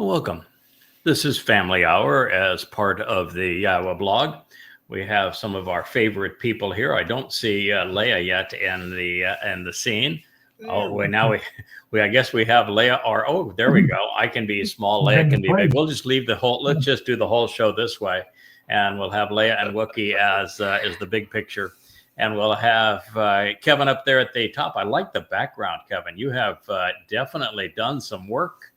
Welcome. This is Family Hour as part of the YAHOWAH blog. We have some of our favorite people here. I don't see Leah yet in the scene. Oh, I guess we have Leah. Oh, there we go. I can be small. Leah can be big. We'll just leave the whole. Let's just do the whole show this way, and we'll have Leah and Wookie as the big picture, and we'll have Kevin up there at the top. I like the background, Kevin. You have definitely done some work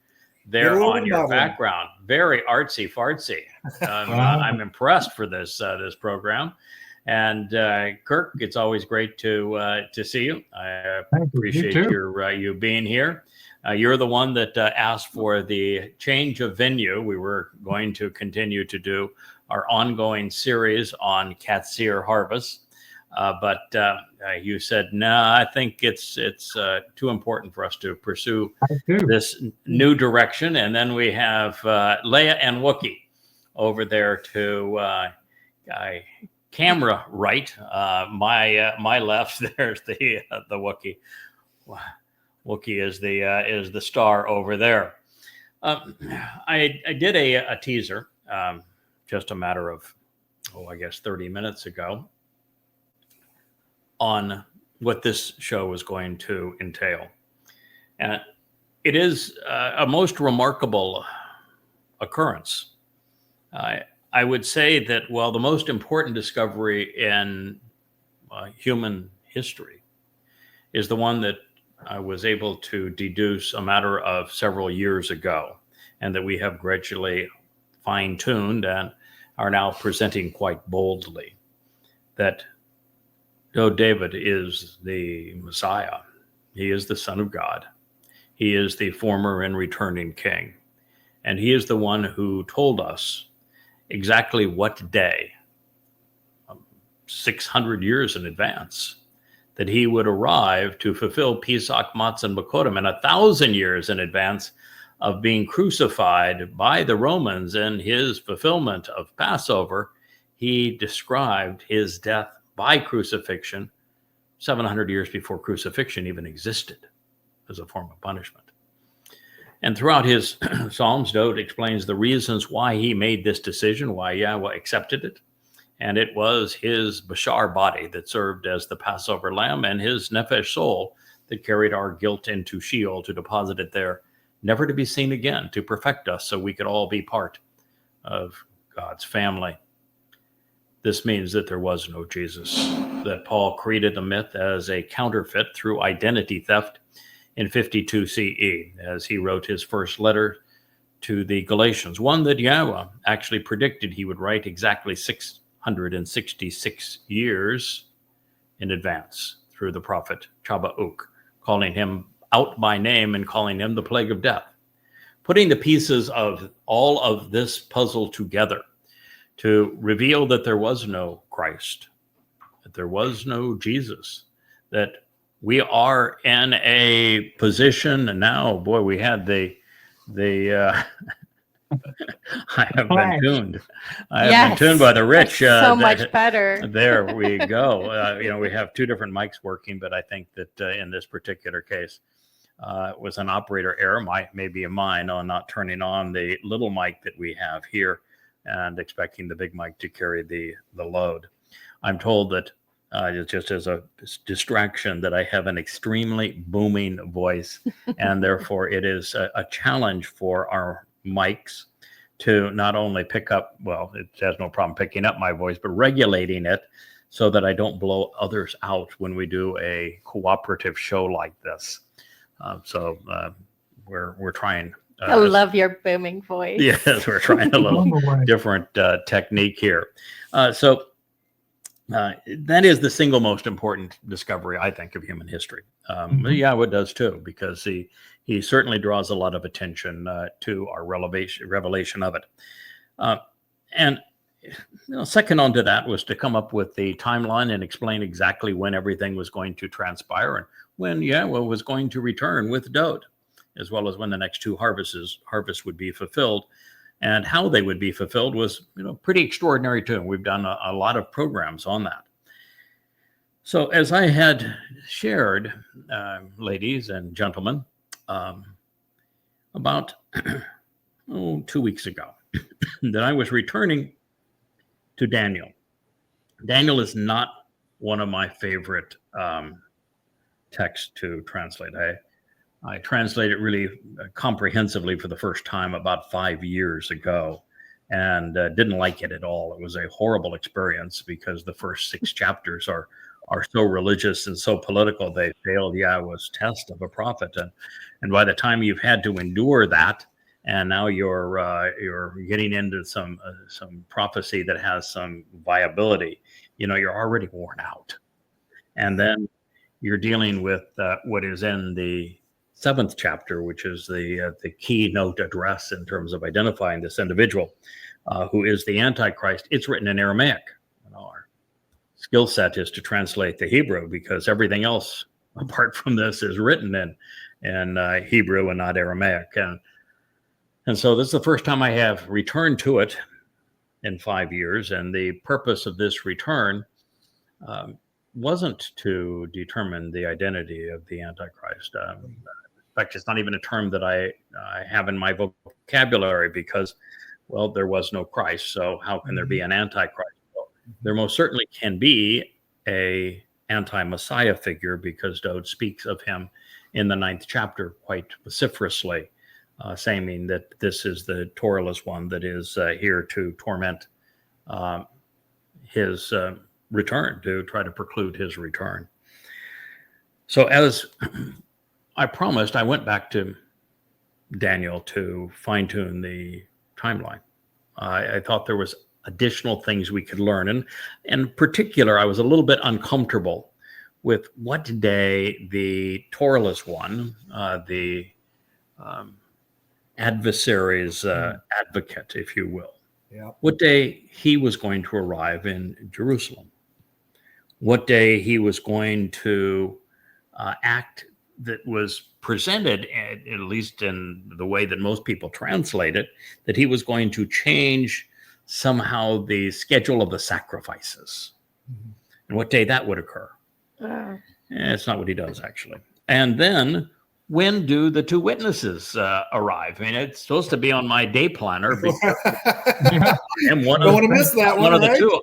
there on your background. Very artsy fartsy. I'm impressed for this program. And Kirk, it's always great to see you. I appreciate you being here. You're the one that asked for the change of venue. We were going to continue to do our ongoing series on Katsir harvest. But you said, no, I think it's too important for us to pursue this new direction. And then we have Leah and Wookie over there to camera right. My left, there's the Wookie. Wookie is the star over there. I did a teaser just a matter of, I guess 30 minutes ago, on what this show was going to entail. And it is a most remarkable occurrence. I would say that, the most important discovery in human history is the one that I was able to deduce a matter of several years ago, and that we have gradually fine-tuned and are now presenting quite boldly, that though David is the Messiah, he is the Son of God. He is the former and returning King. And he is the one who told us exactly what day, 600 years in advance, that he would arrive to fulfill Pesach, Matzah, and Bokodim, and 1,000 years in advance of being crucified by the Romans in his fulfillment of Passover. He described his death by crucifixion 700 years before crucifixion even existed as a form of punishment. And throughout his Psalms, David explains the reasons why he made this decision, why Yahweh accepted it. And it was his Bashar body that served as the Passover lamb, and his Nefesh soul that carried our guilt into Sheol to deposit it there, never to be seen again, to perfect us so we could all be part of God's family. This means that there was no Jesus, that Paul created the myth as a counterfeit through identity theft in 52 CE, as he wrote his first letter to the Galatians, one that Yahweh actually predicted he would write exactly 666 years in advance through the prophet Shabbat, calling him out by name and calling him the plague of death. Putting the pieces of all of this puzzle together to reveal that there was no Christ, that there was no Jesus, that we are in a position, and now, we had the I have been tuned. I have been tuned by the rich. So much better. There we go. We have two different mics working, but I think that in this particular case, it was an operator error, maybe mine, on not turning on the little mic that we have here and expecting the big mic to carry the load. I'm told that just as a distraction, that I have an extremely booming voice, and therefore it is a challenge for our mics to not only pick up, it has no problem picking up my voice, but regulating it so that I don't blow others out when we do a cooperative show like this. So we're trying. I love your booming voice. Yes, we're trying a little different technique here. So that is the single most important discovery, I think, of human history. Yahweh does too, because he certainly draws a lot of attention to our revelation of it. And second on to that was to come up with the timeline and explain exactly when everything was going to transpire and when Yahweh was going to return with Dode, as well as when the next two harvests would be fulfilled. And how they would be fulfilled was, pretty extraordinary too. We've done a lot of programs on that. So as I had shared, ladies and gentlemen, about 2 weeks ago, that I was returning to Daniel. Daniel is not one of my favorite texts to translate. I translated really comprehensively for the first time about 5 years ago, and didn't like it at all. It was a horrible experience because the first 6 chapters are so religious and so political. They failed Yahweh's test of a prophet, and by the time you've had to endure that, and now you're getting into some prophecy that has some viability, you're already worn out, and then you're dealing with what is in the 7th chapter, which is the keynote address in terms of identifying this individual who is the Antichrist. It's written in Aramaic. Our skill set is to translate the Hebrew because everything else apart from this is written in Hebrew and not Aramaic. And so this is the first time I have returned to it in 5 years. And the purpose of this return wasn't to determine the identity of the Antichrist. In fact, it's not even a term that I have in my vocabulary because, well, there was no Christ. So how can there be an Antichrist? Well, there most certainly can be a anti-Messiah figure because Dode speaks of him in the 9th chapter quite vociferously, saying that this is the Torahless one that is here to torment his return, to try to preclude his return. So as I promised, I went back to Daniel to fine-tune the timeline. I thought there was additional things we could learn. And in particular, I was a little bit uncomfortable with what day the Torahless one, the adversary's advocate, if you will, what day he was going to arrive in Jerusalem, what day he was going to act that was presented, at least in the way that most people translate it, that he was going to change somehow the schedule of the sacrifices, and what day that would occur. It's not what he does, actually. And then, when do the 2 witnesses arrive? I mean, it's supposed to be on my day planner because I'm one Don't want to miss that one, of the right? 2.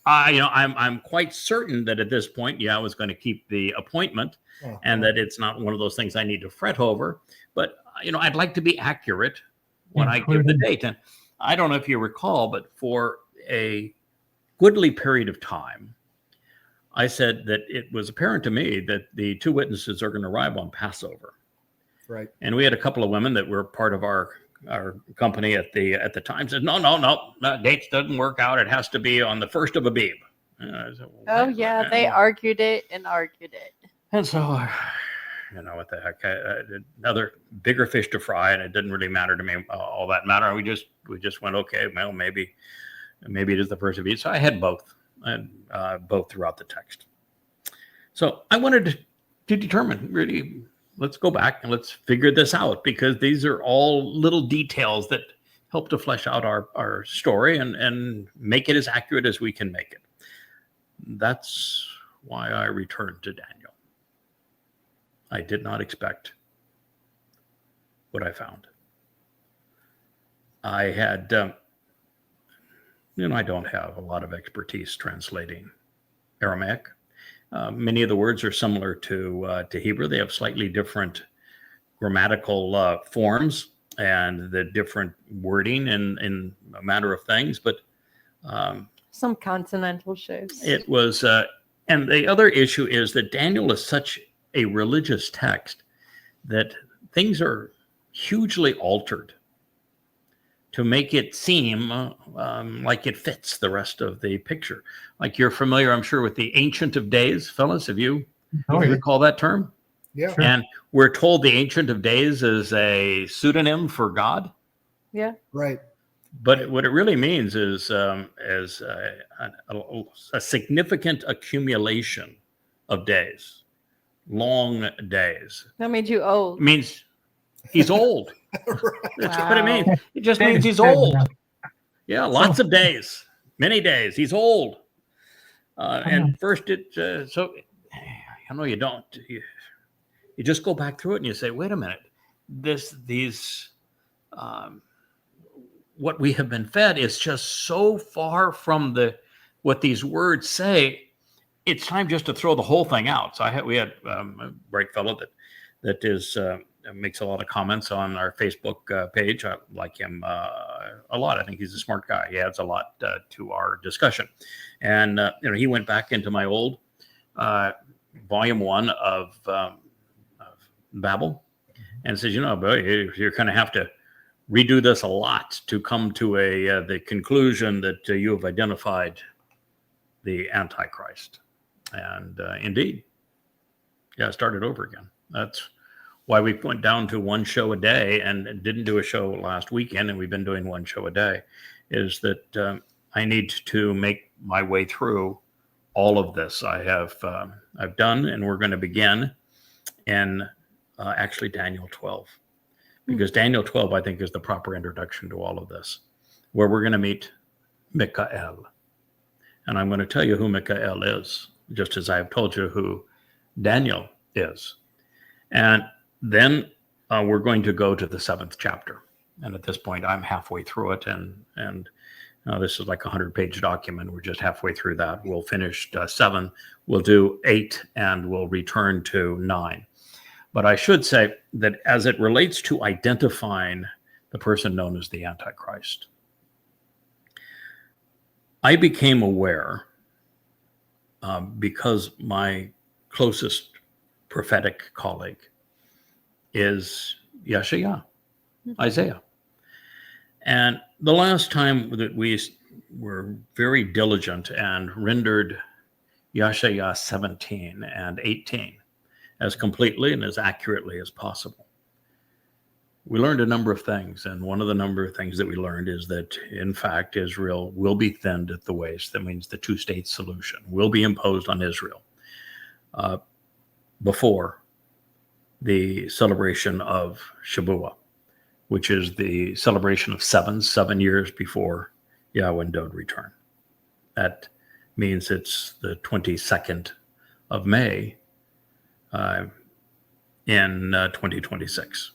I'm quite certain that at this point, I was going to keep the appointment, and that it's not one of those things I need to fret over. But I'd like to be accurate when I give the date. And I don't know if you recall, but for a goodly period of time, I said that it was apparent to me that the 2 witnesses are going to arrive on Passover. Right. And we had a couple of women that were part of our company at the time said, no, that date doesn't work out. It has to be on the 1st of Abib. Said, well, they argued it and argued it. And so, what the heck? Another bigger fish to fry, and it didn't really matter to me all that matter. We just went, okay, well, maybe it is the 1st of Abib. So I had both, and both throughout the text. So I wanted to determine, really, let's go back and let's figure this out, because these are all little details that help to flesh out our story and make it as accurate as we can make it. That's why I returned to Daniel. I did not expect what I found. I had, I don't have a lot of expertise translating Aramaic. Many of the words are similar to Hebrew. They have slightly different grammatical forms and the different wording in a matter of things, but some consonantal shifts. It was, and the other issue is that Daniel is such a religious text that things are hugely altered to make it seem like it fits the rest of the picture. Like, you're familiar, I'm sure, with the Ancient of Days, fellas. Have you recall that term? Yeah. Sure. And we're told the Ancient of Days is a pseudonym for God. Yeah. Right. But what it really means is a significant accumulation of days, long days. That made you old. It means he's old. Right. That's what it means. It just means he's old. Yeah, lots of days, many days. He's old. And first, so you don't. You just go back through it and you say, wait a minute, these what we have been fed is just so far from what these words say. It's time just to throw the whole thing out. So we had a bright fellow that is makes a lot of comments on our Facebook page. I like him a lot. I think he's a smart guy. He adds a lot to our discussion. And he went back into my old volume 1 of Babel and says, boy, you're going to have to redo this a lot to come to the conclusion that you have identified the Antichrist. And indeed, I started over again. That's why we went down to one show a day and didn't do a show last weekend, and we've been doing one show a day, is that I need to make my way through all of this. I've done, and we're going to begin in actually Daniel 12, because Daniel 12, I think, is the proper introduction to all of this, where we're going to meet Michael. And I'm going to tell you who Michael is, just as I have told you who Daniel is. And then we're going to go to the 7th chapter. And at this point, I'm halfway through it. And this is like a 100-page document. We're just halfway through that. We'll finish 7. We'll do 8, and we'll return to 9. But I should say that as it relates to identifying the person known as the Antichrist, I became aware because my closest prophetic colleague is Yeshaya, Isaiah. And the last time that we were very diligent and rendered Yeshaya 17 and 18 as completely and as accurately as possible, we learned a number of things. And one of the number of things that we learned is that, in fact, Israel will be thinned at the waist. That means the two-state solution will be imposed on Israel before the celebration of Shabbat, which is the celebration of 7 years before Yahweh and Dod return. That means it's the 22nd of May in 2026.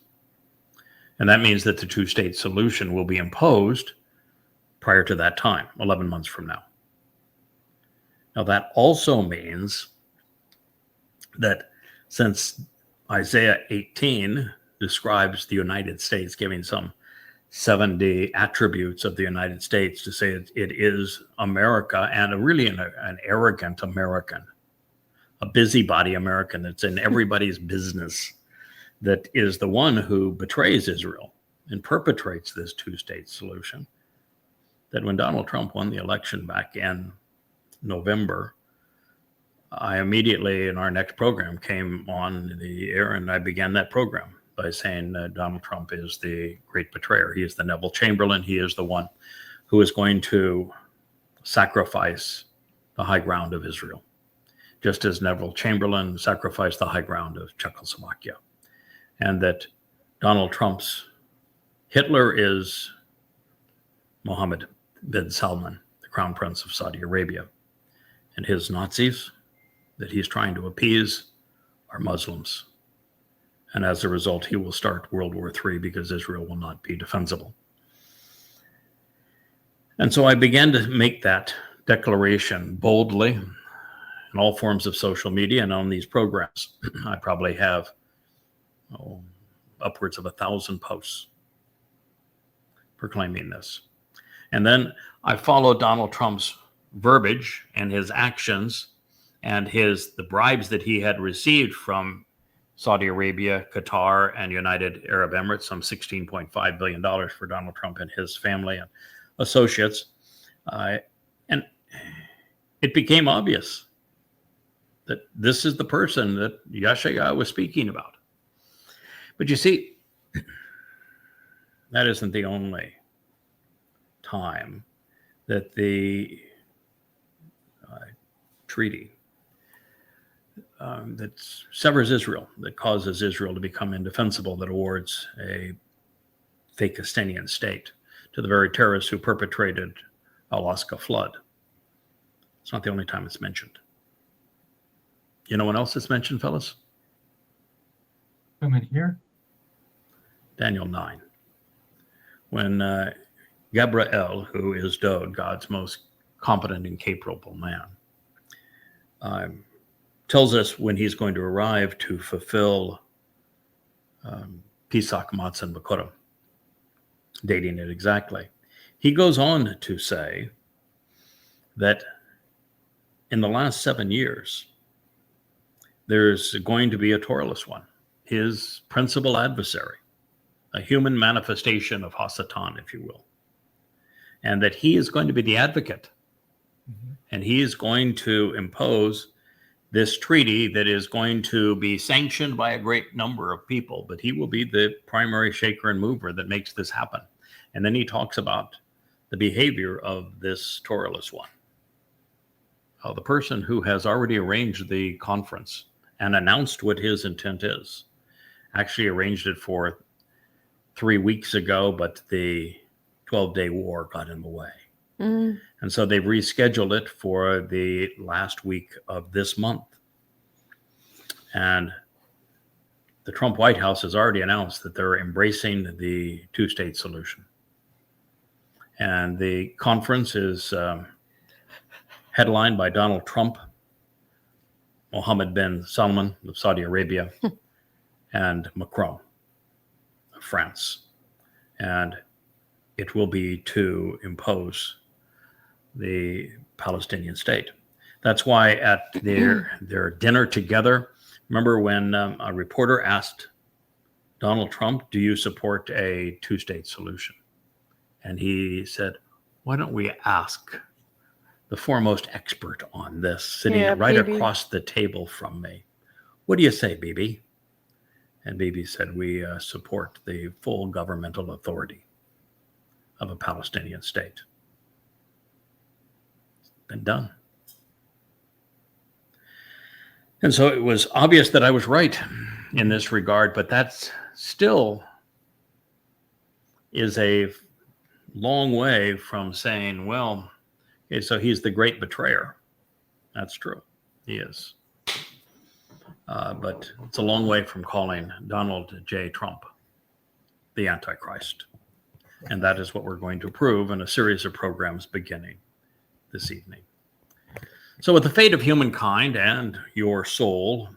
And that means that the two-state solution will be imposed prior to that time, 11 months from now. Now, that also means that since Isaiah 18 describes the United States, giving some 70 attributes of the United States to say it is America, and really an arrogant American, a busybody American that's in everybody's business, that is the one who betrays Israel and perpetrates this two-state solution. That when Donald Trump won the election back in November, I immediately, in our next program, came on the air and I began that program by saying Donald Trump is the great betrayer. He is the Neville Chamberlain. He is the one who is going to sacrifice the high ground of Israel, just as Neville Chamberlain sacrificed the high ground of Czechoslovakia. And that Donald Trump's Hitler is Mohammed bin Salman, the Crown Prince of Saudi Arabia. And his Nazis that he's trying to appease are Muslims. And as a result, he will start World War III because Israel will not be defensible. And so I began to make that declaration boldly in all forms of social media and on these programs. I probably have upwards of 1,000 posts proclaiming this. And then I followed Donald Trump's verbiage and his actions and the bribes that he had received from Saudi Arabia, Qatar, and United Arab Emirates, some $16.5 billion for Donald Trump and his family and associates. And it became obvious that this is the person that Yeshaya was speaking about. But you see, that isn't the only time that the treaty that severs Israel, that causes Israel to become indefensible, that awards a fake Palestinian state to the very terrorists who perpetrated Alaska flood. It's not the only time it's mentioned. You know when else it's mentioned, fellas? Come in here. Daniel 9. When Gabriel, who is Dode, God's most competent and capable man, tells us when he's going to arrive to fulfill Pesach, Matzah, and Bekurim, dating it exactly. He goes on to say that in the last 7 years, there's going to be a Torahless one, his principal adversary, a human manifestation of Hasatan, if you will. And that he is going to be the advocate. Mm-hmm. And he is going to impose this treaty that is going to be sanctioned by a great number of people, but he will be the primary shaker and mover that makes this happen. And then he talks about the behavior of this Torahless one. The person who has already arranged the conference and announced what his intent is, actually arranged it for 3 weeks ago, but the 12-day war got in the way. Mm. And so they've rescheduled it for the last week of this month. And the Trump White House has already announced that they're embracing the two-state solution. And the conference is headlined by Donald Trump, Mohammed bin Salman of Saudi Arabia, and Macron of France. And it will be to impose the Palestinian state. That's why at their dinner together, remember when a reporter asked Donald Trump, do you support a two-state solution? And he said, why don't we ask the foremost expert on this, sitting right Bibi across the table from me. What do you say, Bibi? And Bibi said, we support the full governmental authority of a Palestinian state. It's been done. And so it was obvious that I was right in this regard, but that's still is a long way from saying, well, okay, so he's the great betrayer. That's true. He is. But it's a long way from calling Donald J. Trump the Antichrist. And that is what we're going to prove in a series of programs beginning this evening. So with the fate of humankind and your soul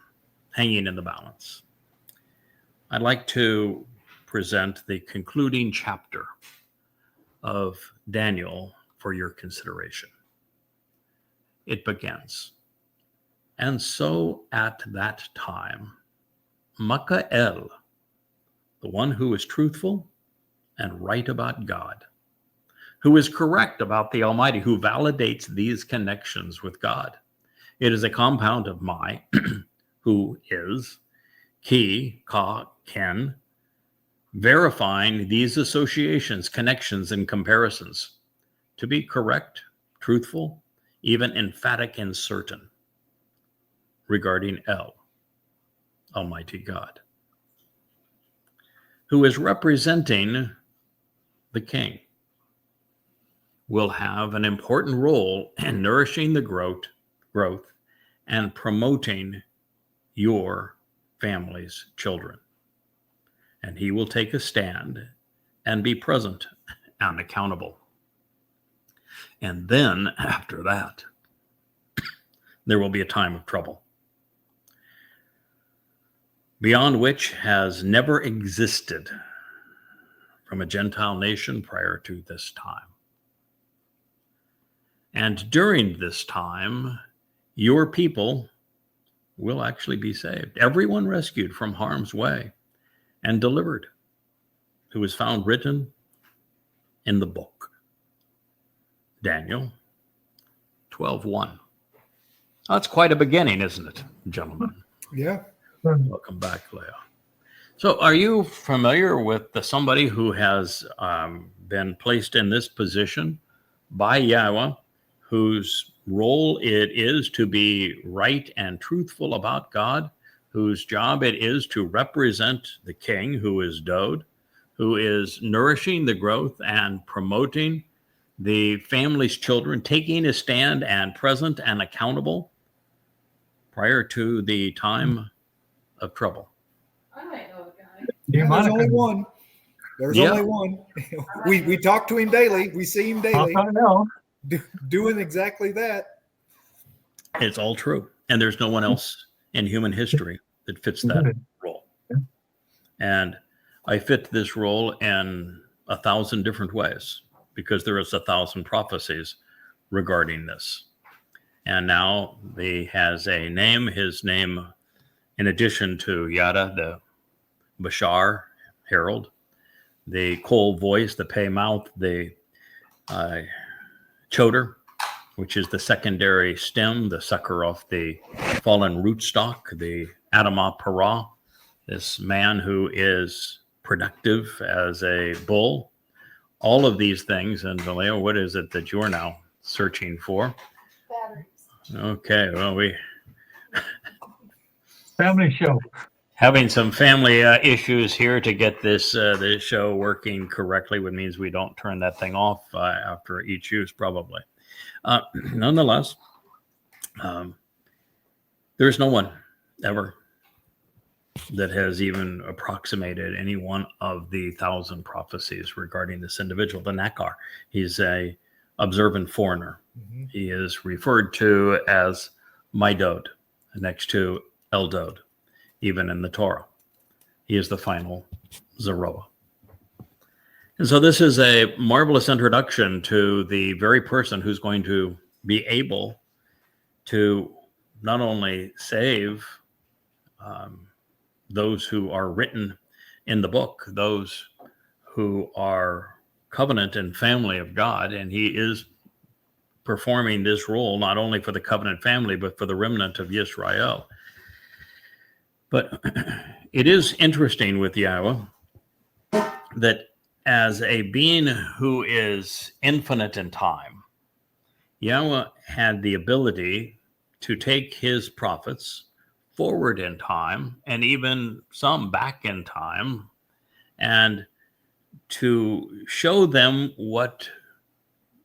hanging in the balance, I'd like to present the concluding chapter of Daniel for your consideration. It begins, and so at that time, Mikael, the one who is truthful and right about God, who is correct about the Almighty, who validates these connections with God. It is a compound of my, who is, ki, ka, ken, verifying these associations, connections, and comparisons to be correct, truthful, even emphatic and certain regarding El, Almighty God, who is representing the King, will have an important role in nourishing the growth and promoting your family's children. And he will take a stand and be present and accountable. And then after that, there will be a time of trouble, beyond which has never existed from a Gentile nation prior to this time. And during this time, your people will actually be saved. Everyone rescued from harm's way and delivered, who is found written in the book. Daniel 12:1. That's quite a beginning, isn't it, gentlemen? Yeah. Welcome back, Leah. So are you familiar with somebody who has been placed in this position by Yahweh, whose role it is to be right and truthful about God, whose job it is to represent the King, who is Dode, who is nourishing the growth and promoting the family's children, taking a stand and present and accountable prior to the time of trouble? I might know a guy. Yeah, there's only one. There's Yeah. only one. We talk to him daily. We see him daily I know. doing exactly that. It's all true. And there's no one else in human history that fits that role. Yeah. And I fit this role in 1,000 different ways because there is 1,000 prophecies regarding this. And now he has a name. His name, in addition to Yada, the Bashar, herald, the coal voice, the pay mouth, the choder, which is the secondary stem, the sucker off the fallen rootstock, the Adamah Parah, this man who is productive as a bull. All of these things. And Vallejo, what is it that you're now searching for? Batteries. Okay, well, we Family show. having some family issues here to get this show working correctly, which means we don't turn that thing off after each use, probably. Nonetheless, there's no one ever that has even approximated any one of the 1,000 prophecies regarding this individual, the Nakar. He's a observant foreigner. Mm-hmm. He is referred to as Midod, next to Eldod, even in the Torah. He is the final Zeroah. And so this is a marvelous introduction to the very person who's going to be able to not only save those who are written in the book, those who are covenant and family of God, and he is performing this role not only for the covenant family, but for the remnant of Yisrael. But it is interesting with Yahweh that as a being who is infinite in time, Yahweh had the ability to take his prophets forward in time and even some back in time and to show them what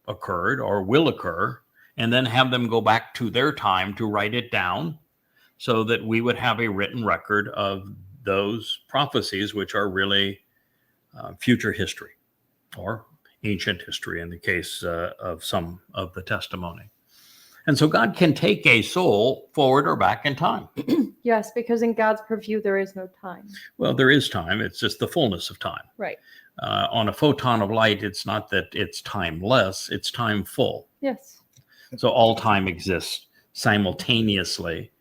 occurred or will occur, and then have them go back to their time to write it down so that we would have a written record of those prophecies, which are really future history or ancient history in the case of some of the testimony. And so God can take a soul forward or back in time. Yes, because in God's purview, there is no time. Well, there is time. It's just the fullness of time. Right. On a photon of light, it's not that it's timeless, it's time full. Yes. So all time exists simultaneously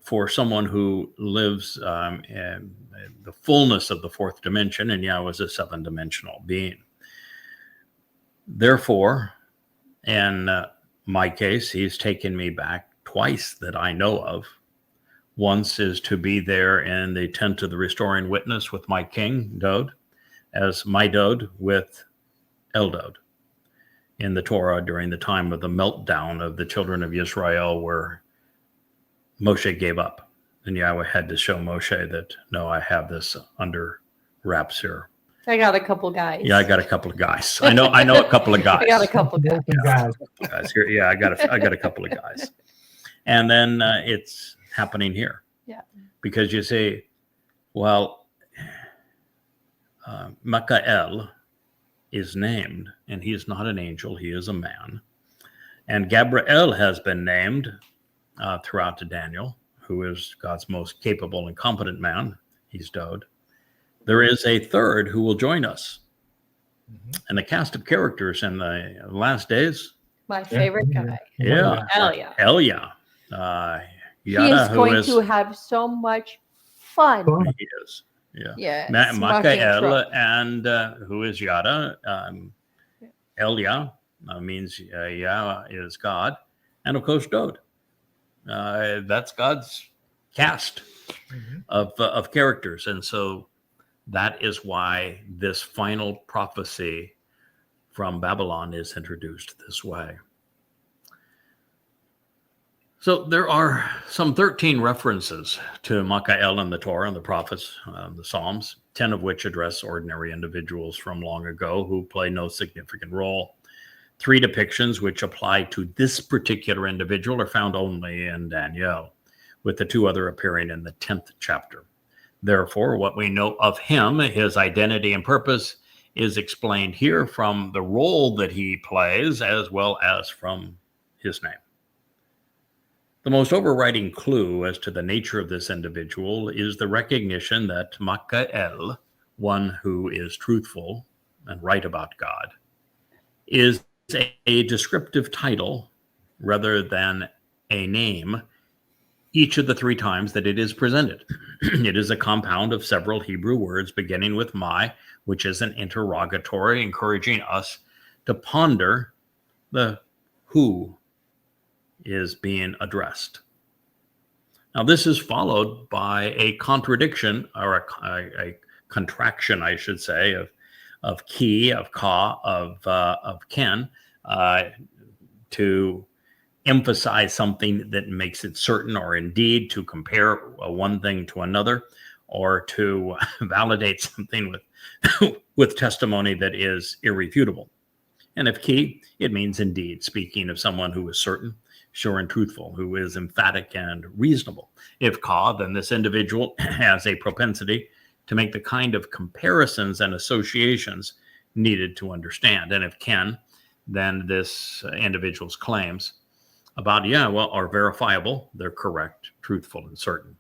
for someone who lives in the fullness of the fourth dimension, and Yahweh is a seven-dimensional being. Therefore, in my case, he's taken me back twice that I know of. Once is to be there in the tent of the restoring witness with my king, Dod, as my Dod with Eldod in the Torah during the time of the meltdown of the children of Israel, where Moshe gave up. And Yahweh had to show Moshe that, no, I have this under wraps here. I got a couple guys. Yeah, I got a couple of guys. I know a couple of guys. I got a couple guys. Guys. Here. Yeah, I got a couple of guys. And then it's happening here. Yeah. Because you say, well, Michael is named, and he is not an angel, he is a man. And Gabriel has been named throughout to Daniel, who is God's most capable and competent man. He's Dod. There is a third who will join us. Mm-hmm. And the cast of characters in the last days. My favorite guy. Yeah. Elia. Elia. Yada, He is going to have so much fun. He is. Yeah. Yeah. Michael and who is Yada? Elia means Yah is God. And of course, Dod. That's God's cast of characters. And so that is why this final prophecy from Babylon is introduced this way. So there are some 13 references to Michael in the Torah and the prophets, the Psalms, 10 of which address ordinary individuals from long ago who play no significant role. 3 depictions which apply to this particular individual are found only in Daniel, with the 2 other appearing in the 10th chapter. Therefore, what we know of him, his identity and purpose, is explained here from the role that he plays as well as from his name. The most overriding clue as to the nature of this individual is the recognition that Makael, one who is truthful and right about God, is a descriptive title rather than a name each of the three times that it is presented. It is a compound of several Hebrew words beginning with my, which is an interrogatory encouraging us to ponder the who is being addressed. Now, this is followed by a contradiction, or a contraction, I should say, of ki, of ka, of ken, to emphasize something that makes it certain, or indeed to compare one thing to another, or to validate something with testimony that is irrefutable. And if ki, it means indeed, speaking of someone who is certain, sure, and truthful, who is emphatic and reasonable. If ka, then this individual has a propensity to make the kind of comparisons and associations needed to understand. And if ken, then this individual's claims about Yahowah are verifiable, they're correct, truthful, and certain.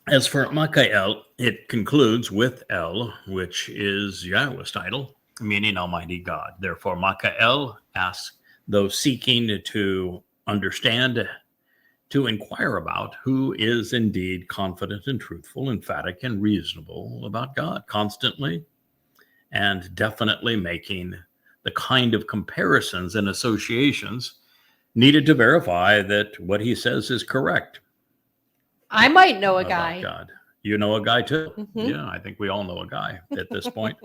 As for Makael, it concludes with El, which is Yahowah's title, meaning Almighty God. Therefore, Makael asks those seeking to understand, to inquire about who is indeed confident and truthful, emphatic and reasonable about God, constantly and definitely making the kind of comparisons and associations needed to verify that what he says is correct. I might know a guy. God. You know a guy too? Mm-hmm. Yeah, I think we all know a guy at this point.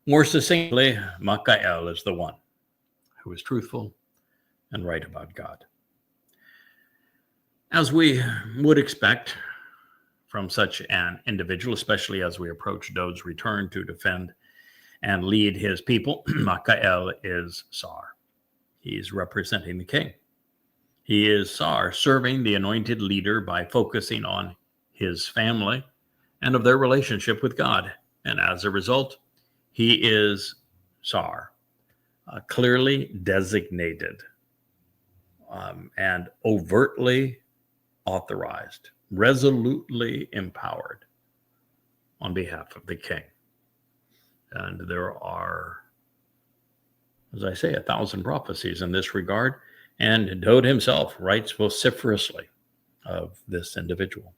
More succinctly, Makael is the one who is truthful and right about God. As we would expect from such an individual, especially as we approach Dod's return to defend and lead his people, Makael is Sar. He's representing the king. He is Sar, serving the anointed leader by focusing on his family and of their relationship with God. And as a result, he is Sar, clearly designated and overtly authorized, resolutely empowered on behalf of the king. And there are, as I say, 1,000 prophecies in this regard. And Dod himself writes vociferously of this individual.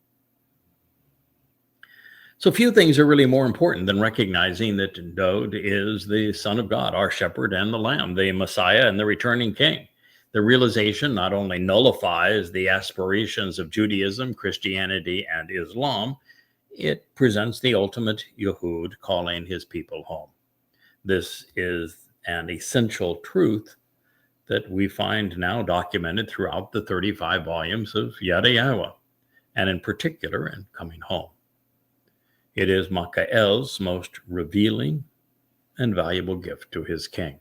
So few things are really more important than recognizing that Dod is the Son of God, our shepherd and the Lamb, the Messiah and the returning king. The realization not only nullifies the aspirations of Judaism, Christianity, and Islam, it presents the ultimate Yehud calling his people home. This is an essential truth that we find now documented throughout the 35 volumes of Yada Yahowah, and in particular in Coming Home. It is Makael's most revealing and valuable gift to his king,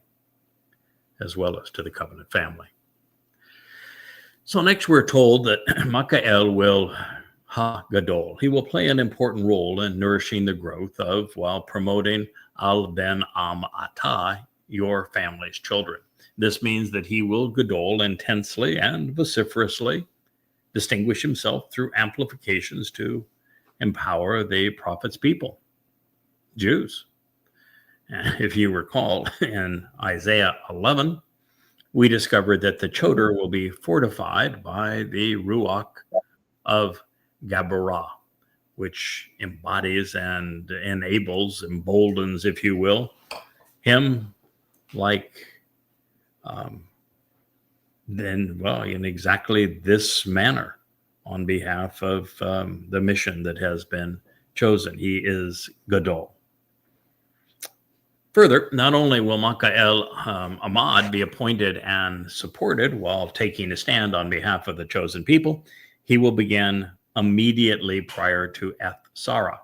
as well as to the covenant family. So next we're told that Makael will ha-gadol. He will play an important role in nourishing the growth of, while promoting al-ben am-ata, your family's children. This means that he will gadol intensely and vociferously distinguish himself through amplifications to empower the prophet's people, Jews. If you recall, in Isaiah 11, we discovered that the Choder will be fortified by the Ruach of Gabarah, which embodies and enables, emboldens, if you will, him like in exactly this manner on behalf of the mission that has been chosen. He is Gadol. Further, not only will Makael Ahmad be appointed and supported while taking a stand on behalf of the chosen people, he will begin immediately prior to Eth Sarah.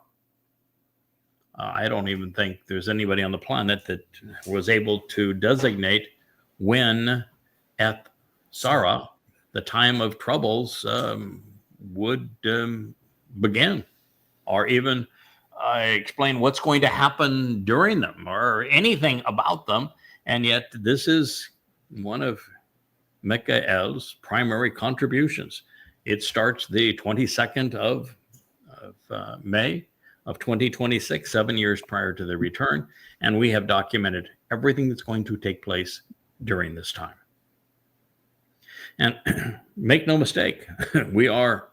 I don't even think there's anybody on the planet that was able to designate when Eth Sarah, the time of troubles, would begin, or even explain what's going to happen during them or anything about them. And yet this is one of Michael's primary contributions. It starts the 22nd of May of 2026, 7 years prior to the return. And we have documented everything that's going to take place during this time. And make no mistake, we are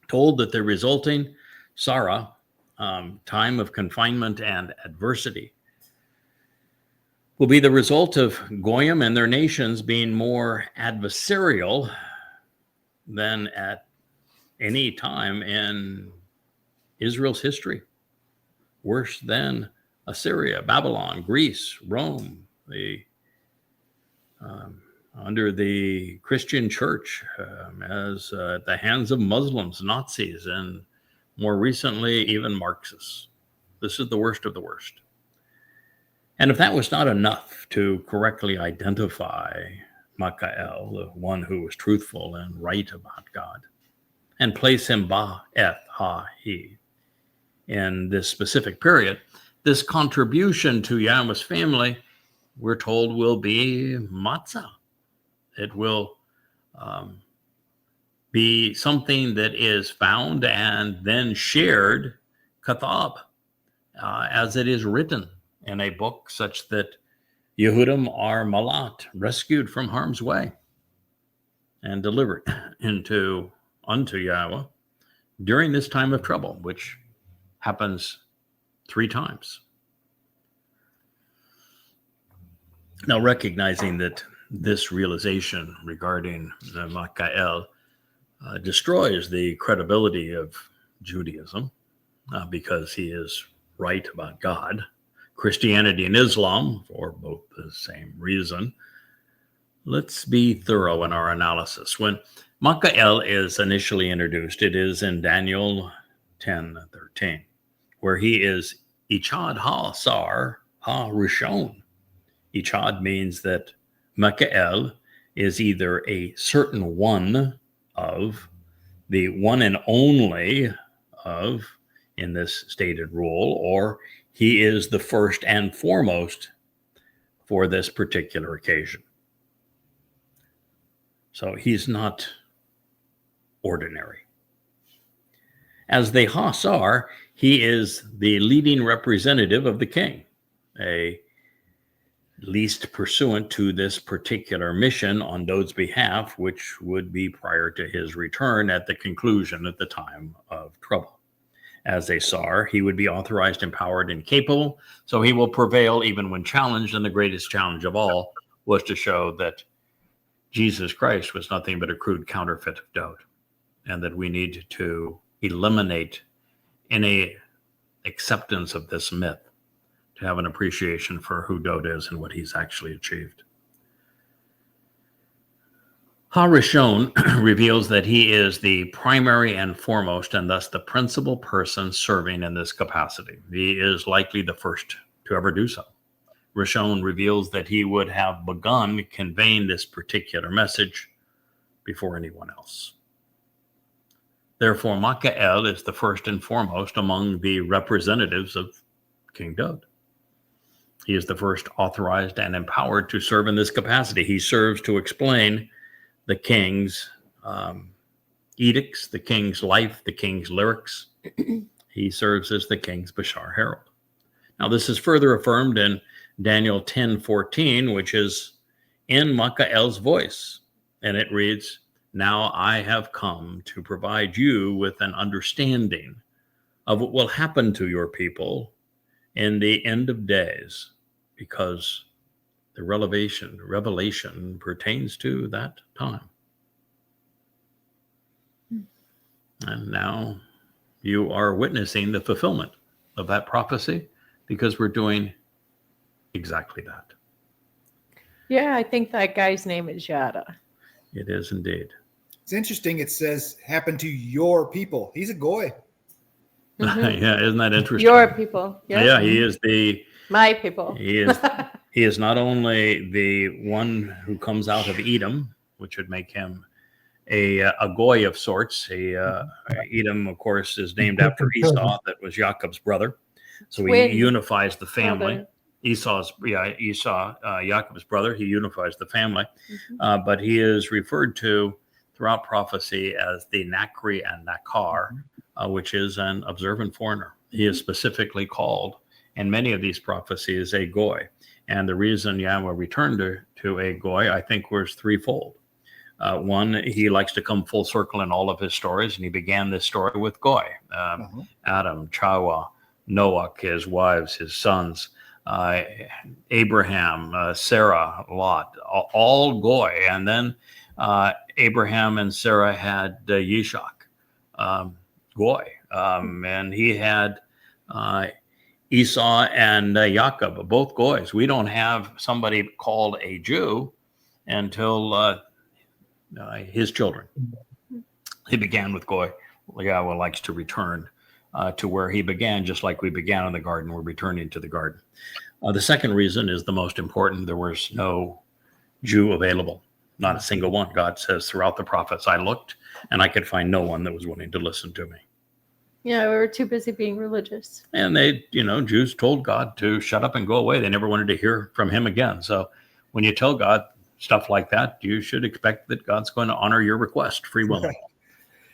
told that the resulting Sarah, time of confinement and adversity, will be the result of Goyim and their nations being more adversarial than at any time in Israel's history. Worse than Assyria, Babylon, Greece, Rome, under the Christian church, as at the hands of Muslims, Nazis, and more recently, even Marxists. This is the worst of the worst. And if that was not enough to correctly identify Michael, the one who was truthful and right about God, and place him ba'eth ha-he in this specific period, this contribution to Yahweh's family, we're told, will be matzah. It will be something that is found and then shared, kathab, as it is written in a book, such that Yehudim are malat, rescued from harm's way and delivered unto Yahweh during this time of trouble, which happens 3 times. Now, recognizing that this realization regarding Michael destroys the credibility of Judaism because he is right about God, Christianity and Islam, for both the same reason, let's be thorough in our analysis. When Michael is initially introduced, it is in Daniel 10:13, where he is Ichad ha-sar ha-rishon. Ichad means that Michael is either a certain one of, the one and only of, in this stated role, or he is the first and foremost for this particular occasion. So he's not ordinary. As the Hasar, he is the leading representative of the king, least pursuant to this particular mission on Dod's behalf, which would be prior to his return at the conclusion at the time of trouble. As a Sar, he would be authorized, empowered, and capable, so he will prevail even when challenged, and the greatest challenge of all was to show that Jesus Christ was nothing but a crude counterfeit of Dod, and that we need to eliminate any acceptance of this myth to have an appreciation for who Dod is and what he's actually achieved. Ha-Rishon reveals that he is the primary and foremost, and thus the principal person serving in this capacity. He is likely the first to ever do so. Rishon reveals that he would have begun conveying this particular message before anyone else. Therefore, Michael is the first and foremost among the representatives of King Dod. He is the first authorized and empowered to serve in this capacity. He serves to explain the king's edicts, the king's life, the king's lyrics. He serves as the king's Bashar Herald. Now, this is further affirmed in Daniel 10:14, which is in Michael's voice, and it reads, "Now I have come to provide you with an understanding of what will happen to your people in the end of days, because the revelation pertains to that time." And now you are witnessing the fulfillment of that prophecy, because we're doing exactly that. Yeah, I think that guy's name is Yada. It is indeed. It's interesting. It says, happen to your people. He's a goy. Mm-hmm. Yeah, isn't that interesting? Your people. Yes. Yeah, he is my people. He is not only the one who comes out of Edom, which would make him a goy of sorts. Edom, of course, is named after Esau, that was Jacob's brother. So he Twin unifies the family. brother. Esau, Jacob's brother. He unifies the family, Mhm. but he is referred to throughout prophecy as the Nakri and Nakar, which is an observant foreigner. He is specifically called in many of these prophecies a goy. And the reason Yahweh returned to a goy, I think, was threefold. One, he likes to come full circle in all of his stories, and he began this story with goy. Adam, Chawah, Noah, his wives, his sons, Abraham, Sarah, Lot, all goy. And then Abraham and Sarah had Yishak, goy. And he had Esau and Jacob, both goys. We don't have somebody called a Jew until his children. He began with goy. Yahweh likes to return to where he began, just like we began in the garden. We're returning to the garden. The second reason is the most important. There was no Jew available, not a single one. God says throughout the prophets, I looked and I could find no one that was willing to listen to me. Yeah, we were too busy being religious. And they, Jews told God to shut up and go away. They never wanted to hear from him again. So when you tell God stuff like that, you should expect that God's going to honor your request, free will. Right.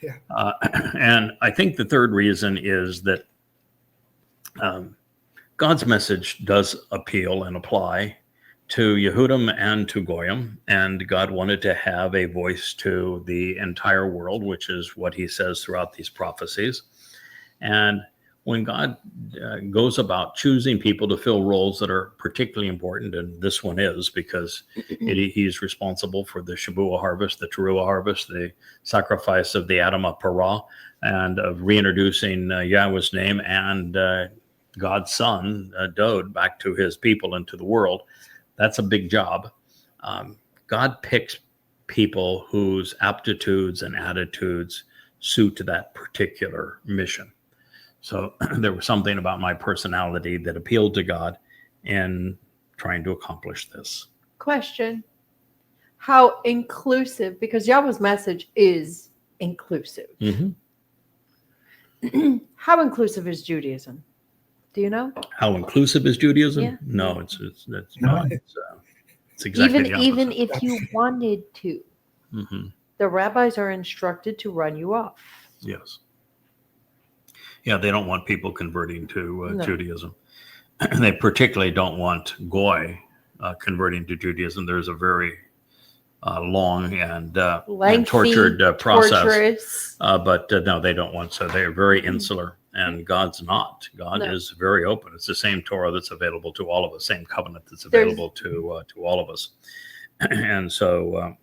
Yeah. And I think the third reason is that God's message does appeal and apply to Yehudim and to Goyim, and God wanted to have a voice to the entire world, which is what he says throughout these prophecies. And when God goes about choosing people to fill roles that are particularly important, and this one is because he's responsible for the Shabbat harvest, the Towrah harvest, the sacrifice of the Adam of Parah, and of reintroducing Yahweh's name and God's son, Dod, back to his people and to the world. That's a big job. God picks people whose aptitudes and attitudes suit that particular mission. So there was something about my personality that appealed to God in trying to accomplish this. Question. How inclusive, because Yahweh's message is inclusive. Mm-hmm. How inclusive is Judaism? Do you know? How inclusive is Judaism? Yeah. No, it's not. It's exactly the opposite. Even if you wanted to, the rabbis are instructed to run you off. Yes. Yeah, they don't want people converting to No. Judaism. They particularly don't want goy converting to Judaism. There's a very long and tortured process. Torturous. But no, they don't want so. They're very insular, and God's not. God is very open. It's the same Torah that's available to all of us, same covenant that's available to all of us. And so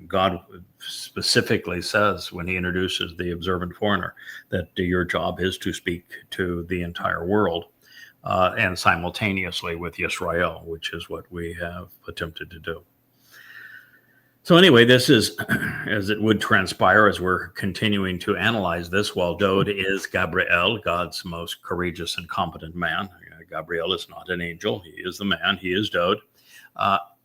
God specifically says when he introduces the observant foreigner that your job is to speak to the entire world and simultaneously with Yisrael, which is what we have attempted to do. So anyway, this is, as it would transpire as we're continuing to analyze this, while Dod is Gabriel, God's most courageous and competent man. Gabriel is not an angel. He is the man. He is Dod.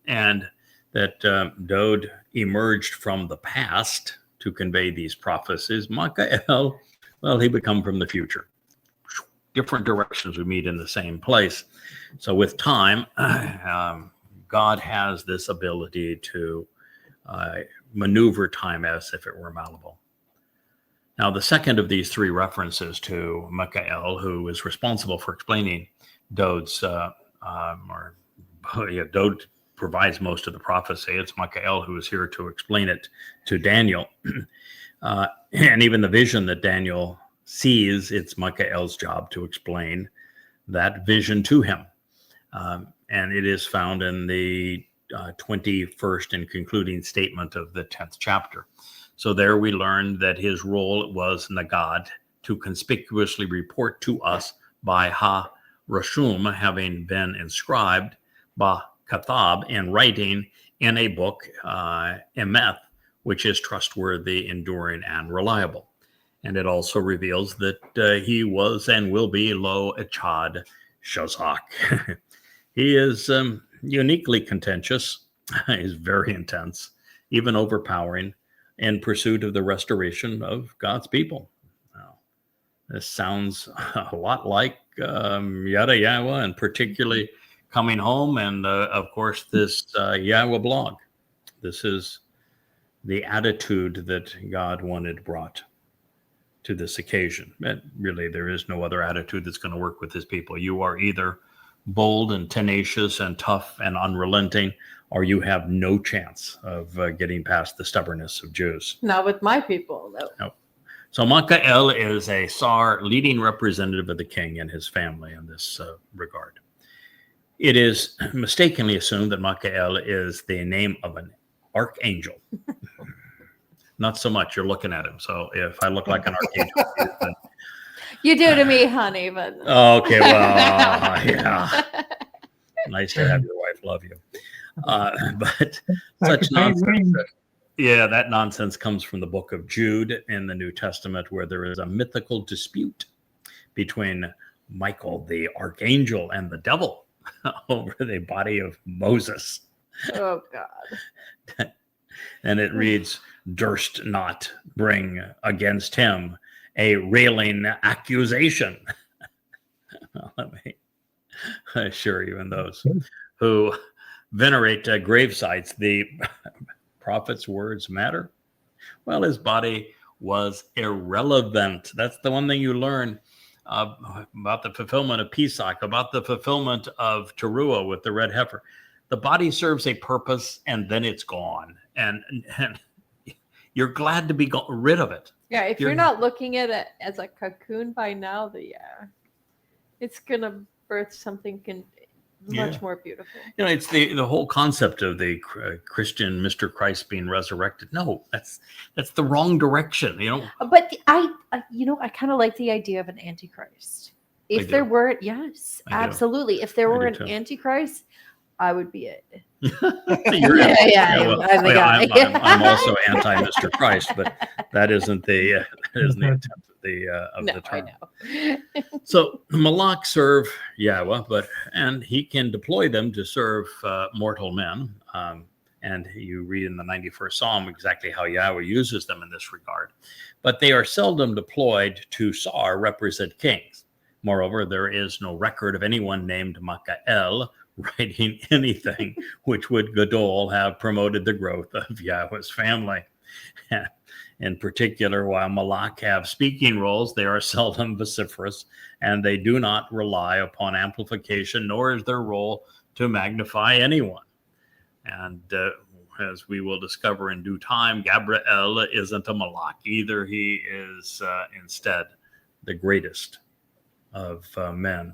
And that Dod emerged from the past to convey these prophecies. Michael, well, he would come from the future. Different directions would meet in the same place. So with time, God has this ability to maneuver time as if it were malleable. Now, the second of these three references to Michael, who is responsible for explaining Dod's, Dod provides most of the prophecy. It's Michael who is here to explain it to Daniel. And even the vision that Daniel sees, it's Michael's job to explain that vision to him. And it is found in the 21st and concluding statement of the 10th chapter. So there we learned that his role was Nagad, to conspicuously report to us by ha-rashum, having been inscribed, ba kathab, in writing in a book, emeth, which is trustworthy, enduring, and reliable. And it also reveals that he was and will be lo echad shazak. He is uniquely contentious. He's very intense, even overpowering, in pursuit of the restoration of God's people. Now, this sounds a lot like Yada Yahowah, and particularly coming home, and of course this YAHOWAH blog. This is the attitude that God wanted brought to this occasion. And really, there is no other attitude that's going to work with his people. You are either bold and tenacious and tough and unrelenting, or you have no chance of getting past the stubbornness of Jews. Not with my people, though. No. So Michael is a Tsar, leading representative of the king and his family in this regard. It is mistakenly assumed that Michael is the name of an archangel. Not so much. You're looking at him. So if I look like an archangel, You do to me, honey, but okay, well, yeah. Nice to have your wife love you. But such nonsense. That nonsense comes from the book of Jude in the New Testament, where there is a mythical dispute between Michael, the archangel, and the devil over the body of Moses. oh God. And it reads, durst not bring against him a railing accusation. Let me assure you, in those who venerate grave sites, the prophet's words matter. Well, his body was irrelevant. That's the one thing you learn about the fulfillment of Pesach, about the fulfillment of Towrah with the red heifer. The body serves a purpose, and then it's gone. And you're glad to be rid of it. Yeah, if you're not looking at it as a cocoon by now, it's gonna birth something much more beautiful. It's the whole concept of the Christian Mr. Christ being resurrected. No, that's the wrong direction. But I kind of like the idea of an antichrist. If there were, yes, absolutely. If there were an antichrist, I would be it. I'm also anti Mr. Christ, but that isn't the intent of the term. I know. So Malak serve Yahowah, and he can deploy them to serve mortal men. And you read in the 91st Psalm exactly how Yahowah uses them in this regard. But they are seldom deployed to Tsar, represent kings. Moreover, there is no record of anyone named Michael writing anything which would Gadol have promoted the growth of Yahowah's family. In particular, while Malak have speaking roles, they are seldom vociferous, and they do not rely upon amplification, nor is their role to magnify anyone. And as we will discover in due time, Gabriel isn't a Malak either. He is instead the greatest of men.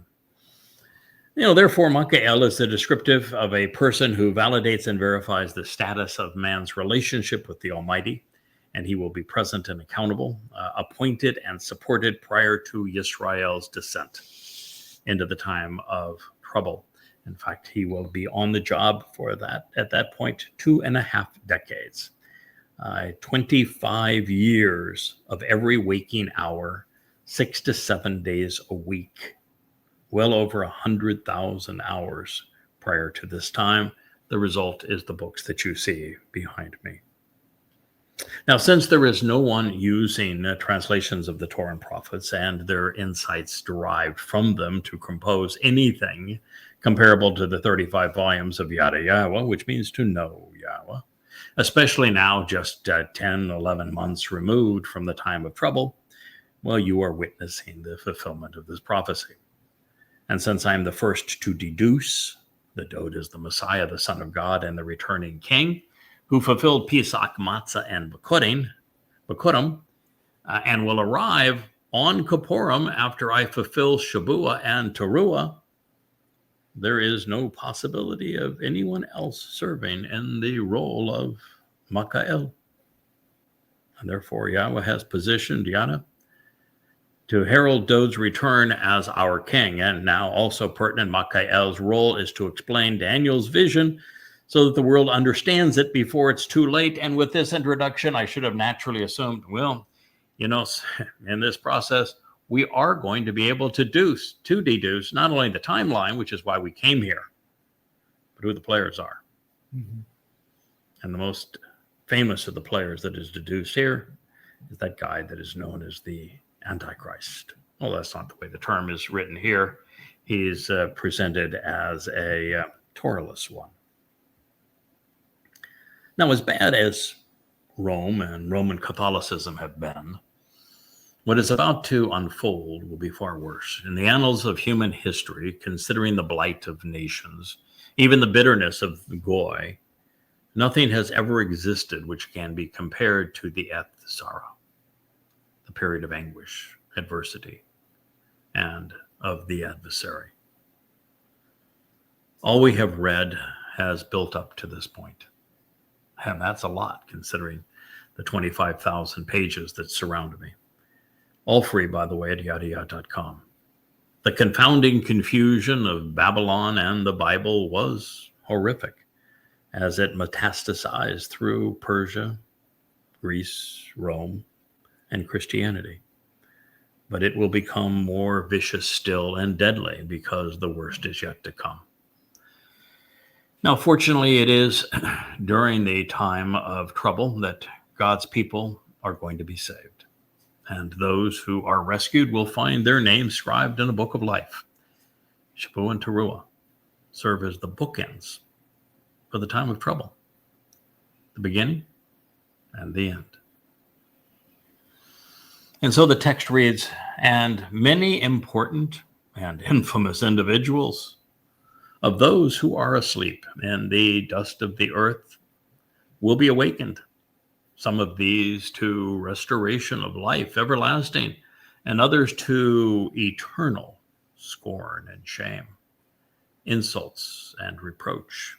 Therefore, Michael is the descriptive of a person who validates and verifies the status of man's relationship with the Almighty, and he will be present and accountable, appointed and supported prior to Yisrael's descent into the time of trouble. In fact, he will be on the job for that, at that point, 2.5 decades, 25 years of every waking hour, 6 to 7 days a week. Well over 100,000 hours prior to this time. The result is the books that you see behind me. Now, since there is no one using translations of the Torah and prophets and their insights derived from them to compose anything comparable to the 35 volumes of Yada Yahowah, which means to know Yahowah, especially now just 10, 11 months removed from the time of trouble, well, you are witnessing the fulfillment of this prophecy. And since I'm the first to deduce that Dod is the Messiah, the Son of God, and the returning King, who fulfilled Pesach, Matzah, and Bikurim, and will arrive on Kippurim after I fulfill Shabbat and Towrah, there is no possibility of anyone else serving in the role of Michael. And therefore, Yahowah has positioned Yada to herald Dod's return as our king. And now also pertinent, Michael's role is to explain Daniel's vision so that the world understands it before it's too late. And with this introduction, I should have naturally assumed, well, in this process, we are going to be able to deduce not only the timeline, which is why we came here, but who the players are. Mm-hmm. And the most famous of the players that is deduced here is that guy that is known as the Antichrist. Well, that's not the way the term is written here. He's presented as a Torahless one. Now, as bad as Rome and Roman Catholicism have been, what is about to unfold will be far worse. In the annals of human history, considering the blight of nations, even the bitterness of the Goy, nothing has ever existed which can be compared to the Tzara, the period of anguish, adversity, and of the adversary. All we have read has built up to this point. And that's a lot, considering the 25,000 pages that surround me. All free, by the way, at YAHOWAH.com. The confounding confusion of Babylon and the Bible was horrific, as it metastasized through Persia, Greece, Rome, and Christianity. But it will become more vicious still and deadly, because the worst is yet to come. Now, fortunately, it is during the time of trouble that God's people are going to be saved. And those who are rescued will find their names scribed in a book of life. Shabbat and Towrah serve as the bookends for the time of trouble, the beginning and the end. And so the text reads, and many important and infamous individuals of those who are asleep in the dust of the earth will be awakened. Some of these to restoration of life everlasting, and others to eternal scorn and shame, insults and reproach,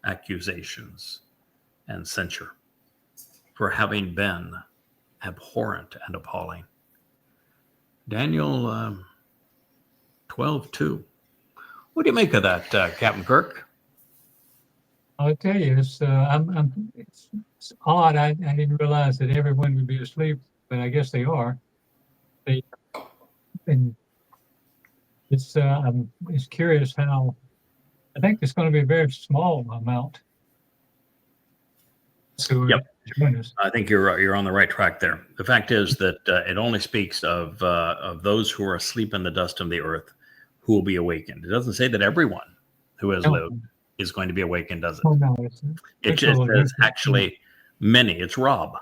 accusations and censure, for having been abhorrent and appalling. Daniel 12:2. What do you make of that, Captain Kirk? I'll tell you, it's odd. I didn't realize that everyone would be asleep, but I guess they are. And it's curious how I think it's going to be a very small amount. So yep. I think you're on the right track there. The fact is that it only speaks of those who are asleep in the dust of the earth who will be awakened. It doesn't say that everyone who has lived is going to be awakened, does it? Oh, no, it just says actually many. It's Rob,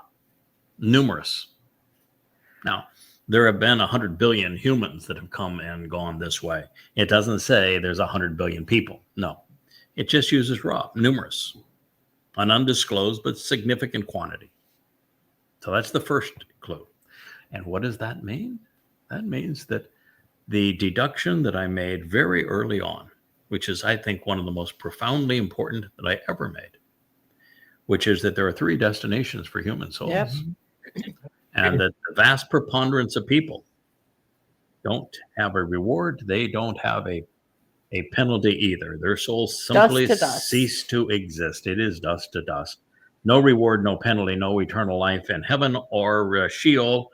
numerous. Now, there have been 100 billion humans that have come and gone this way. It doesn't say there's 100 billion people. No, it just uses Rob, numerous, an undisclosed but significant quantity. So that's the first clue. And what does that mean? That means that the deduction that I made very early on, which is, I think, one of the most profoundly important that I ever made, which is that there are three destinations for human souls. Yep. And that the vast preponderance of people don't have a reward. They don't have a penalty either. Their souls simply cease to exist. It is dust to dust. No reward, no penalty, no eternal life in heaven or Sheol.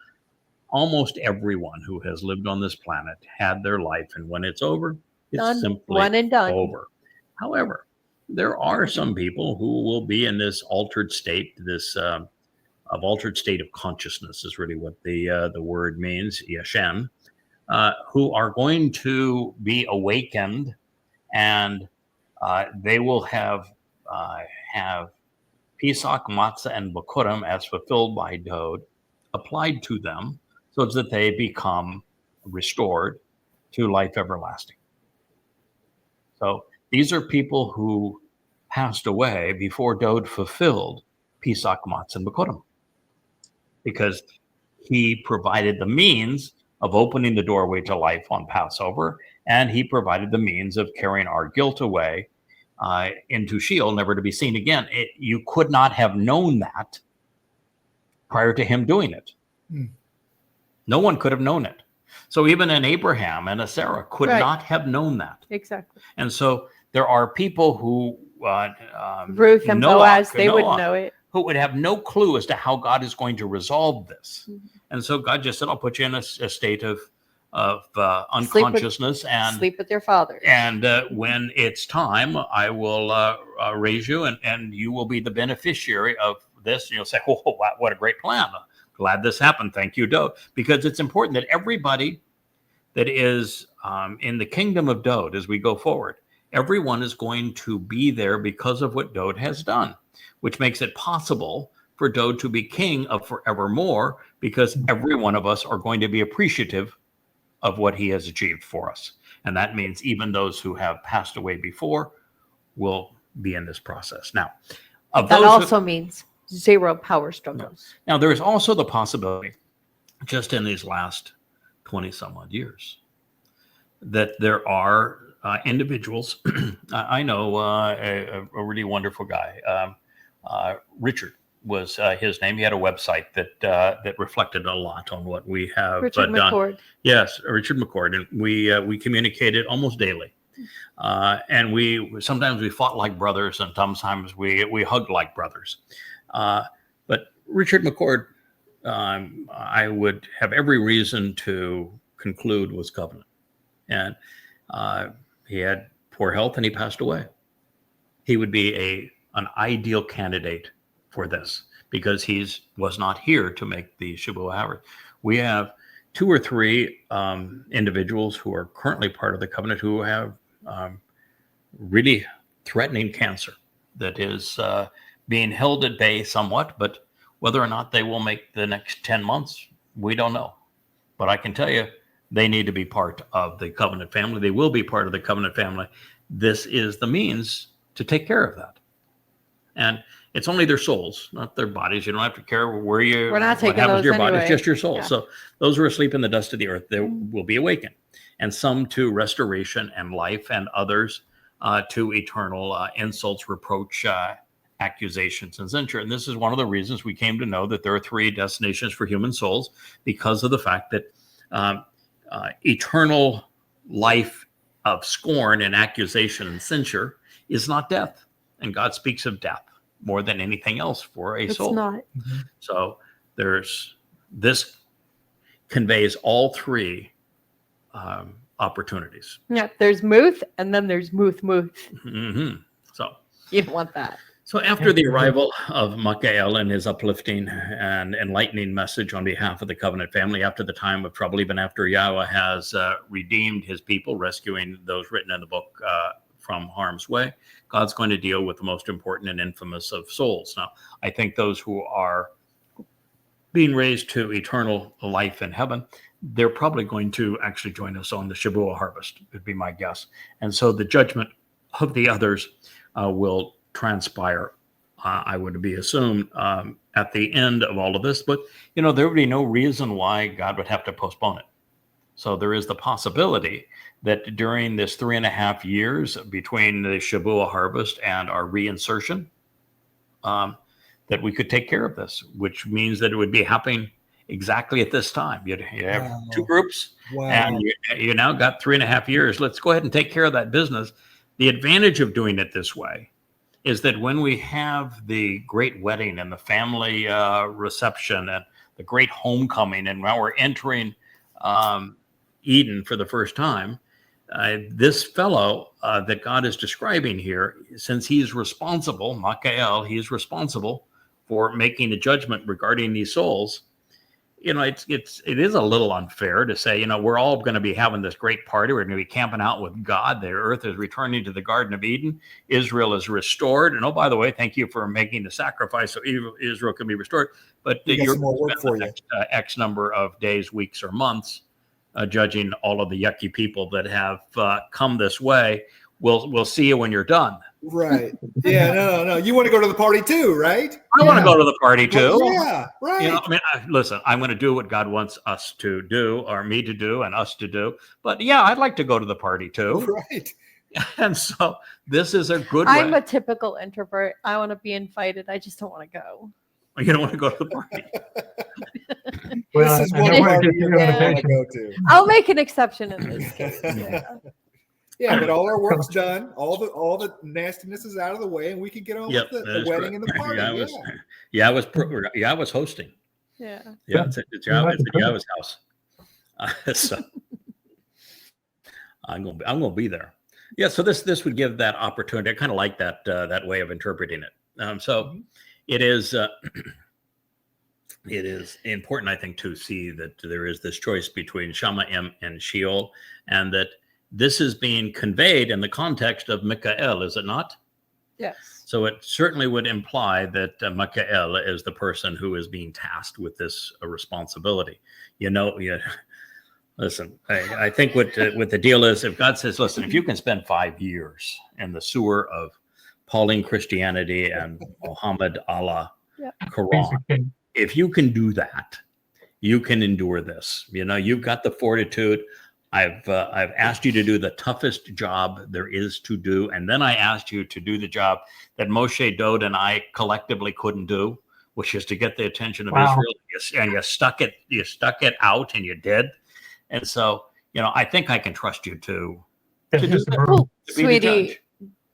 Almost everyone who has lived on this planet had their life, and when it's over, it's simply one and done. Over. However, there are some people who will be in this altered state, this altered state of consciousness is really what the word means, yashen, who are going to be awakened, and they will have Pesach, Matzah, and Bokurim as fulfilled by Dode applied to them, so that they become restored to life everlasting. So these are people who passed away before Dode fulfilled Pesach, Matzah, and Bokurim, because he provided the means of opening the doorway to life on Passover, and he provided the means of carrying our guilt away into Sheol, never to be seen again. You could not have known that prior to him doing it. No one could have known it. So even an Abraham and a Sarah could not have known that. Exactly. And so there are people who Ruth and Boaz, they wouldn't know it. Who would have no clue as to how God is going to resolve this. And so God just said, I'll put you in a state of unconsciousness and sleep with your father. And when it's time, I will raise you, and you will be the beneficiary of this, and you'll say, "Oh, what a great plan! Glad this happened. Thank you, Dode." Because it's important that everybody that is in the kingdom of Dode, as we go forward, everyone is going to be there because of what Dode has done, which makes it possible for Dode to be king of forevermore, because every one of us are going to be appreciative of what he has achieved for us. And that means even those who have passed away before will be in this process. Now, that also means 0 power struggles. Now, there is also the possibility, just in these last 20 some odd years, that there are individuals. I know a really wonderful guy, Richard was his name. He had a website that reflected a lot on what we have Richard done. McCord. Yes, Richard McCord, and we communicated almost daily, and sometimes we fought like brothers, and sometimes we hugged like brothers. But Richard McCord, I would have every reason to conclude was covenant, and he had poor health and he passed away. He would be an ideal candidate for this, because he was not here to make the Shabbat harvest. We have 2 or 3 individuals who are currently part of the covenant who have really threatening cancer that is being held at bay somewhat, but whether or not they will make the next 10 months, we don't know. But I can tell you, they need to be part of the covenant family. They will be part of the covenant family. This is the means to take care of that. And it's only their souls, not their bodies. You don't have to care where you. We're not taking what happens those to your body. anyway. It's just your soul. Yeah. So those who are asleep in the dust of the earth, they will be awakened, and some to restoration and life, and others to eternal insults, reproach, accusations, and censure. And this is one of the reasons we came to know that there are 3 destinations for human souls, because of the fact that eternal life of scorn and accusation and censure is not death. And God speaks of death more than anything else for a soul. It's not. So this conveys all 3 opportunities. Yeah, there's Muth, and then there's Muth. Mm-hmm. So You don't want that. So after the arrival of Michael and his uplifting and enlightening message on behalf of the covenant family, after the time of trouble, even after Yahweh has redeemed his people, rescuing those written in the book from harm's way, God's going to deal with the most important and infamous of souls. Now, I think those who are being raised to eternal life in heaven, they're probably going to actually join us on the Shabbat harvest, would be my guess. And so the judgment of the others will transpire, I would be assumed, at the end of all of this. But, there would be no reason why God would have to postpone it. So there is the possibility that during this 3.5 years between the Shabbat harvest and our reinsertion, that we could take care of this, which means that it would be happening exactly at this time. You have 2 groups, and you now got 3.5 years. Let's go ahead and take care of that business. The advantage of doing it this way is that when we have the great wedding and the family reception and the great homecoming, and now we're entering Eden for the first time, this fellow that God is describing here, since he's responsible, Michael, he is responsible for making a judgment regarding these souls. It is a little unfair to say, we're all going to be having this great party. We're going to be camping out with God. The earth is returning to the Garden of Eden. Israel is restored. And by the way, thank you for making the sacrifice so Israel can be restored. But you're going to spend the next X number of days, weeks, or months judging all of the yucky people that have come this way. We'll see you when you're done. Right. Yeah. No. You want to go to the party too, right? I want to go to the party too. Well, yeah. Right. Listen, I'm going to do what God wants us to do, or me to do, and us to do. But yeah, I'd like to go to the party too. Right. And so this is a good I'm way. a typical introvert. I want to be invited. I just don't want to go. You don't want to go to the party. Well, This is I one know where party to you're get going to invitation. go to. I'll make an exception in this case. Yeah. Yeah, but all our work's done. All the nastiness is out of the way, and we can get on with the wedding and the party. I was hosting. Yeah. Yeah, it's Yahweh's house. So I'm gonna be there. Yeah, so this would give that opportunity. I kind of like that way of interpreting it. So it is important, I think, to see that there is this choice between Shamayim and Sheol, and that this is being conveyed in the context of Mikael, is it not? Yes. So it certainly would imply that Mikael is the person who is being tasked with this responsibility. Listen, I think what the deal is, if God says, listen, if you can spend 5 years in the sewer of Pauline Christianity and Muhammad Allah Quran, if you can do that, you can endure this. You've got the fortitude. I've asked you to do the toughest job there is to do, and then I asked you to do the job that Moshe, Dode, and I collectively couldn't do, which is to get the attention of Israel. And you stuck it out, and you did. And so, I think I can trust you to do that, sweetie.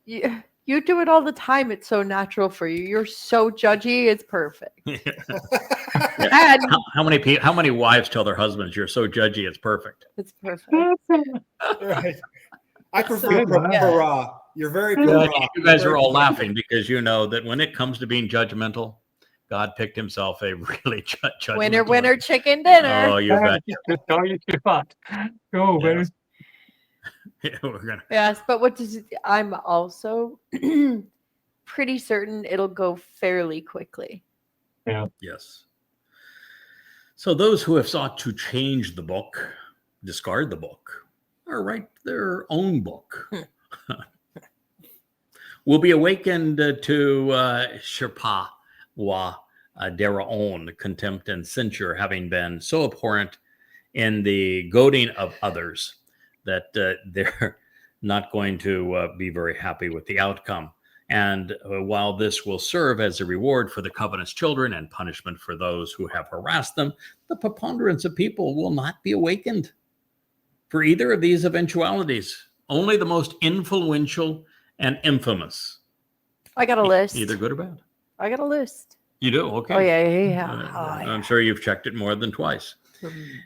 You do it all the time. It's so natural for you. You're so judgy. It's perfect. And how many wives tell their husbands, "You're so judgy, it's perfect"? It's perfect. Right. I prefer Torah. You're very Torah. You guys are all laughing because you know that when it comes to being judgmental, God picked himself a really judgmental winner, chicken dinner. Oh, you bet. Go, baby. Yes, but I'm also pretty certain it'll go fairly quickly. Yeah. Yes. So those who have sought to change the book, discard the book, or write their own book, will be awakened to Sherpa wa Deraon, contempt and censure, having been so abhorrent in the goading of others that they're not going to be very happy with the outcome. And while this will serve as a reward for the covenant's children and punishment for those who have harassed them, the preponderance of people will not be awakened for either of these eventualities. Only the most influential and infamous. I got a list. Either good or bad. I got a list. You do? Okay. Oh, yeah. I'm sure you've checked it more than twice.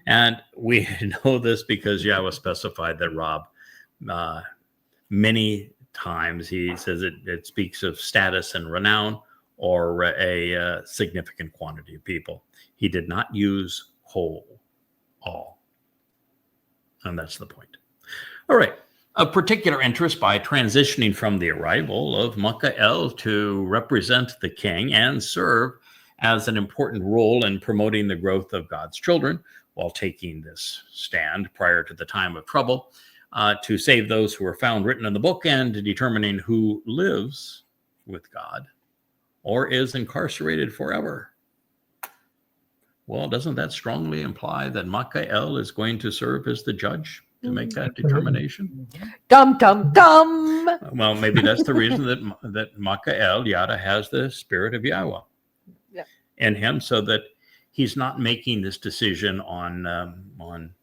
And we know this because Yahweh specified that Rob, many times he says it speaks of status and renown or a significant quantity of people. He did not use whole, all. And that's the point. All right. Of particular interest, by transitioning from the arrival of Mikael to represent the king and serve as an important role in promoting the growth of God's children while taking this stand prior to the time of trouble, to save those who are found written in the book and determining who lives with God or is incarcerated forever. Well, doesn't that strongly imply that Mikael is going to serve as the judge to make that determination? Dum, dum, dum. Well, maybe that's the reason that Mikael, Yada, has the spirit of Yahweh in him, so that he's not making this decision on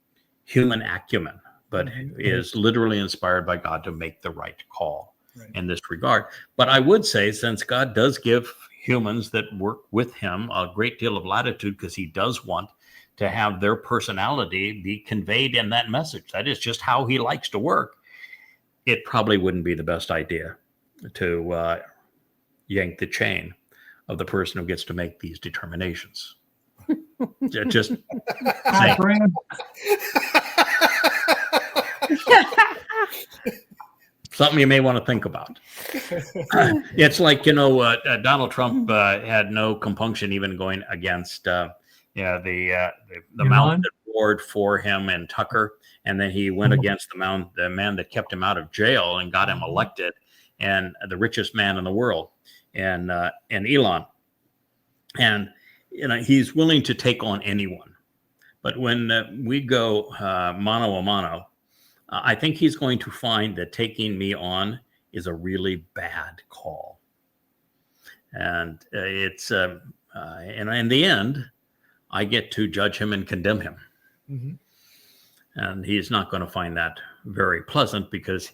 human acumen, but is literally inspired by God to make the right call in this regard. But I would say, since God does give humans that work with him a great deal of latitude, because he does want to have their personality be conveyed in that message. That is just how he likes to work. It probably wouldn't be the best idea to yank the chain of the person who gets to make these determinations. Just something you may want to think about. It's like, Donald Trump had no compunction even going against the mountain that roared for him and Tucker, and then he went against the man that kept him out of jail and got him elected, and the richest man in the world, and Elon. And he's willing to take on anyone. But when we go mano a mano, I think he's going to find that taking me on is a really bad call. And it's and in the end, I get to judge him and condemn him. Mm-hmm. And he's not going to find that very pleasant, because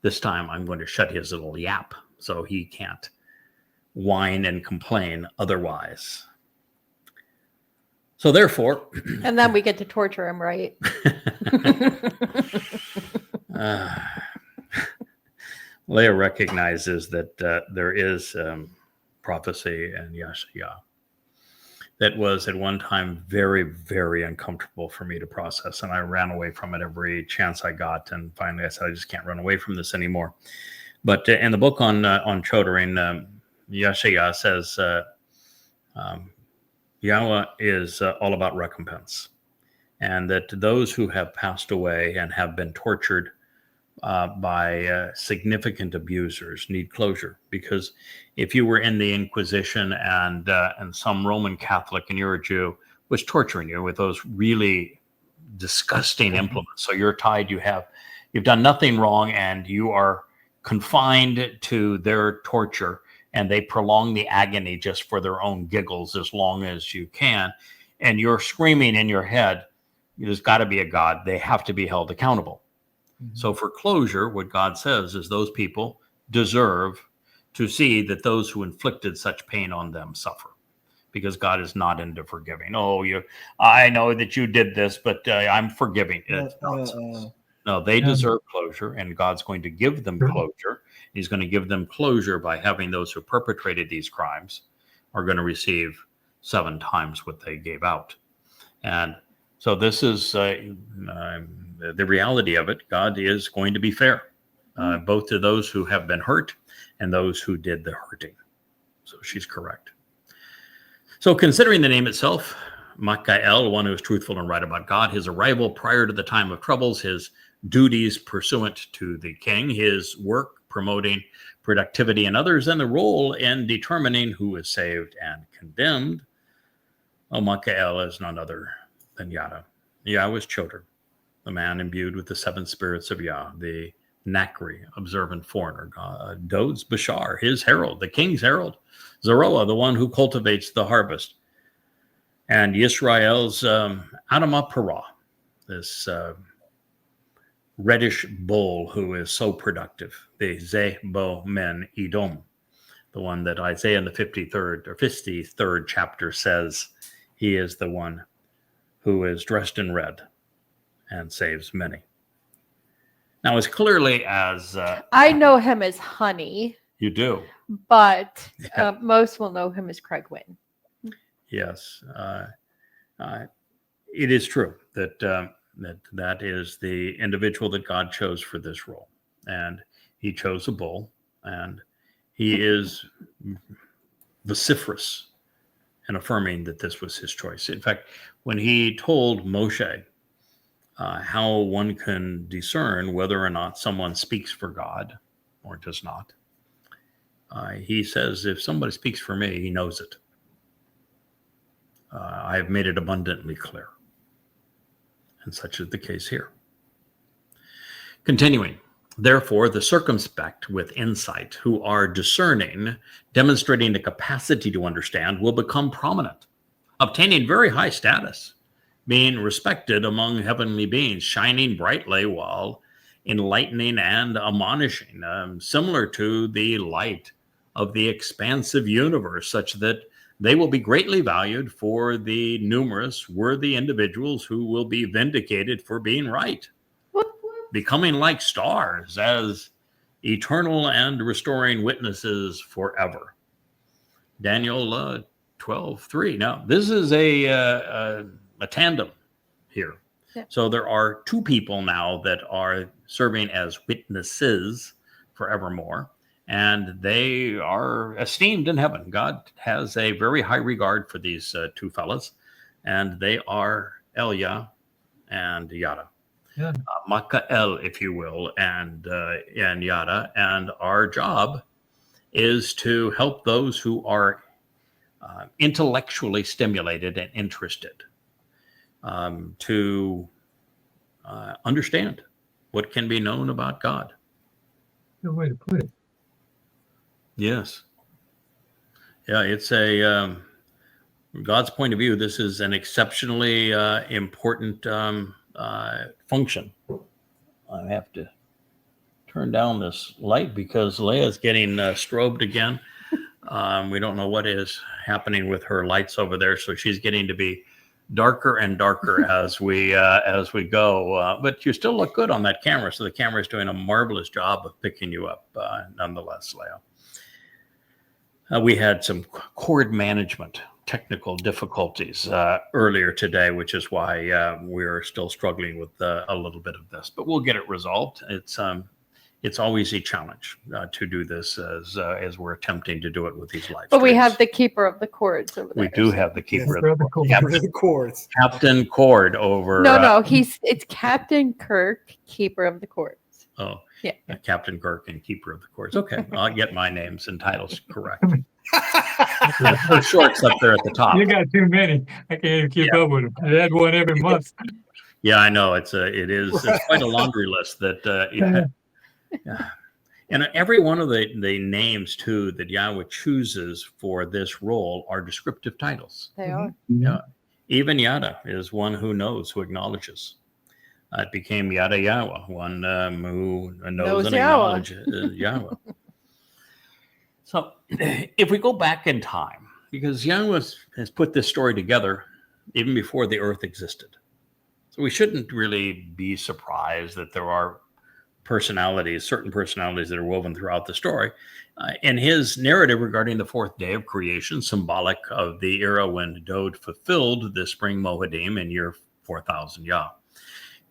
this time I'm going to shut his little yap so he can't whine and complain otherwise. So therefore... And then we get to torture him, right? Leah recognizes that there is prophecy in Yeshaya that was at one time very, very uncomfortable for me to process. And I ran away from it every chance I got. And finally I said, I just can't run away from this anymore. But in the book on Chodoring, Yeshaya says, Yahweh is all about recompense. And that those who have passed away and have been tortured by significant abusers need closure. Because if you were in the Inquisition and some Roman Catholic and you're a Jew was torturing you with those really disgusting implements, so you're tied, you've done nothing wrong, and you are confined to their torture, and they prolong the agony just for their own giggles as long as you can, and you're screaming in your head, there's got to be a God. They have to be held accountable. Mm-hmm. So for closure, what God says is those people deserve to see that those who inflicted such pain on them suffer, because God is not into forgiving. I know that you did this, but I'm forgiving. It's nonsense. No, they deserve closure, and God's going to give them closure. He's going to give them closure by having those who perpetrated these crimes are going to receive 7 times what they gave out. And so this is the reality of it. God is going to be fair, both to those who have been hurt and those who did the hurting. So she's correct. So considering the name itself, Mikael, one who is truthful and right about God, his arrival prior to the time of troubles, his duties pursuant to the king, his work promoting productivity in others, and the role in determining who is saved and condemned. Mikael is none other than Yada, Yahweh's children, the man imbued with the 7 spirits of Yah, the Nakri, observant foreigner, Dod's Bashar, his herald, the king's herald, Zeroah, the one who cultivates the harvest, and Yisrael's Adamah Parah, this reddish bull who is so productive, the Zebo Men Edom, the one that Isaiah in the 53rd chapter says he is the one who is dressed in red and saves many. Now, as clearly as... I know him as Honey. You do? But most will know him as Craig Winn. Yes. It is true that that is the individual that God chose for this role. And he chose a bull, and he is vociferous in affirming that this was his choice. In fact, when he told Moshe how one can discern whether or not someone speaks for God or does not, he says, if somebody speaks for me, he knows it. I have made it abundantly clear. And such is the case here. Continuing, therefore, the circumspect with insight who are discerning, demonstrating the capacity to understand, will become prominent, obtaining very high status, being respected among heavenly beings, shining brightly while enlightening and admonishing, similar to the light of the expansive universe, such that they will be greatly valued for the numerous worthy individuals who will be vindicated for being right, becoming like stars as eternal and restoring witnesses forever. Daniel 12:3. Now, this is a tandem here. Yeah. So there are 2 people now that are serving as witnesses forevermore. And they are esteemed in heaven. God has a very high regard for these 2 fellas, and they are Elia and Yada. Yeah. Mikael, if you will, and Yada. And our job is to help those who are intellectually stimulated and interested to understand what can be known about God. Good way to put it. Yes. Yeah, it's God's point of view, this is an exceptionally important function. I have to turn down this light because Leia's getting strobed again. We don't know what is happening with her lights over there, so she's getting to be darker and darker as we go. But you still look good on that camera, so the camera is doing a marvelous job of picking you up nonetheless, Leia. We had some cord management technical difficulties earlier today, which is why we're still struggling with a little bit of this, but we'll get it resolved. It's always a challenge to do this as we're attempting to do it with these live But we streams. have the keeper of the cords over there. We do have the keeper Yes. of the cords. Keeper of the cords. Captain Cord over. No, it's Captain Kirk, keeper of the cords. Oh, yeah. Captain Kirk and keeper of the cords. Okay, I'll get my names and titles correct. For shorts up there at the top. You got too many. I can't even keep up with them. I had one every month. Yeah, I know. It's quite a laundry list that. Yeah. And every one of the names too that Yahweh chooses for this role are descriptive titles. They are. Yeah. Even Yada is one who knows, who acknowledges. It became Yada Yahowah, one who knows and acknowledges Yahweh. So if we go back in time, because Yahweh has put this story together even before the earth existed. So we shouldn't really be surprised that there are certain personalities that are woven throughout the story. In his narrative regarding the fourth day of creation, symbolic of the era when Dod fulfilled the spring Moedim in year 4000 Yah,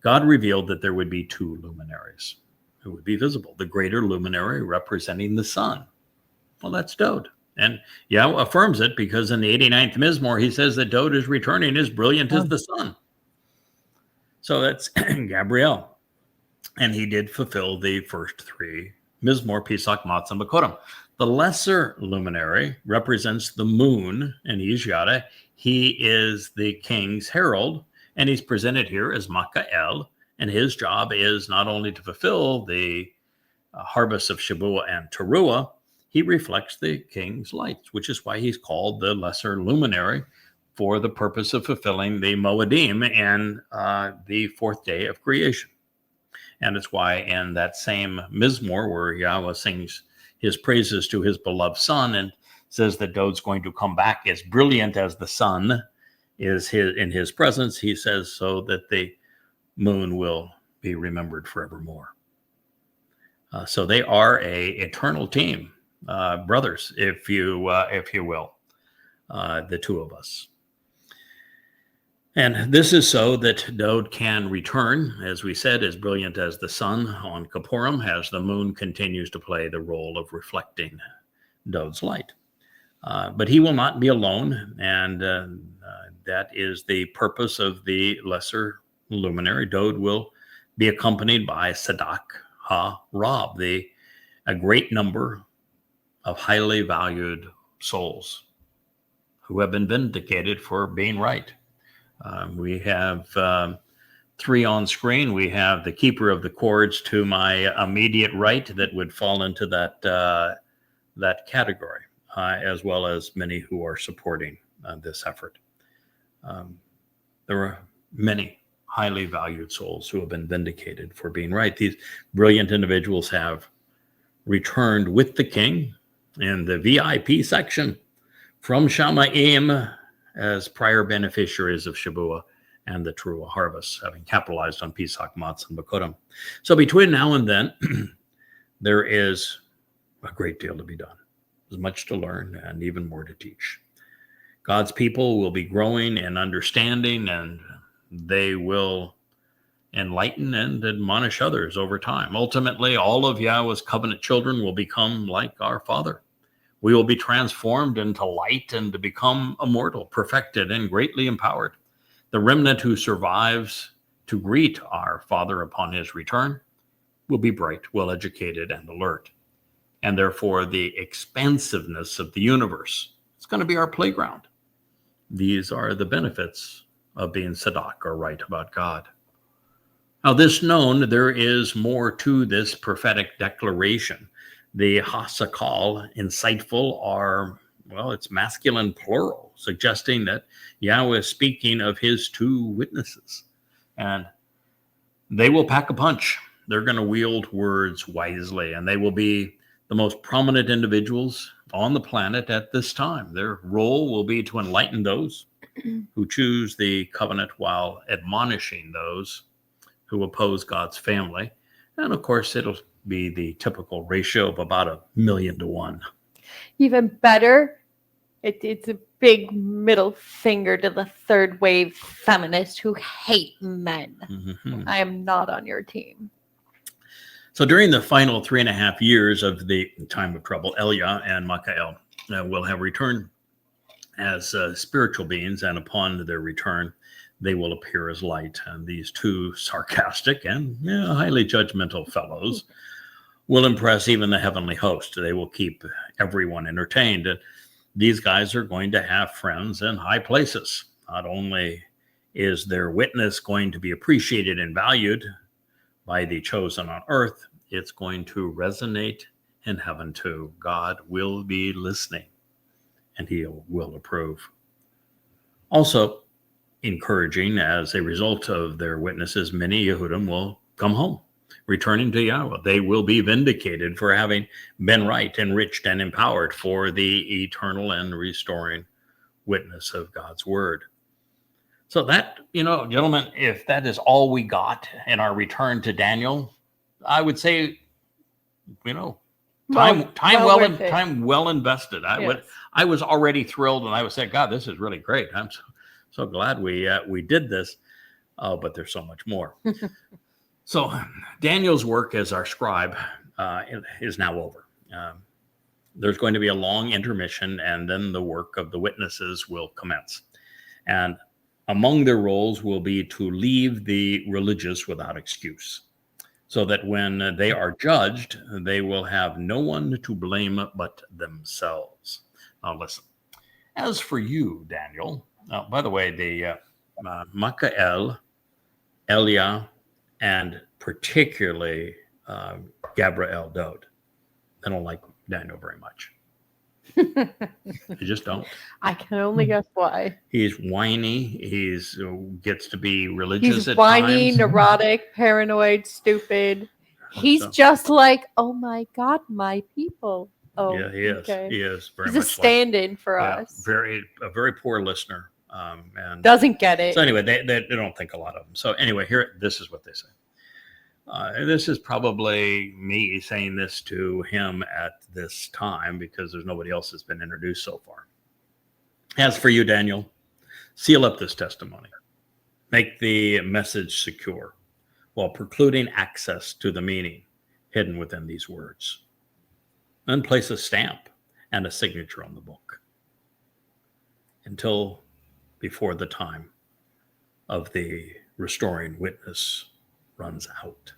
God revealed that there would be two luminaries who would be visible. The greater luminary representing the sun. Well, that's Dod. And Yahweh affirms it because in the 89th Mizmor, he says that Dod is returning as brilliant as the sun. So that's Gabriel. And he did fulfill the first three Mizmor, Pesach, Matzah, and Bakodim. The lesser luminary represents the moon, and he's Yada. He is the king's herald, and he's presented here as Makael, and his job is not only to fulfill the harvest of Shabuah and Towrah, he reflects the king's lights, which is why he's called the lesser luminary for the purpose of fulfilling the Moedim and the fourth day of creation. And it's why in that same Mizmor where Yahweh sings his praises to his beloved son and says that Dod's going to come back as brilliant as the sun is in his presence, he says so that the moon will be remembered forevermore. So they are a eternal team, brothers, if you will, the two of us. And this is so that Dod can return, as we said, as brilliant as the sun on Kippurim, as the moon continues to play the role of reflecting Dod's light. But he will not be alone, and that is the purpose of the lesser luminary. Dod will be accompanied by Sadak Ha-Rab, a great number of highly valued souls who have been vindicated for being right. We have three on screen. We have the keeper of the cords to my immediate right that would fall into that category, as well as many who are supporting this effort. There are many highly valued souls who have been vindicated for being right. These brilliant individuals have returned with the king in the VIP section from Shamayim as prior beneficiaries of Shabuah and the Towrah harvest, having capitalized on Pesach, Matzah, and Bakodim. So between now and then, there is a great deal to be done. There's much to learn and even more to teach. God's people will be growing in understanding, and they will enlighten and admonish others over time. Ultimately, all of Yahweh's covenant children will become like our Father. We will be transformed into light and to become immortal, perfected, and greatly empowered. The remnant who survives to greet our Father upon his return will be bright, well-educated, and alert. And therefore, the expansiveness of the universe is going to be our playground. These are the benefits of being Sadak, or right about God. Now, this known, there is more to this prophetic declaration. The Hasakal, insightful, are, well, it's masculine plural, suggesting that Yahweh is speaking of his two witnesses. And they will pack a punch. They're going to wield words wisely, and they will be the most prominent individuals on the planet at this time. Their role will be to enlighten those who choose the covenant while admonishing those who oppose God's family. And of course, it'll be the typical ratio of about 1,000,000 to 1. Even better, it's a big middle finger to the third wave feminists who hate men. Mm-hmm. I am not on your team. So during the final 3.5 years of the time of trouble, Elia and Michael will have returned as spiritual beings, and upon their return, they will appear as light. And these two sarcastic and highly judgmental fellows will impress even the heavenly host. They will keep everyone entertained. These guys are going to have friends in high places. Not only is their witness going to be appreciated and valued by the chosen on earth, it's going to resonate in heaven too. God will be listening, and he will approve. Also encouraging, as a result of their witnesses, many Yehudim will come home, returning to Yahweh. They will be vindicated for having been right, enriched, and empowered for the eternal and restoring witness of God's word. So that, gentlemen, if that is all we got in our return to Daniel, I would say, time well invested. I was already thrilled, and I was saying, God, this is really great. I'm so glad we did this, but there's so much more. So Daniel's work as our scribe is now over. There's going to be a long intermission, and then the work of the witnesses will commence. And among their roles will be to leave the religious without excuse, so that when they are judged, they will have no one to blame but themselves. Now listen, as for you, Daniel, by the way, the Michael, Elia, and particularly Gabriel Dode, they don't like Daniel very much. They just don't. I can only guess why. He's whiny. He's gets to be religious. He's whiny, neurotic, paranoid, stupid. He's just like, oh my God, my people. Oh, yeah, he is. Okay. He is very He's much a stand-in for us. A very poor listener, and doesn't get it. So anyway, they don't think a lot of him. So anyway, this is what they say. This is probably me saying this to him at this time because there's nobody else that's been introduced so far. As for you, Daniel, seal up this testimony. Make the message secure while precluding access to the meaning hidden within these words. Then place a stamp and a signature on the book until before the time of the restoring witness runs out.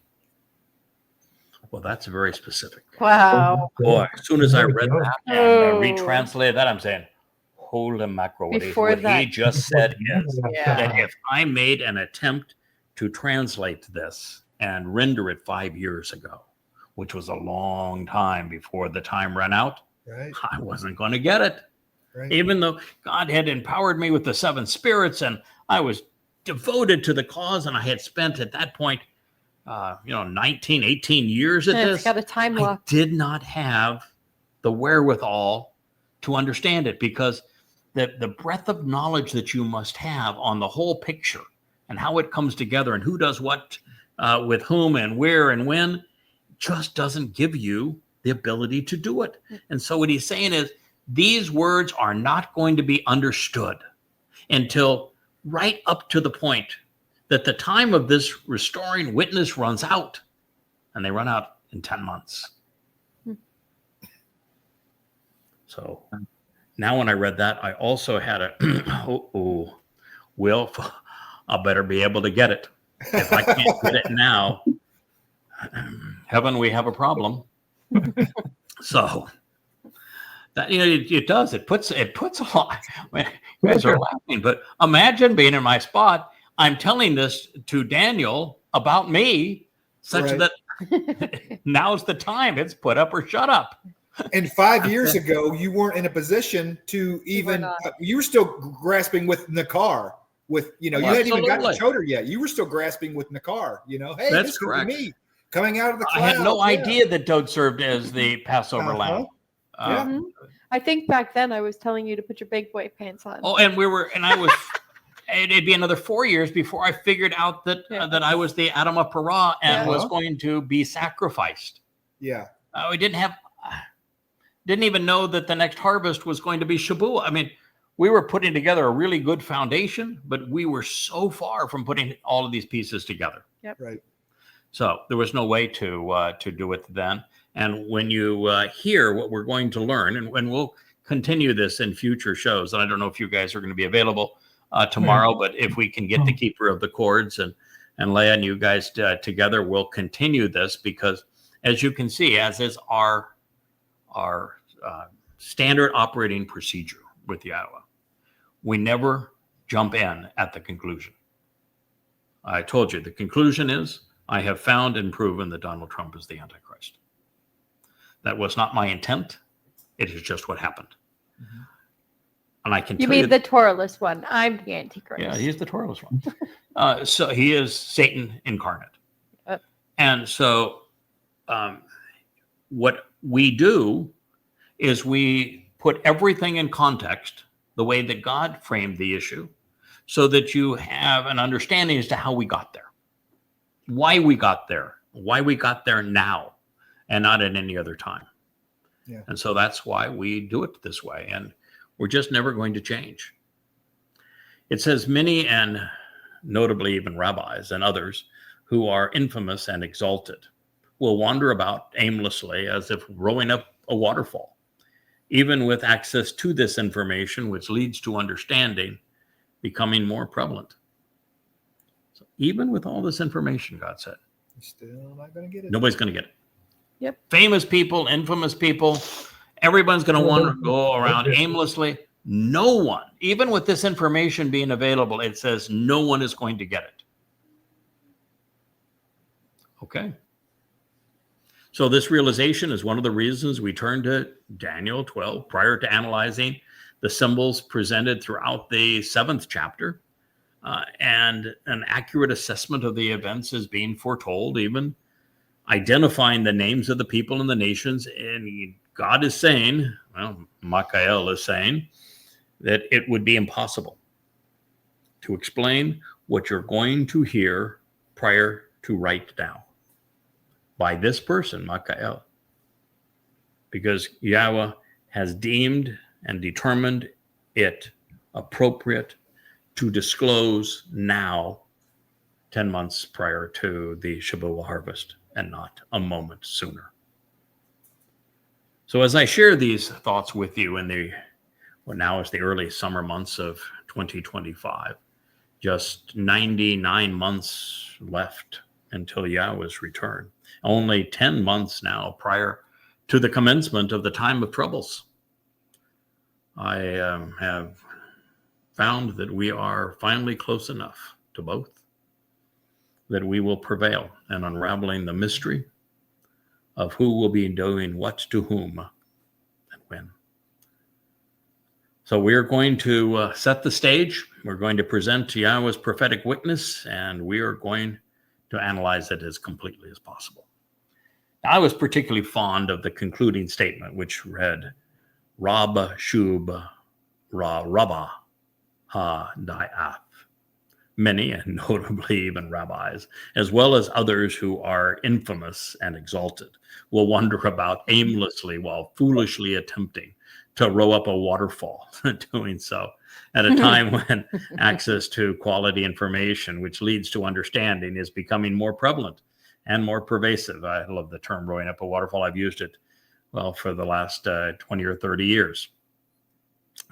Well, that's very specific. Wow. Boy, as soon as I read that and retranslated that, I'm saying, holy mackerel, what he just said is that if I made an attempt to translate this and render it 5 years ago, which was a long time before the time ran out, I wasn't going to get it. Right. Even though God had empowered me with the 7 spirits and I was devoted to the cause, and I had spent at that point 19, 18 years at this. It's got a time lock. I did not have the wherewithal to understand it, because the breadth of knowledge that you must have on the whole picture and how it comes together and who does what with whom and where and when just doesn't give you the ability to do it. And so what he's saying is these words are not going to be understood until right up to the point that the time of this restoring witness runs out, and they run out in 10 months. So now when I read that, I also had Will, I better be able to get it. If I can't get it now, heaven, we have a problem. So that, it does. It puts a lot. You guys are laughing, but imagine being in my spot. I'm telling this to Daniel about me, such that now's the time. It's put up or shut up. And 5 years ago, you weren't in a position to even. You were still grasping with Nakar. You hadn't even gotten to Choder yet. You were still grasping with Nakar. Hey, that's this correct. Could be me coming out of the cloud. I had no idea that Dode served as the Passover lamb. I think back then I was telling you to put your big boy pants on. Oh, and I was. It'd be another 4 years before I figured out that that I was the Adam of Parah and was going to be sacrificed. Yeah, we didn't have didn't even know that the next harvest was going to be Shabuah. I mean, we were putting together a really good foundation, but we were so far from putting all of these pieces together. Yep. Right. So there was no way to do it then. And when you hear what we're going to learn, and we'll continue this in future shows, and I don't know if you guys are going to be available tomorrow, but if we can get the keeper of the chords and Leah and you guys together, we'll continue this, because as you can see, as is our standard operating procedure with YAHOWAH, we never jump in at the conclusion. I told you the conclusion is, I have found and proven that Donald Trump is the Antichrist. That was not my intent. It is just what happened. Mm-hmm. And I can tell you, the Torahless one. I'm the Antichrist. Yeah, he's the Torahless one. So he is Satan incarnate. And so what we do is we put everything in context the way that God framed the issue, so that you have an understanding as to how we got there, why we got there now, and not at any other time. Yeah. And so that's why we do it this way. And we're just never going to change. It says many, and notably even rabbis and others who are infamous and exalted, will wander about aimlessly as if rowing up a waterfall, even with access to this information, which leads to understanding becoming more prevalent. So even with all this information, God said, you're still not going to get it. Nobody's going to get it. Yep. Famous people, infamous people, everyone's going to go around aimlessly. No one, even with this information being available, it says no one is going to get it. Okay. So this realization is one of the reasons we turn to Daniel 12 prior to analyzing the symbols presented throughout the 7th chapter. And an accurate assessment of the events is being foretold, even identifying the names of the people and the nations. And God is saying, well, Michael is saying, that it would be impossible to explain what you're going to hear prior to write down by this person, Michael, because YAHOWAH has deemed and determined it appropriate to disclose now, 10 months prior to the Shabuah harvest, and not a moment sooner. So as I share these thoughts with you in what now is the early summer months of 2025, just 99 months left until YAHOWAH's return. Only 10 months now prior to the commencement of the time of troubles. I have found that we are finally close enough to both that we will prevail in unraveling the mystery of who will be doing what to whom and when. So we are going to set the stage. We're going to present YAHOWAH's prophetic witness, and we are going to analyze it as completely as possible. Now, I was particularly fond of the concluding statement, which read, Rab Shub Ra Rabba Ha Da'af. Many, and notably even rabbis, as well as others who are infamous and exalted, will wander about aimlessly while foolishly attempting to row up a waterfall, doing so at a time when access to quality information, which leads to understanding, is becoming more prevalent and more pervasive. I love the term rowing up a waterfall. I've used it, well, for the last 20 or 30 years.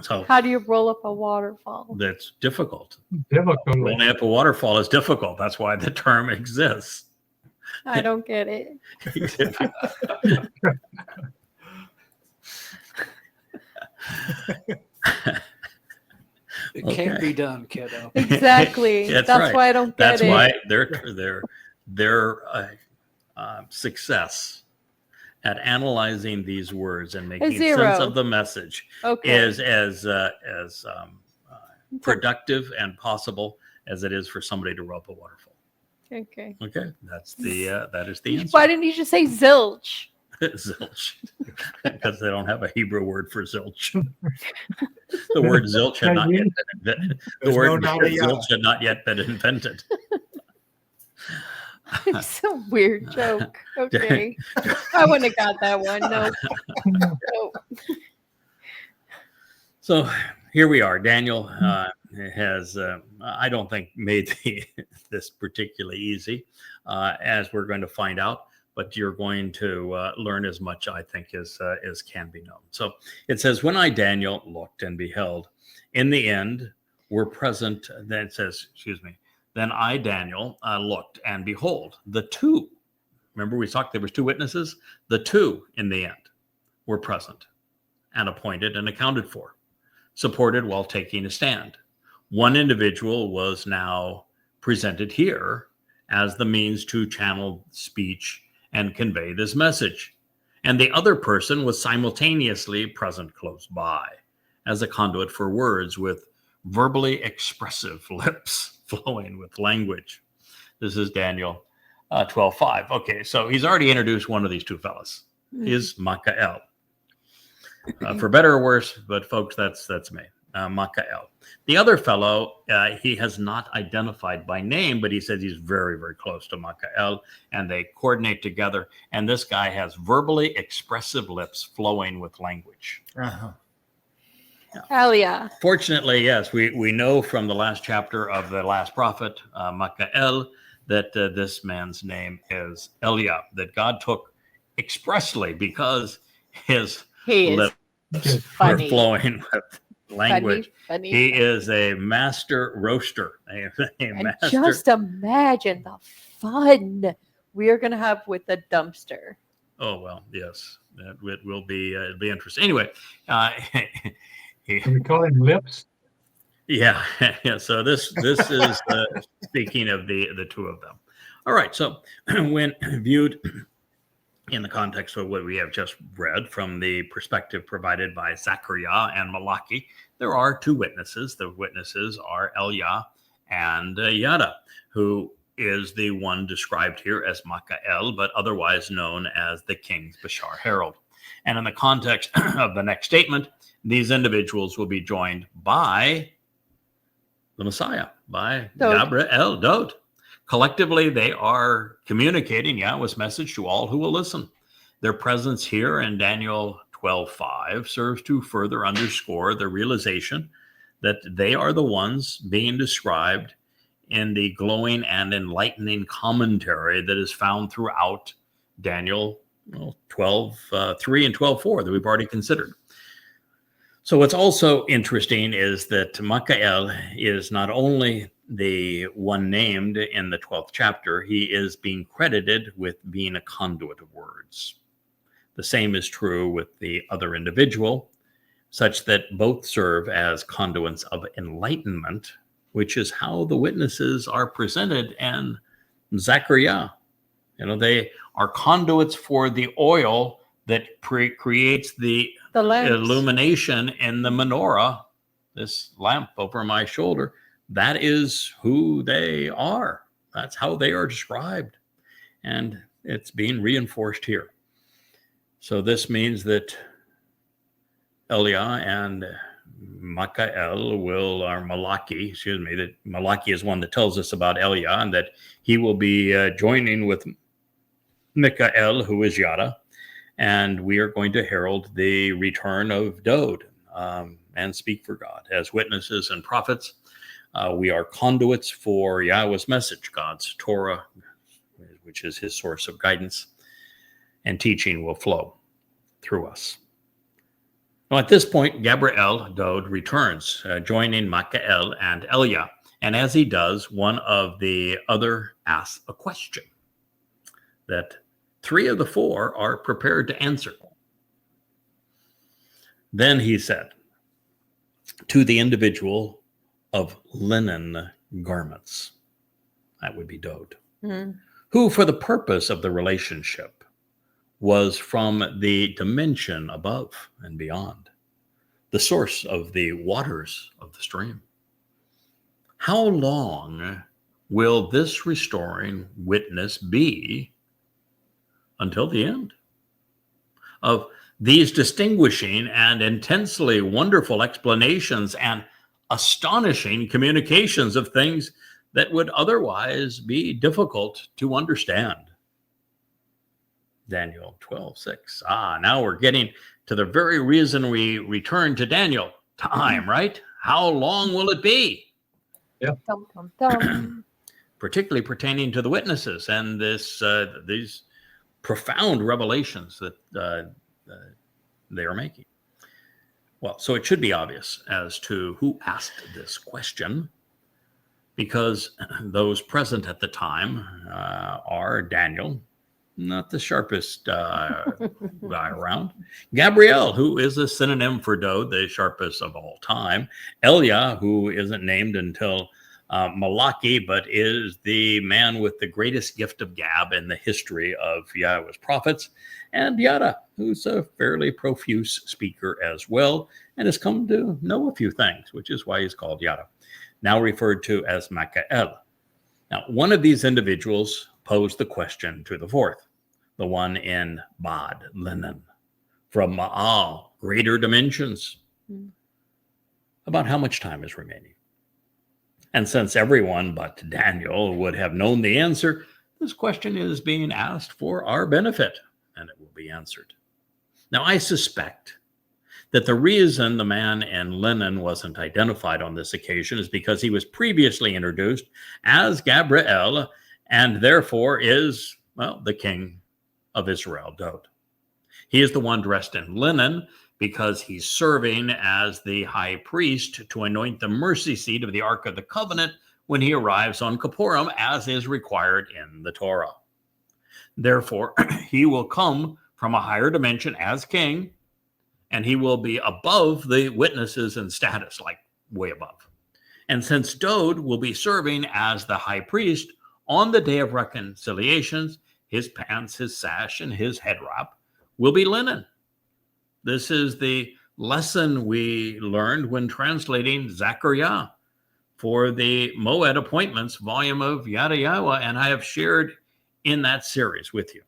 So how do you roll up a waterfall? That's difficult. Rolling up a waterfall is difficult. That's why the term exists. I don't get it. It can't be done, kiddo. Exactly. That's right. Why I don't get it. That's why their success at analyzing these words and making sense of the message is as productive and possible as it is for somebody to row up a waterfall. Okay. Okay. That is the answer. Why didn't you just say zilch? Zilch, because they don't have a Hebrew word for zilch. The word zilch had not yet been invented. The word zilch had not yet been invented. It's a weird joke. Okay. I wouldn't have got that one. No. So here we are. Daniel has, I don't think, made this particularly easy, as we're going to find out. But you're going to learn as much, I think, as can be known. So it says, when I, Daniel, looked and beheld, in the end were present, then it says, then I, Daniel, looked and behold, the two. Remember we talked, there was two witnesses? The two in the end were present and appointed and accounted for, supported while taking a stand. One individual was now presented here as the means to channel speech and convey this message. And the other person was simultaneously present close by as a conduit for words with verbally expressive lips flowing with language. This is Daniel 12:5. Okay, so he's already introduced one of these two fellas. Is Michael. For better or worse, but folks, that's me. Michael. The other fellow, he has not identified by name, but he says he's very, very close to Michael, and they coordinate together. And this guy has verbally expressive lips flowing with language. Uh-huh. Hell yeah. Fortunately, yes, we know from the last chapter of the last prophet, Michael, that this man's name is Eliah, that God took expressly because his lips are flowing with language. Funny. He is a master roaster. And just imagine the fun we're going to have with the dumpster. Oh, well, yes, it will be, it'll be interesting. Anyway, Can we call him Lips? Yeah. So this is speaking of the two of them. All right. So when viewed in the context of what we have just read from the perspective provided by Zechariah and Malachi, there are two witnesses. The witnesses are Eliah and Yada, who is the one described here as Michael, but otherwise known as the king's Bashar herald. And in the context of the next statement, these individuals will be joined by the Messiah, by Gabriel, Dod. Collectively, they are communicating Yahweh's message to all who will listen. Their presence here in Daniel 12:5 serves to further underscore the realization that they are the ones being described in the glowing and enlightening commentary that is found throughout Daniel 12:3 and 12:4 that we've already considered. So what's also interesting is that Michael is not only the one named in the 12th chapter, he is being credited with being a conduit of words. The same is true with the other individual, such that both serve as conduits of enlightenment, which is how the witnesses are presented in Zechariah. They are conduits for the oil that creates the illumination in the menorah, this lamp over my shoulder. That is who they are. That's how they are described. And it's being reinforced here. So this means that Eliah and Michael that Malachi is one that tells us about Eliah, and that he will be joining with Michael, who is Yada, and we are going to herald the return of Dod and speak for God as witnesses and prophets. We are conduits for Yahweh's message, God's Torah, which is his source of guidance, and teaching will flow through us. Now, at this point, Gabriel, Dod, returns, joining Michael and Eliah. And as he does, one of the other asks a question that 3 of the 4 are prepared to answer. Then he said, to the individual of linen garments, that would be Dod, who for the purpose of the relationship was from the dimension above and beyond, the source of the waters of the stream. How long will this restoring witness be until the end of these distinguishing and intensely wonderful explanations and astonishing communications of things that would otherwise be difficult to understand? Daniel 12:6. Now we're getting to the very reason we return to Daniel. time, right? How long will it be? Yeah. Dum, dum, dum. Particularly pertaining to the witnesses and these profound revelations that they are making. Well, so it should be obvious as to who asked this question, because those present at the time are Daniel, not the sharpest guy around; Gabriel, who is a synonym for Dode, the sharpest of all time; Elia, who isn't named until Malachi, but is the man with the greatest gift of gab in the history of Yahweh's prophets; and Yada, who's a fairly profuse speaker as well, and has come to know a few things, which is why he's called Yada, now referred to as Michael. Now, one of these individuals posed the question to the fourth, the one in Bod, linen, from Ma'al, greater dimensions, about how much time is remaining. And since everyone but Daniel would have known the answer, this question is being asked for our benefit, and it will be answered. Now, I suspect that the reason the man in linen wasn't identified on this occasion is because he was previously introduced as Gabriel, and therefore is, well, the king of Israel, Dode. He is the one dressed in linen because he's serving as the high priest to anoint the mercy seat of the Ark of the Covenant when he arrives on Kippurim, as is required in the Torah. Therefore, he will come from a higher dimension as king, and he will be above the witnesses in status, like way above. And since Dode will be serving as the high priest on the day of reconciliations, his pants, his sash, and his head wrap will be linen. This is the lesson we learned when translating Zechariah for the Moed Appointments volume of Yada Yahowah, and I have shared in that series with you.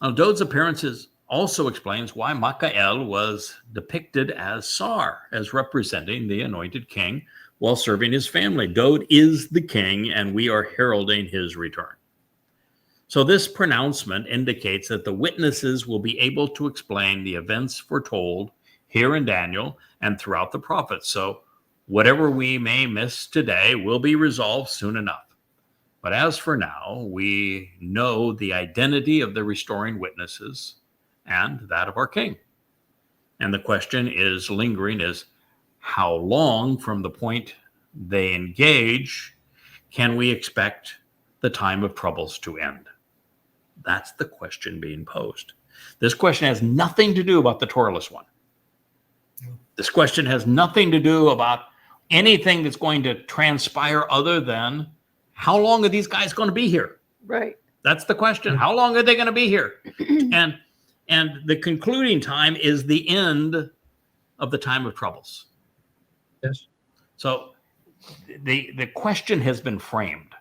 Now, Dode's appearances also explains why Michael was depicted as Sar, as representing the anointed king while serving his family. Dode is the king, and we are heralding his return. So this pronouncement indicates that the witnesses will be able to explain the events foretold here in Daniel and throughout the prophets. So whatever we may miss today will be resolved soon enough. But as for now, we know the identity of the restoring witnesses and that of our king. And the question is lingering is, how long from the point they engage can we expect the time of troubles to end? That's the question being posed. This question has nothing to do about the Torahless one. This question has nothing to do about anything that's going to transpire other than how long are these guys going to be here? Right. That's the question. How long are they going to be here? And the concluding time is the end of the time of troubles. Yes. So the question has been framed.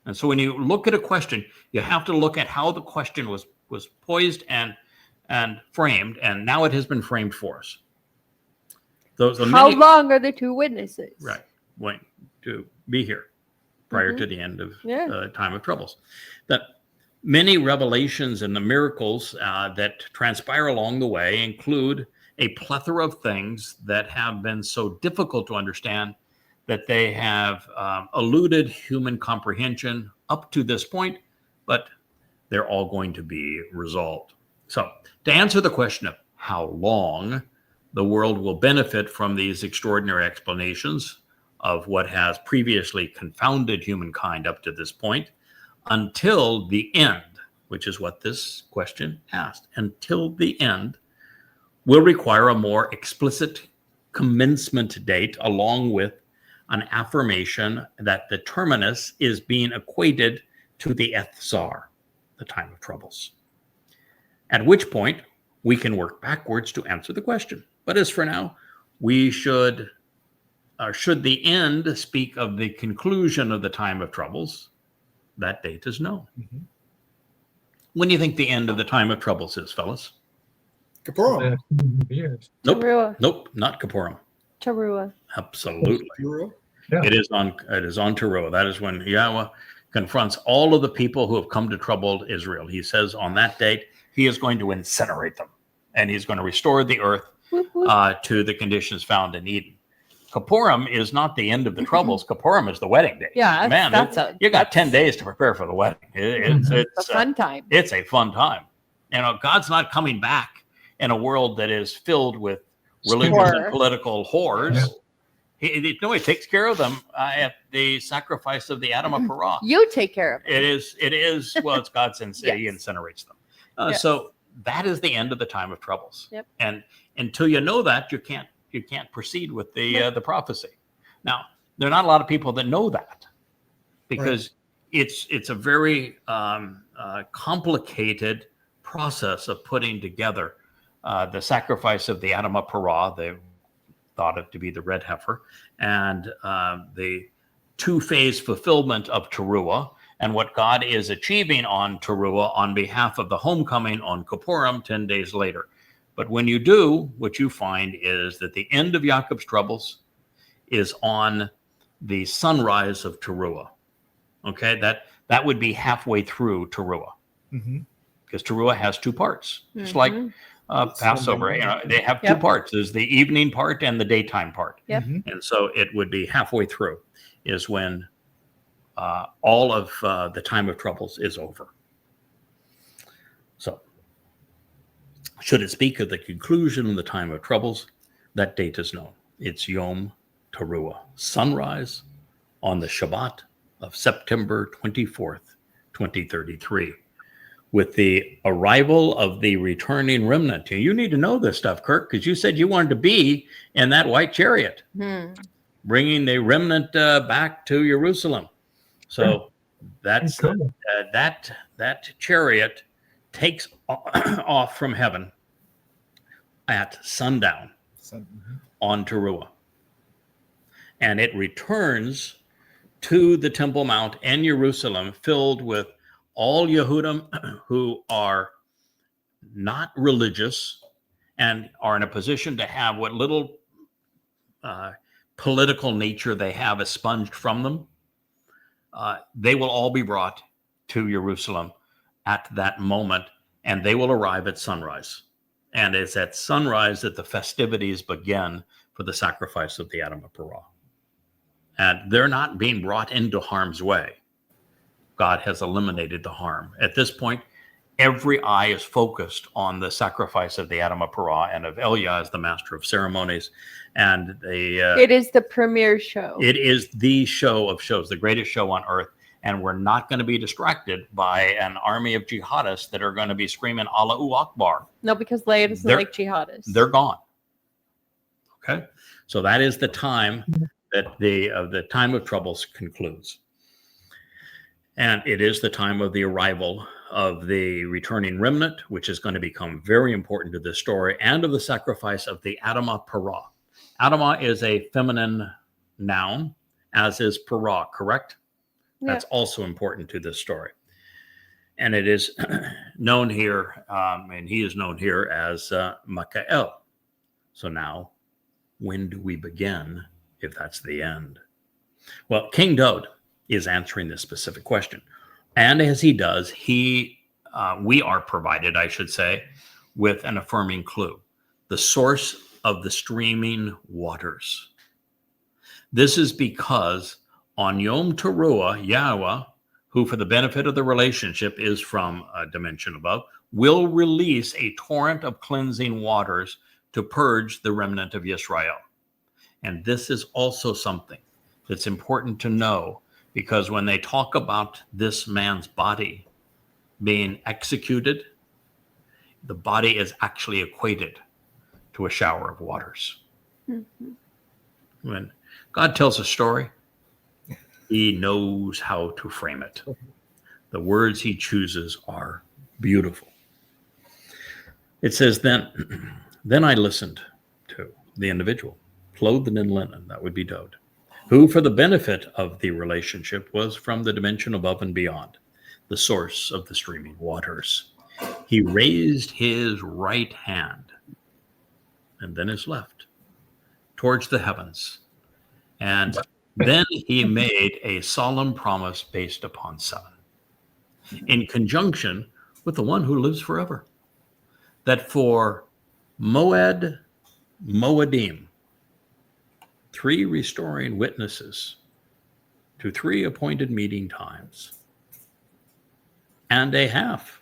And so when you look at a question, you have to look at how the question was poised and framed, and now it has been framed for us. How long are the two witnesses? Right, going to be here prior to the end of time of troubles. That many revelations and the miracles that transpire along the way include a plethora of things that have been so difficult to understand that they have eluded human comprehension up to this point, but they're all going to be resolved. So to answer the question of how long the world will benefit from these extraordinary explanations of what has previously confounded humankind up to this point, until the end, which is what this question asked, until the end, will require a more explicit commencement date, along with an affirmation that the terminus is being equated to the Ethzar, the time of troubles. At which point, we can work backwards to answer the question. But as for now, we should the end speak of the conclusion of the time of troubles, that date is known. Mm-hmm. When do you think the end of the time of troubles is, fellas? Kippurim. Nope, not Kippurim. Towrah. Absolutely. Yeah. It is on Towrah. That is when Yahweh confronts all of the people who have come to trouble Israel. He says on that date, he is going to incinerate them, and he's going to restore the earth to the conditions found in Eden. Kippurim is not the end of the troubles. Kippurim is the wedding day. Yeah, man, you got 10 days to prepare for the wedding. It's a fun time. It's a fun time. God's not coming back in a world that is filled with religious and political whores. He takes care of them at the sacrifice of the Adam of Parah. You take care of it. It is. Well, it's God's sin. He incinerates them. So that is the end of the time of troubles. Yep. And until you know that, you can't proceed with the prophecy. Now, there are not a lot of people that know that, because it's a very complicated process of putting together the sacrifice of the Adam of Parah. They thought it to be the red heifer, and the two-phase fulfillment of Teruah, and what God is achieving on Teruah on behalf of the homecoming on Kippurim 10 days later. But when you do, what you find is that the end of Yaakov's troubles is on the sunrise of Teruah. Okay, that would be halfway through Teruah, because Teruah has two parts, just like Passover. They have two parts. There's the evening part and the daytime part. And so it would be halfway through is when all of the time of troubles is over. So, should it speak of the conclusion of the time of troubles, that date is known. It's Yom Teruah, sunrise on the Shabbat of September 24th, 2033, with the arrival of the returning remnant. You need to know this stuff, Kirk, because you said you wanted to be in that white chariot, bringing the remnant back to Jerusalem. So that's cool. That chariot takes off from heaven at sundown on Teruah, and it returns to the Temple Mount in Jerusalem, filled with all Yehudim who are not religious and are in a position to have what little political nature they have expunged from them. They will all be brought to Jerusalem at that moment, and they will arrive at sunrise. And it's at sunrise that the festivities begin for the sacrifice of the Adam of Parah. And they're not being brought into harm's way. God has eliminated the harm. At this point, every eye is focused on the sacrifice of the Adam of Parah and of Eliah as the master of ceremonies. And it is the premier show. It is the show of shows, the greatest show on earth. And we're not going to be distracted by an army of jihadists that are going to be screaming Allahu Akbar. No, because Leia doesn't like jihadists. They're gone. Okay, so that is the time that the time of troubles concludes, and it is the time of the arrival of the returning remnant, which is going to become very important to this story, and of the sacrifice of the Adamah Parah. Adamah is a feminine noun, as is Parah, correct? That's also important to this story. And it is known here, and he is known here as Mikael. So now, when do we begin, if that's the end? Well, King Daud is answering this specific question. And as he does, we are provided, I should say, with an affirming clue. The source of the streaming waters. This is because on Yom Teruah, Yahowah, who for the benefit of the relationship is from a dimension above, will release a torrent of cleansing waters to purge the remnant of Yisrael. And this is also something that's important to know, because when they talk about this man's body being executed, the body is actually equated to a shower of waters. When God tells a story, he knows how to frame it. The words he chooses are beautiful. It says, then I listened to the individual, clothed in linen, that would be Daud, who for the benefit of the relationship was from the dimension above and beyond, the source of the streaming waters. He raised his right hand and then his left towards the heavens, and then he made a solemn promise based upon 7, in conjunction with the one who lives forever, that for Moed Moedim, 3 restoring witnesses to 3 appointed meeting times, and a half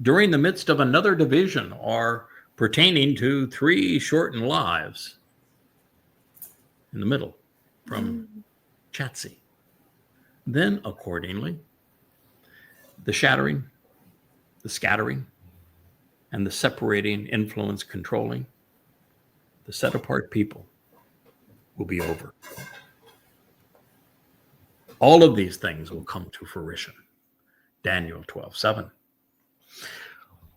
during the midst of another division, or pertaining to 3 shortened lives in the middle from Chatzi. Then accordingly, the shattering, the scattering, and the separating, influence, controlling, the set apart people will be over. All of these things will come to fruition. Daniel 12:7.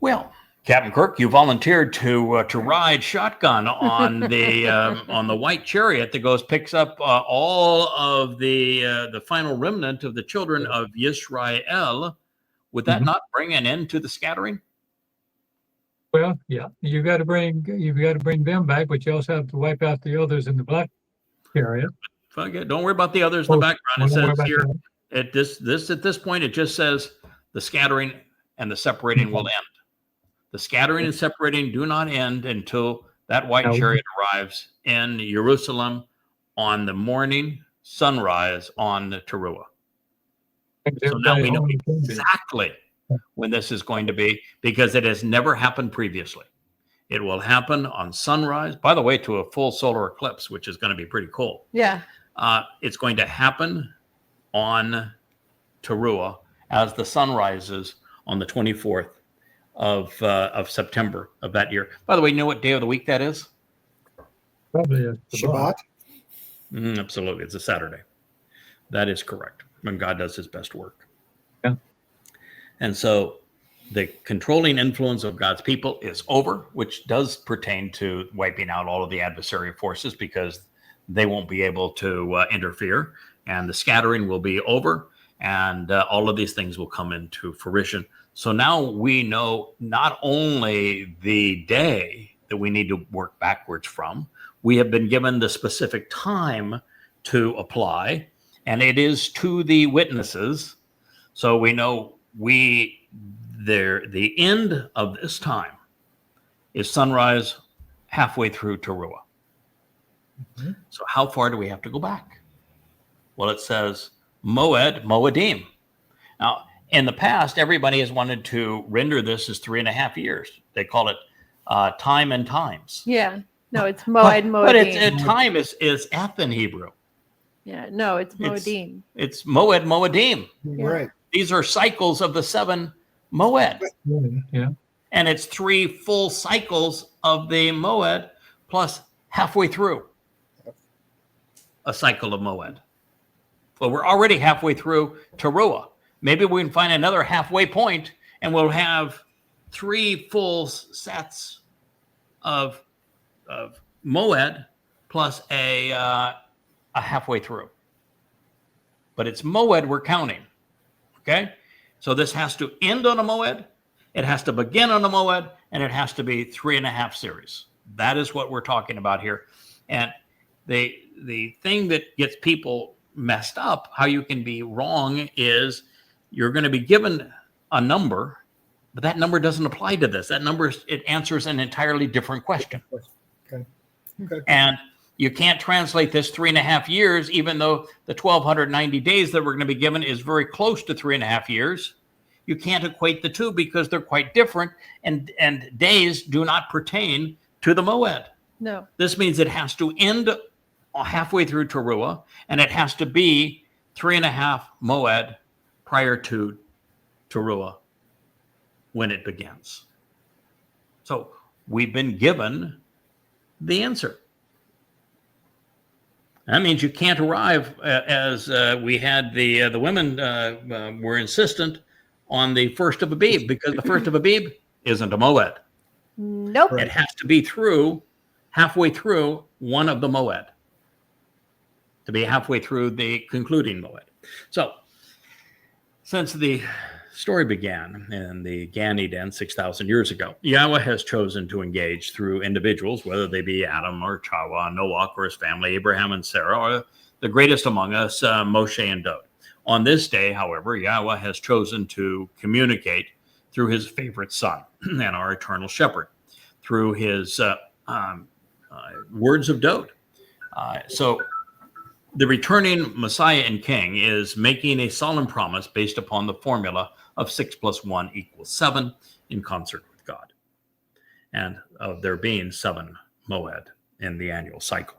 Well, Captain Kirk, you volunteered to ride shotgun on the white chariot that picks up all of the final remnant of the children of Yisrael. Would that not bring an end to the scattering? Well, yeah, you've got to bring them back, but you also have to wipe out the others in the black chariot. Don't worry about the others in the background. It says here at this point, it just says the scattering and the separating will end. The scattering and separating do not end until that white chariot arrives in Jerusalem on the morning sunrise on the Towrah. So now we know exactly when this is going to be, because it has never happened previously. It will happen on sunrise, by the way, to a full solar eclipse, which is going to be pretty cool. Yeah. It's going to happen on Towrah as the sun rises on the 24th of September of that year. By the way, you know what day of the week that is? Probably a Shabbat. Absolutely. It's a Saturday. That is correct. When God does his best work. Yeah. And so the controlling influence of God's people is over, which does pertain to wiping out all of the adversary forces, because they won't be able to interfere, and the scattering will be over, and all of these things will come into fruition. So now we know not only the day that we need to work backwards from, we have been given the specific time to apply, and it is to the witnesses. So we know the end of this time is sunrise halfway through Towrah. So how far do we have to go back? Well, it says Moedim. Now, in the past, everybody has wanted to render this as 3.5 years. They call it time and times. Yeah. No, it's Moedim. But time is eth in Hebrew. Yeah. No, it's Moedim. It's Moedim. Right. These are cycles of the 7 Moed. Yeah. And it's 3 full cycles of the Moed plus halfway through a cycle of Moed. Well, we're already halfway through Towrah. Maybe we can find another halfway point, and we'll have 3 full sets of Moed plus a halfway through. But it's Moed we're counting. Okay? So this has to end on a Moed, it has to begin on a Moed, and it has to be 3.5 series. That is what we're talking about here. And the thing that gets people messed up, how you can be wrong, is you're going to be given a number, but that number doesn't apply to this. That number, it answers an entirely different question. Okay. And you can't translate this 3.5 years, even though the 1,290 days that we're going to be given is very close to 3.5 years. You can't equate the two because they're quite different, and days do not pertain to the Moed. No. This means it has to end halfway through Towrah, and it has to be 3.5 Moed prior to Towrah when it begins. So we've been given the answer. That means you can't arrive as we had the women were insistent on the first of Abib, because the first of Abib isn't a Moed. Nope. It has to be halfway through one of the Moed to be halfway through the concluding Moed. So since the story began in the Gan Eden 6,000 years ago, Yahweh has chosen to engage through individuals, whether they be Adam or Chawah, Noah or his family, Abraham and Sarah, or the greatest among us, Moshe and Dod. On this day, however, Yahweh has chosen to communicate through his favorite son and our eternal shepherd, through his words of Dode. So the returning Messiah and King is making a solemn promise based upon the formula of 6 + 1 = 7 in concert with God, and of there being 7 moed in the annual cycle.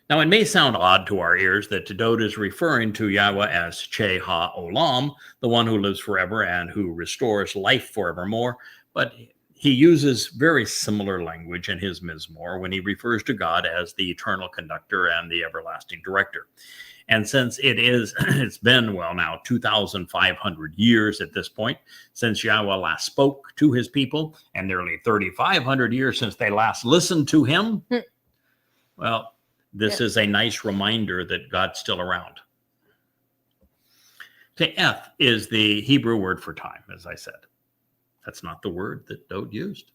Now, it may sound odd to our ears that Dode is referring to Yahweh as Che Ha-Olam, the one who lives forever and who restores life forevermore, but he uses very similar language in his Mizmor when he refers to God as the eternal conductor and the everlasting director. And since it's been, well, now 2,500 years at this point since Yahweh last spoke to his people, and nearly 3,500 years since they last listened to him, well, this is a nice reminder that God's still around. Te'eth is the Hebrew word for time, as I said. That's not the word that Dode used.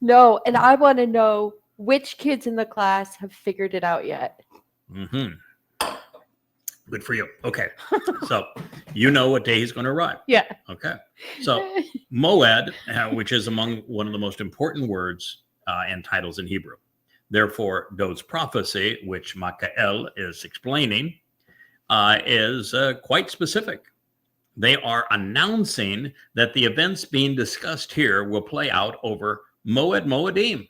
No, and I want to know which kids in the class have figured it out yet. Mm-hmm. Good for you. Okay. So you know what day he's going to arrive. Yeah. Okay. So moed, which is among one of the most important words and titles in Hebrew. Therefore, Dode's prophecy, which Makael is explaining, is quite specific. They are announcing that the events being discussed here will play out over Moed Moedim,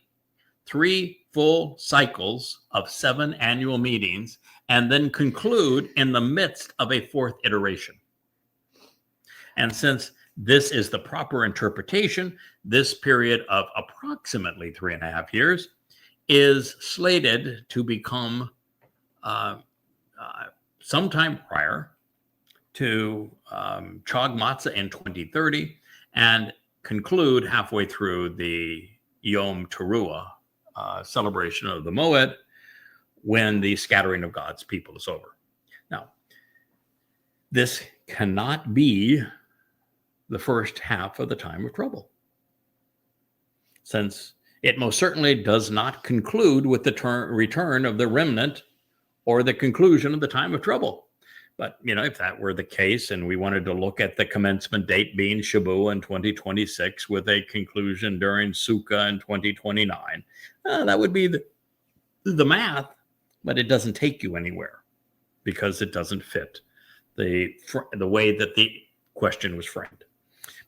3 full cycles of 7 annual meetings, and then conclude in the midst of a 4th iteration. And since this is the proper interpretation, this period of approximately 3.5 years is slated to become sometime prior to Chag Matzah in 2030 and conclude halfway through the Yom Teruah celebration of the Moed when the scattering of God's people is over. Now, this cannot be the first half of the time of trouble, since it most certainly does not conclude with the return of the remnant or the conclusion of the time of trouble. But, if that were the case and we wanted to look at the commencement date being Shabu in 2026 with a conclusion during Sukkah in 2029, that would be the math, but it doesn't take you anywhere because it doesn't fit the way that the question was framed.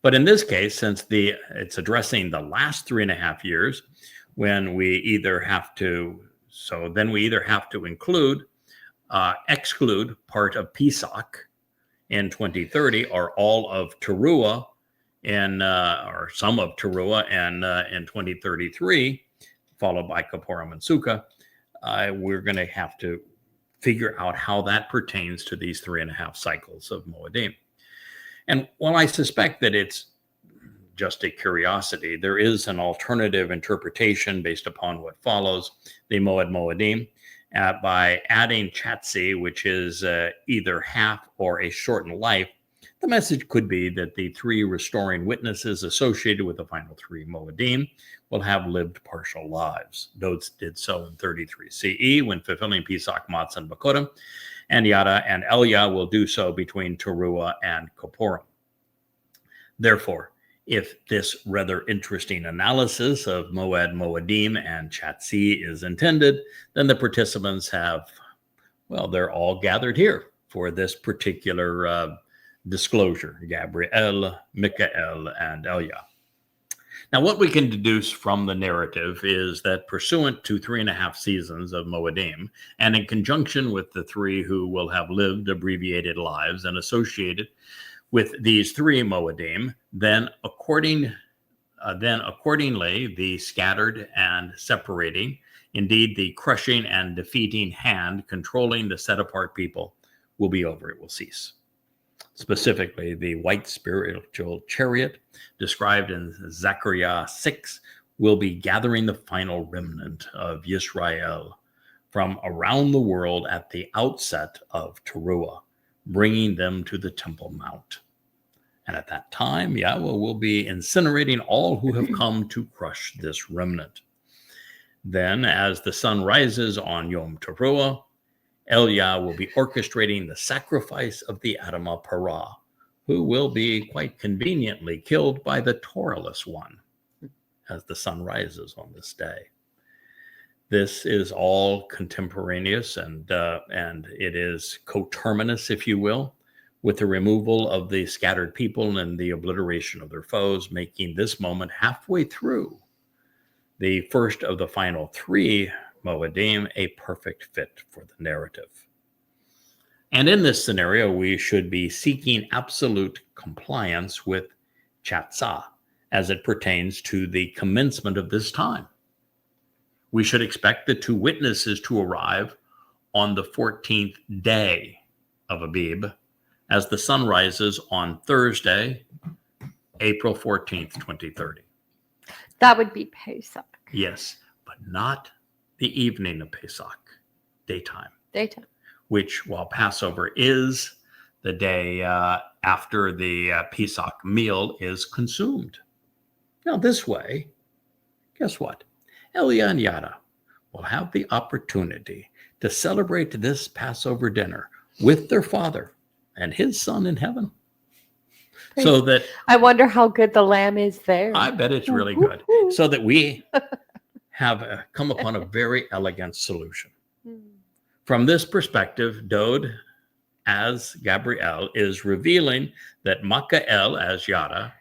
But in this case, since it's addressing the last 3.5 years, when we either have to exclude part of Pesach in 2030 or all of Teruah or some of Teruah in 2033, followed by Kippurim and Sukkah, we're going to have to figure out how that pertains to these 3.5 cycles of Moedim. And while I suspect that it's just a curiosity, there is an alternative interpretation based upon what follows the Moed Moedim by adding Chatzi, which is either half or a shortened life. The message could be that the 3 restoring witnesses associated with the final 3 Moedim will have lived partial lives. Dode did so in 33 CE when fulfilling Pesach, Matzah, and Bakodim, and Yada and Elia will do so between Teruah and Kippurim. Therefore, if this rather interesting analysis of Moed Moedim and Chatzi is intended, then the participants they're all gathered here for this particular disclosure: Gabriel, Mikael, and Elia. Now, what we can deduce from the narrative is that pursuant to 3.5 seasons of Moedim, and in conjunction with the 3 who will have lived abbreviated lives and associated with these 3 Moedim, then accordingly, the scattered and separating, indeed the crushing and defeating hand controlling the set-apart people will be over. It will cease. Specifically, the white spiritual chariot described in Zechariah 6 will be gathering the final remnant of Yisrael from around the world at the outset of Teruah, bringing them to the Temple Mount. And at that time, Yahweh will be incinerating all who have come to crush this remnant. Then, as the sun rises on Yom Teruah, Elia will be orchestrating the sacrifice of the Adamah Parah, who will be quite conveniently killed by the Torahless one as the sun rises on this day. This is all contemporaneous and it is coterminous, if you will, with the removal of the scattered people and the obliteration of their foes, making this moment halfway through the first of the final 3 Moedim a perfect fit for the narrative. And in this scenario, we should be seeking absolute compliance with Chatzah as it pertains to the commencement of this time. We should expect the 2 witnesses to arrive on the 14th day of Abib as the sun rises on Thursday, April 14th, 2030. That would be Pesach. Yes, but not the evening of Pesach, daytime. Daytime. Which, while Passover is the day after the Pesach meal is consumed. Now, this way, guess what? Elia and Yada will have the opportunity to celebrate this Passover dinner with their father and his son in heaven. So that I wonder how good the lamb is there. I bet it's really good. So that we have come upon a very elegant solution. From this perspective, Dode as Gabriel is revealing that Makael as Yada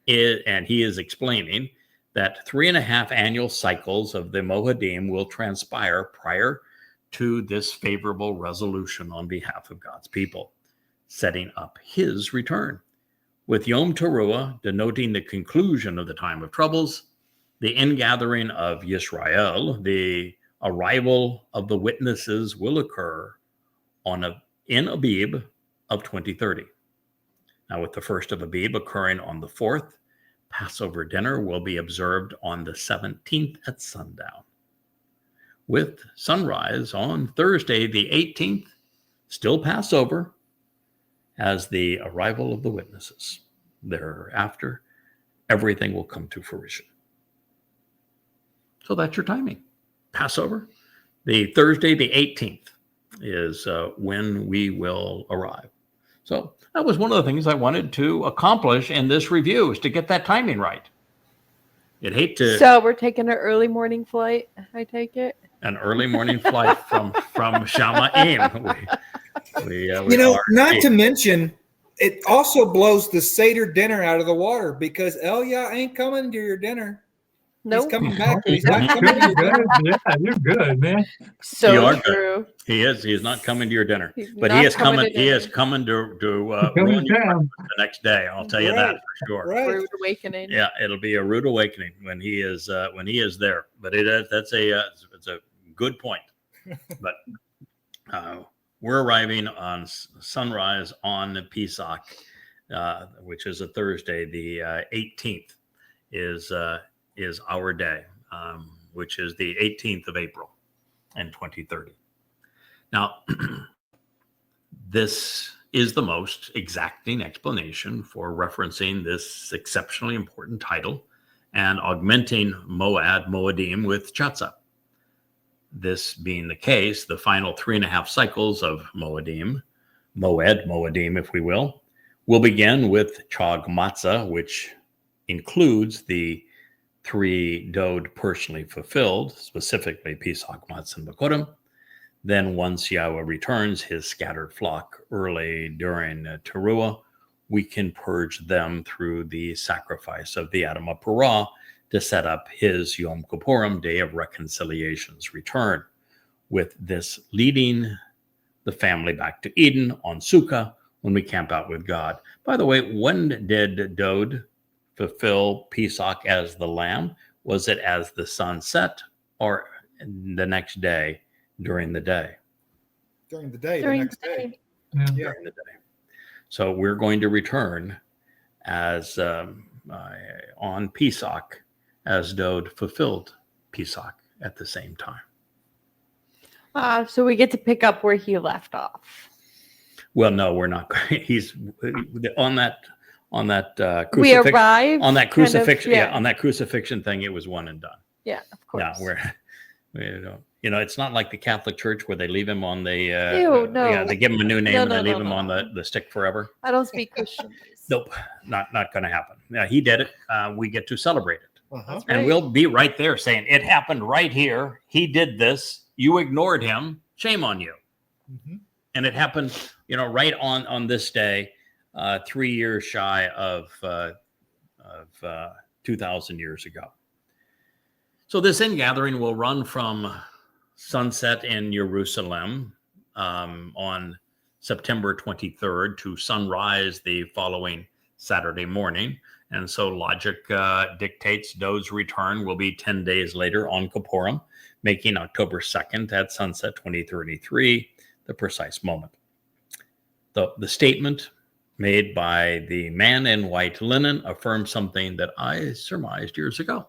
is, and he is explaining that 3.5 annual cycles of the Moedim will transpire prior to this favorable resolution on behalf of God's people, setting up his return. With Yom Teruah denoting the conclusion of the time of troubles, the ingathering of Yisrael, the arrival of the witnesses will occur in Abib of 2030. Now, with the first of Abib occurring on the 4th, Passover dinner will be observed on the 17th at sundown. With sunrise on Thursday, the 18th, still Passover, as the arrival of the witnesses. Thereafter, everything will come to fruition. So that's your timing. Passover, the Thursday, the 18th, is when we will arrive. So that was one of the things I wanted to accomplish in this review, is to get that timing right. You'd hate to. So we're taking an early morning flight, I take it? An early morning flight from Shamayim. Not to mention, it also blows the Seder dinner out of the water, because Elia ain't coming to your dinner. Nope. He's coming back. He's not coming to your dinner. Yeah, you're good, man. So you are true. Good. He is. He is not coming to your dinner, but he is coming. He is coming to ruin you the next day. I'll tell you that for sure. Right. Rude awakening. Yeah, it'll be a rude awakening when he is there. But it's a good point. But we're arriving on sunrise on Pesach, which is a Thursday. The 18th is our day, which is the 18th of April in 2030. Now, this is the most exacting explanation for referencing this exceptionally important title and augmenting Moedim with Chatzah. This being the case, the final 3.5 cycles of Moedim, if we will begin with Chag Matzah, which includes the 3 Dode personally fulfilled, specifically Pesach, Matzah, and Bakodim. Then once Yahweh returns his scattered flock early during Teruah, we can purge them through the sacrifice of the Adam Parah to set up his Yom Kippurim, Day of Reconciliation's return, with this leading the family back to Eden on Sukkah when we camp out with God. By the way, when did Dode fulfill Pesach as the lamb? Was it as the sun set or the next day during the day? During the day. During the next the day. day. Yeah. During the day. So we're going to return as on Pesach as Dode fulfilled Pesach at the same time. So we get to pick up where he left off. Well, no, we're not. He's on that crucifix. We arrived on that crucifixion. Kind of, on that crucifixion thing. It was one and done. Yeah, of course. Yeah, it's not like the Catholic Church where they leave him on the. Ew, no. Yeah, they give him a new name and they leave him on the stick forever. I don't speak Christian. Nope, not going to happen. Yeah, he did it. We get to celebrate it. Uh-huh. And we'll be right there saying, it happened right here. He did this. You ignored him. Shame on you. Mm-hmm. And it happened, right on this day, 3 years shy of 2,000 years ago. So this ingathering will run from sunset in Jerusalem on September 23rd to sunrise the following Saturday morning. And so logic dictates Doe's return will be 10 days later on Kippurim, making October 2nd at sunset 2033 the precise moment. The statement made by the man in white linen affirms something that I surmised years ago.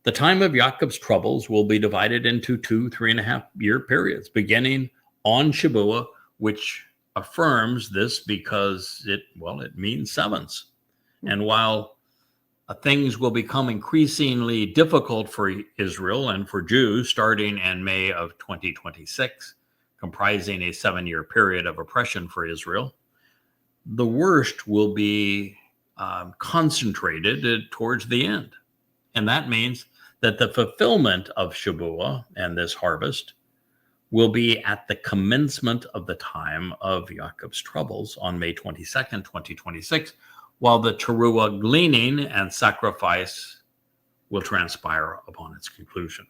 The time of Yaakov's troubles will be divided into 3.5 year periods, beginning on Shabuah, which affirms this because it means sevens. And while things will become increasingly difficult for Israel and for Jews starting in May of 2026, comprising a 7-year period of oppression for Israel, the worst will be concentrated towards the end. And that means that the fulfillment of Shabuah and this harvest will be at the commencement of the time of Yaakov's troubles on May 22nd, 2026, while the teruah gleaning and sacrifice will transpire upon its conclusion,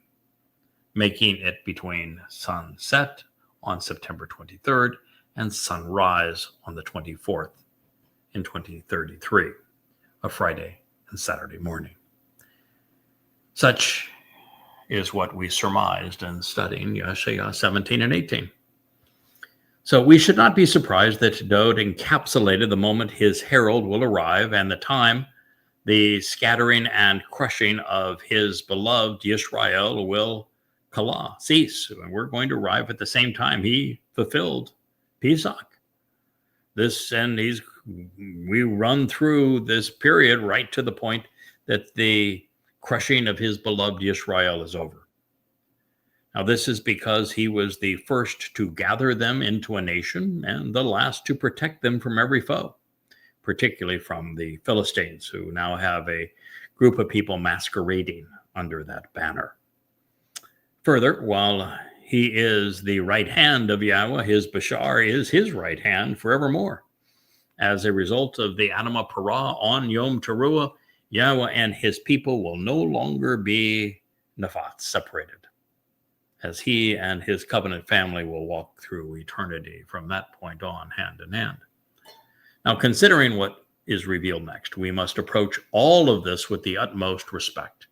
making it between sunset on September 23rd and sunrise on the 24th in 2033, a Friday and Saturday morning. Such is what we surmised in studying Yeshaya 17 and 18. So we should not be surprised that Dode encapsulated the moment his herald will arrive and the time the scattering and crushing of his beloved Yisrael will cease. And we're going to arrive at the same time he fulfilled Pesach. We run through this period right to the point that the crushing of his beloved Yisrael is over. Now, this is because he was the first to gather them into a nation and the last to protect them from every foe, particularly from the Philistines, who now have a group of people masquerading under that banner. Further, while he is the right hand of Yahweh, his Bashar is his right hand forevermore. As a result of the Anima Parah on Yom Teruah, Yahweh and his people will no longer be Nephat, separated, as he and his covenant family will walk through eternity from that point on, hand in hand. Now, considering what is revealed next, we must approach all of this with the utmost respect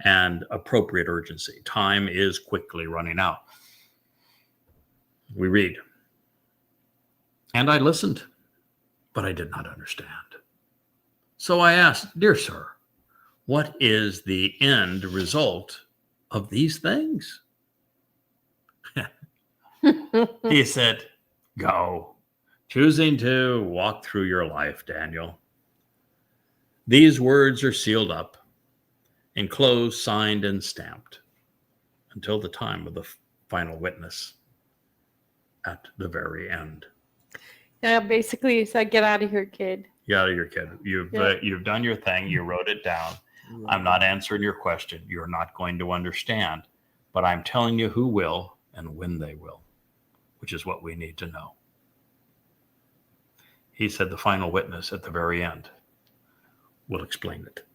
and appropriate urgency. Time is quickly running out. We read, "And I listened, but I did not understand. So I asked, 'Dear sir, what is the end result of these things?' He said, 'Go, choosing to walk through your life, Daniel. These words are sealed up, enclosed, signed, and stamped until the time of the final witness at the very end.'" Yeah, basically he said, "Get out of here, kid. Get out of here, kid. You've done your thing. You wrote it down. I'm not answering your question. You're not going to understand, but I'm telling you who will and when they will, which is what we need to know." He said the final witness at the very end will explain it.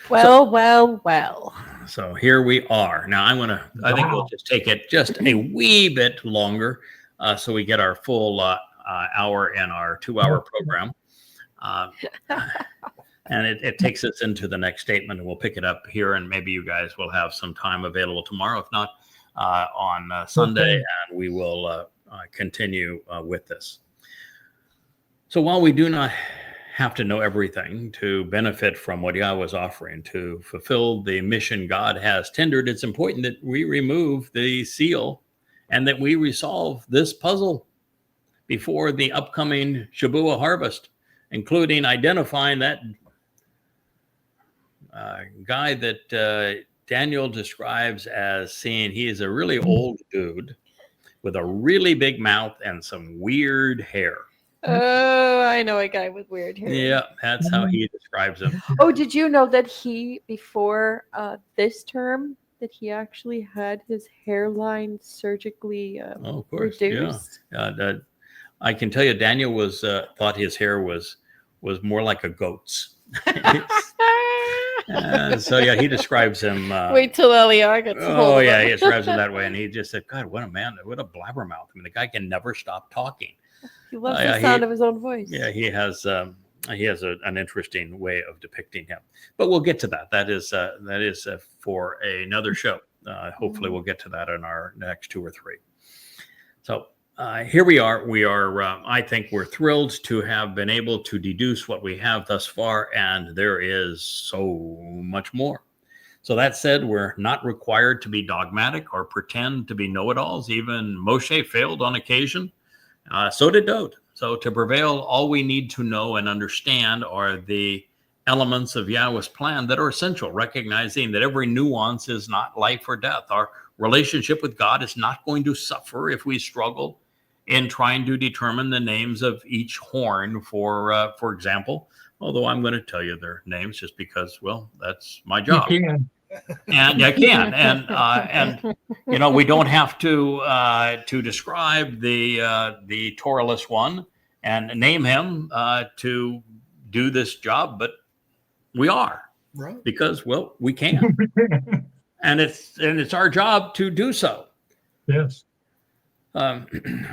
Well. So here we are. Now I think we'll just take it just a wee bit longer so we get our full hour in our 2-hour program. And it takes us into the next statement, and we'll pick it up here, and maybe you guys will have some time available tomorrow. If not, on Sunday, and we will continue with this. So while we do not have to know everything to benefit from what Yahweh is offering to fulfill the mission God has tendered, it's important that we remove the seal and that we resolve this puzzle before the upcoming Shabuah harvest, including identifying that guy that Daniel describes as seeing he is a really old dude with a really big mouth and some weird hair. Oh, I know a guy with weird hair. Yeah, that's how he describes him. Oh, did you know that before this term, that he actually had his hairline surgically reduced? Yeah. I can tell you, Daniel thought his hair was more like a goat's. So yeah, he describes him. Wait till Eliar gets hold of yeah, him. he describes him that way, and he just said, "God, what a man! What a blabbermouth! I mean, the guy can never stop talking." He loves the sound of his own voice. Yeah, he has an interesting way of depicting him, but we'll get to that. That is for another show. Hopefully, we'll get to that in our next 2 or 3. So. Here we are. I think we're thrilled to have been able to deduce what we have thus far, and there is so much more. So that said, we're not required to be dogmatic or pretend to be know-it-alls. Even Moshe failed on occasion. So did Dode. So to prevail, all we need to know and understand are the elements of Yahweh's plan that are essential, recognizing that every nuance is not life or death. Our relationship with God is not going to suffer if we struggle in trying to determine the names of each horn, for example, although I'm going to tell you their names just because, well, that's my job. You can. And I can. And we don't have to describe the Torahless one and name him to do this job, but we are. Right. Because, well, we can. and it's our job to do so. Yes.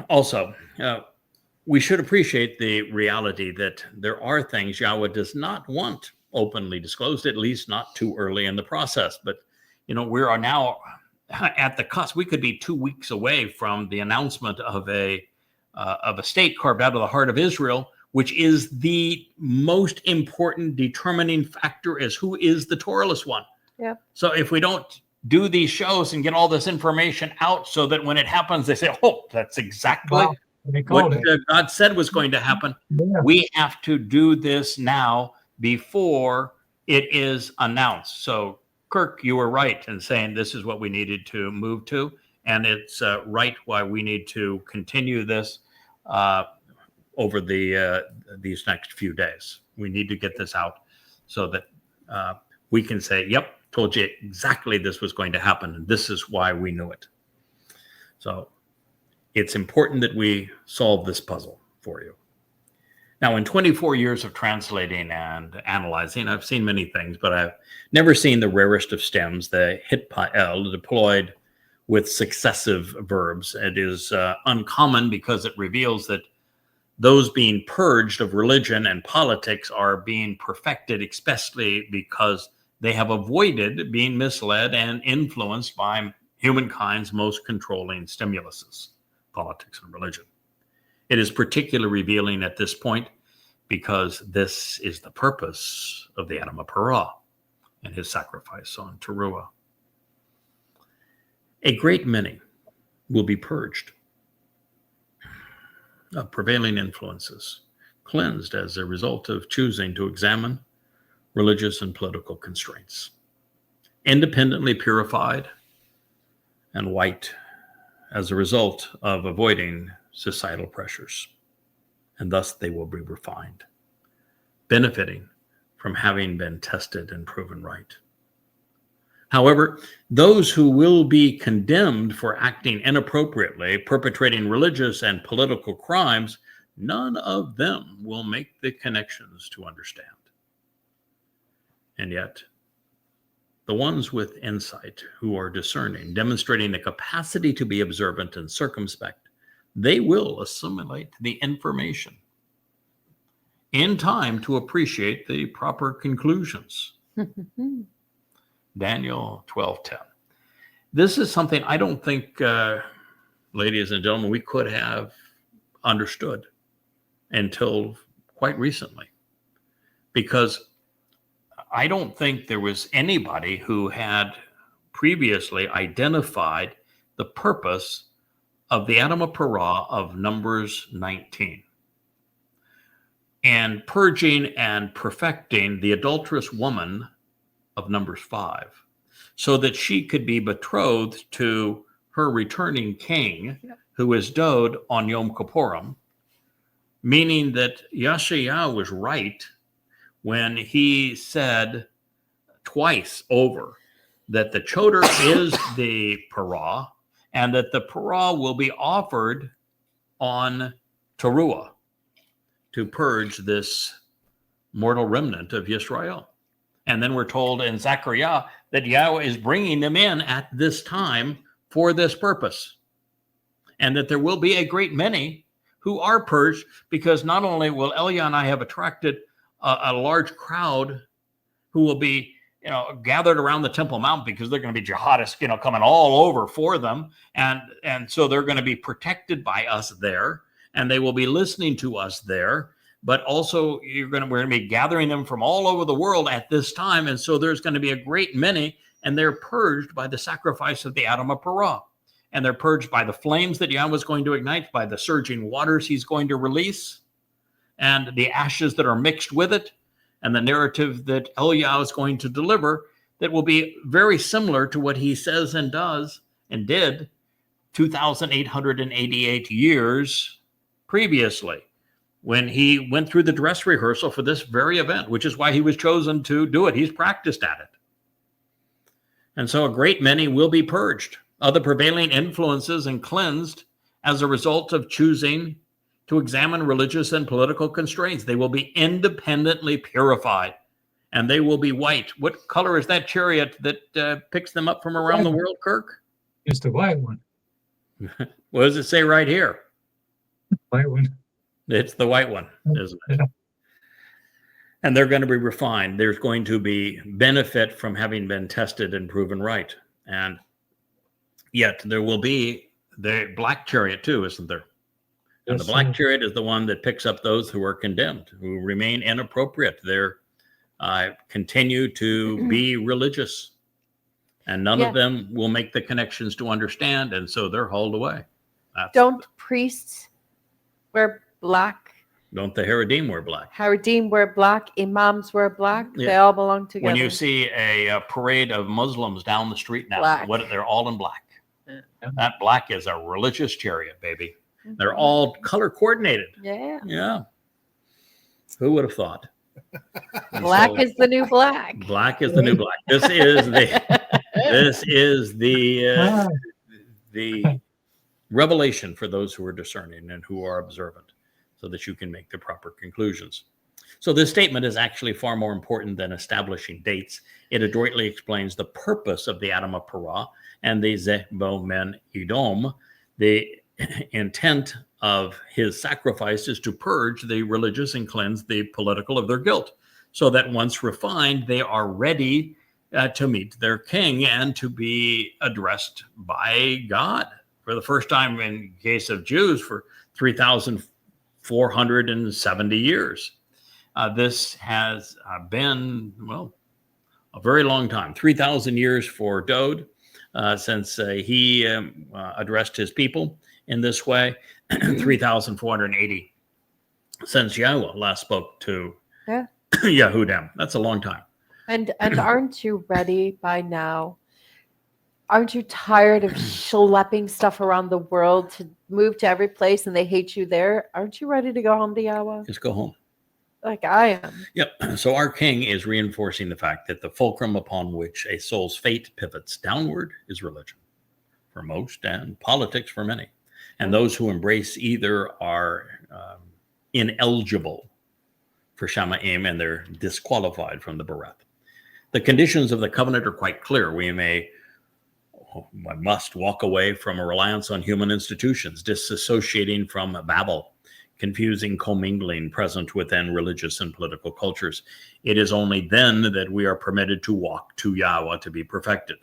Also, we should appreciate the reality that there are things Yahweh does not want openly disclosed, at least not too early in the process. But, we are now at the cusp. We could be 2 weeks away from the announcement of a state carved out of the heart of Israel, which is the most important determining factor as who is the Torahless one. Yeah. So if we don't do these shows and get all this information out so that when it happens, they say, oh, that's exactly what God said was going to happen. Yeah. We have to do this now before it is announced. So, Kirk, you were right in saying this is what we needed to move to. And it's right why we need to continue this over these next few days. We need to get this out so that we can say, yep, told you exactly this was going to happen, and this is why we knew it. So it's important that we solve this puzzle for you. Now, in 24 years of translating and analyzing, I've seen many things, but I've never seen the rarest of stems, the hitpael, deployed with successive verbs. It is uncommon because it reveals that those being purged of religion and politics are being perfected, especially because they have avoided being misled and influenced by humankind's most controlling stimuluses, politics and religion. It is particularly revealing at this point because this is the purpose of the Adama Parah and his sacrifice on Towrah. A great many will be purged of prevailing influences, cleansed as a result of choosing to examine religious and political constraints, independently purified and white as a result of avoiding societal pressures. And thus they will be refined, benefiting from having been tested and proven right. However, those who will be condemned for acting inappropriately, perpetrating religious and political crimes, none of them will make the connections to understand. And yet, the ones with insight, who are discerning, demonstrating the capacity to be observant and circumspect, they will assimilate the information in time to appreciate the proper conclusions. Daniel 12:10. This is something I don't think, ladies and gentlemen, we could have understood until quite recently, because I don't think there was anybody who had previously identified the purpose of the Adama Parah of Numbers 19 and purging and perfecting the adulterous woman of Numbers 5 so that she could be betrothed to her returning king, who is Dode on Yom Kippurim, meaning that Yeshayahu was right when he said twice over that the choder is the parah, and that the parah will be offered on Towrah to purge this mortal remnant of Yisrael. And then we're told in Zechariah that Yahweh is bringing them in at this time for this purpose, and that there will be a great many who are purged, because not only will Elia and I have attracted a large crowd who will be, gathered around the Temple Mount, because they're going to be jihadists, coming all over for them. And so they're going to be protected by us there, and they will be listening to us there. But also we're going to be gathering them from all over the world at this time. And so there's going to be a great many, and they're purged by the sacrifice of the Adam of Parah. And they're purged by the flames that Yahweh is going to ignite, by the surging waters he's going to release, and the ashes that are mixed with it, and the narrative that Eliyahu is going to deliver that will be very similar to what he says and does and did 2,888 years previously, when he went through the dress rehearsal for this very event, which is why he was chosen to do it. He's practiced at it. And so a great many will be purged of the prevailing influences and cleansed as a result of choosing to examine religious and political constraints. They will be independently purified, and they will be white. What color is that chariot that picks them up from around the world, Kirk? It's the white one. What does it say right here? White one. It's the white one, isn't it? Yeah. And they're going to be refined. There's going to be benefit from having been tested and proven right. And yet there will be the black chariot too, isn't there? And Yes, the black sir. chariot is the one that picks up those who are condemned, who remain inappropriate. They're continue to be religious, and none of them will make the connections to understand, and so they're hauled away. Don't priests wear black? Don't the Haredim wear black? Haredim wear black. Imams wear black. Yeah. They all belong together. When you see a parade of Muslims down the street now, Black. they're all in black. Yeah. That black is a religious chariot, baby. They're all color coordinated. Yeah. Yeah. Who would have thought? And Black so, is the new black. black is the new black. This is the revelation for those who are discerning and who are observant, so that you can make the proper conclusions. So this statement is actually far more important than establishing dates. It adroitly explains the purpose of the Adam of Parah and the Zebo Men Edom. The intent of his sacrifice is to purge the religious and cleanse the political of their guilt, so that once refined, they are ready to meet their king and to be addressed by God for the first time in case of Jews for 3,470 years. This has been, a very long time, 3,000 years for Dode, since he addressed his people in this way, 3,480 since Yahweh last spoke to Yehudim. That's a long time. And aren't you ready by now? Aren't you tired of schlepping stuff around the world to move to every place and they hate you there? Aren't you ready to go home to Yahweh? Just go home. Like I am. Yep. So our king is reinforcing the fact that the fulcrum upon which a soul's fate pivots downward is religion for most, and politics for many. And those who embrace either are ineligible for Shamayim, and they're disqualified from the Bereth. The conditions of the covenant are quite clear. We must walk away from a reliance on human institutions, disassociating from Babel, confusing commingling present within religious and political cultures. It is only then that we are permitted to walk to Yahweh to be perfected.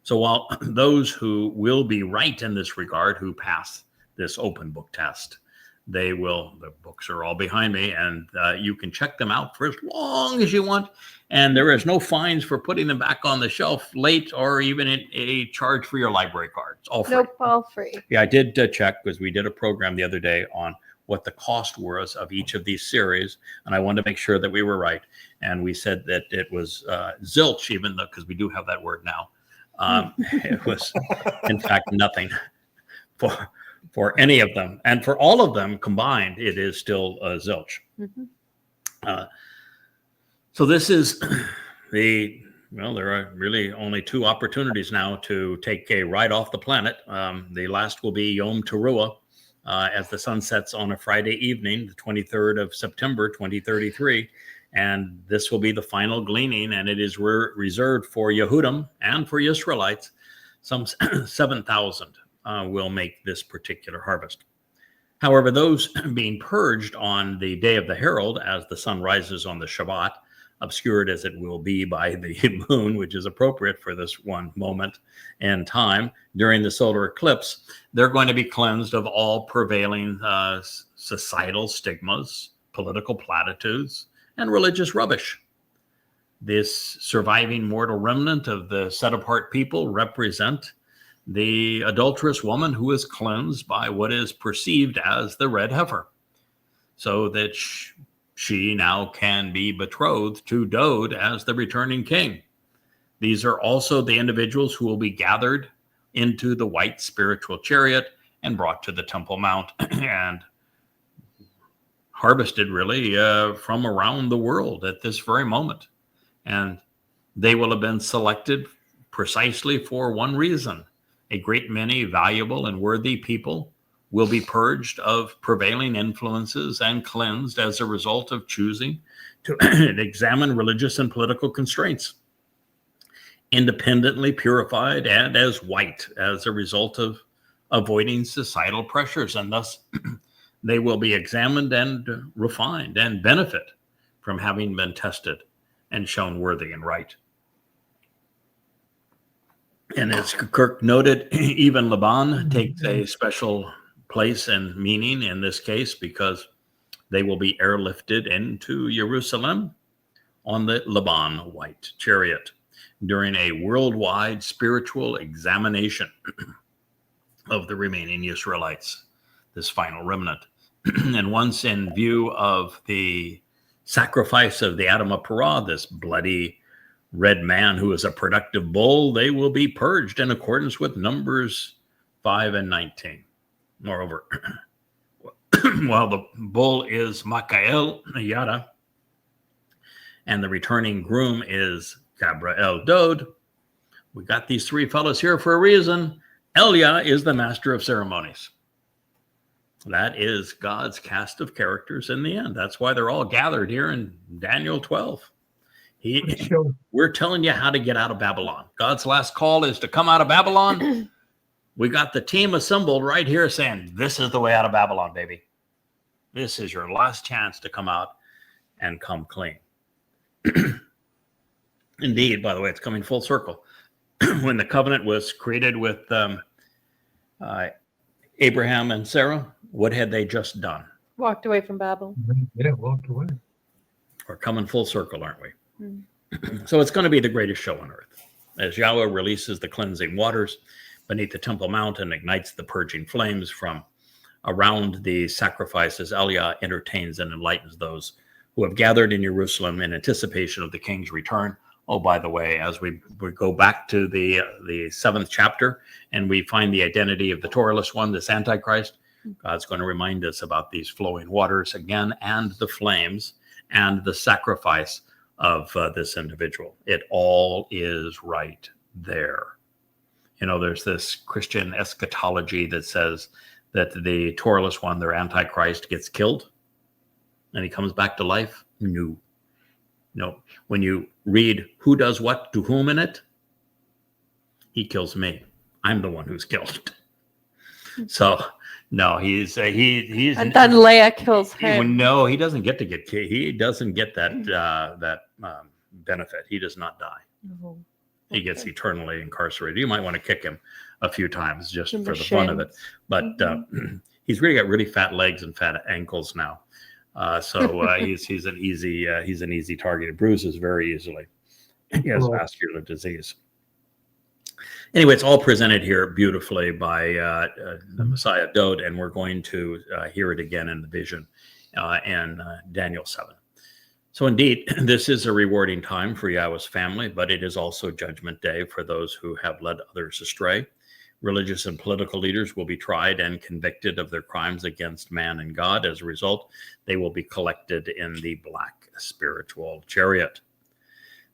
So while those who will be right in this regard, who pass this open book test, the books are all behind me, and you can check them out for as long as you want. And there is no fines for putting them back on the shelf late, or even a charge for your library cards. All free. Nope, all free. Yeah, I did check, because we did a program the other day on what the cost was of each of these series, and I wanted to make sure that we were right. And we said that it was zilch, even though, because we do have that word now. It was, in fact, nothing for for any of them. And for all of them combined, it is still zilch. So this is there are really only two opportunities now to take a ride off the planet. The last will be Yom Teruah, as the sun sets on a Friday evening, the 23rd of September, 2033. And this will be the final gleaning, and it is reserved for Yehudim and for Israelites. Some 7,000 will make this particular harvest. However, those being purged on the day of the herald, as the sun rises on the Shabbat, obscured as it will be by the moon, which is appropriate for this one moment in time during the solar eclipse, they're going to be cleansed of all prevailing societal stigmas, political platitudes, and religious rubbish. This surviving mortal remnant of the set-apart people represent the adulterous woman who is cleansed by what is perceived as the red heifer, so that she now can be betrothed to Dode as the returning king. These are also the individuals who will be gathered into the white spiritual chariot and brought to the Temple Mount and harvested really from around the world at this very moment. And they will have been selected precisely for one reason. A great many valuable and worthy people will be purged of prevailing influences and cleansed as a result of choosing to examine religious and political constraints, independently purified and as white as a result of avoiding societal pressures. And thus they will be examined and refined and benefit from having been tested and shown worthy and right. And as Kirk noted, even Laban takes a special place and meaning in this case, because they will be airlifted into Jerusalem on the Laban white chariot during a worldwide spiritual examination of the remaining Israelites, this final remnant. And once in view of the sacrifice of the Adam of Parah, this bloody red man who is a productive bull, they will be purged in accordance with Numbers 5 and 19. Moreover, while the bull is Makael Yada and the returning groom is Gabriel Dode, we got these three fellows here for a reason. Elia is the master of ceremonies. That is God's cast of characters in the end. That's why they're all gathered here in Daniel 12. We're telling you how to get out of Babylon. God's last call is to come out of Babylon. We got the team assembled right here saying, this is the way out of Babylon, baby. This is your last chance to come out and come clean. Indeed, by the way, it's coming full circle. When the covenant was created with Abraham and Sarah, what had they just done? Walked away from Babel. Yeah, walked away. We're coming full circle, aren't we? So it's going to be the greatest show on earth. As Yahweh releases the cleansing waters beneath the Temple Mount and ignites the purging flames from around the sacrifices, Elia entertains and enlightens those who have gathered in Jerusalem in anticipation of the king's return. Oh, by the way, as we go back to the 7th chapter and we find the identity of the Torahless one, this Antichrist, God's going to remind us about these flowing waters again and the flames and the sacrifice of this individual. It all is right there. You know, there's this Christian eschatology that says that the Torahless one, their Antichrist, gets killed and he comes back to life. No. When you read who does what to whom in it, he kills me. I'm the one who's killed. So no, he's and then Leah kills him. No, he doesn't get to get killed. He doesn't get that benefit. He does not die. Oh, he gets eternally incarcerated. You might want to kick him a few times just for the fun of it. But he's really got really fat legs and fat ankles now. So he's an easy target. It bruises very easily. He has vascular disease. Anyway, it's all presented here beautifully by the Messiah Dode, and we're going to hear it again in the vision in Daniel 7. So indeed, this is a rewarding time for Yahweh's family, but it is also Judgment Day for those who have led others astray. Religious and political leaders will be tried and convicted of their crimes against man and God. As a result, they will be collected in the black spiritual chariot.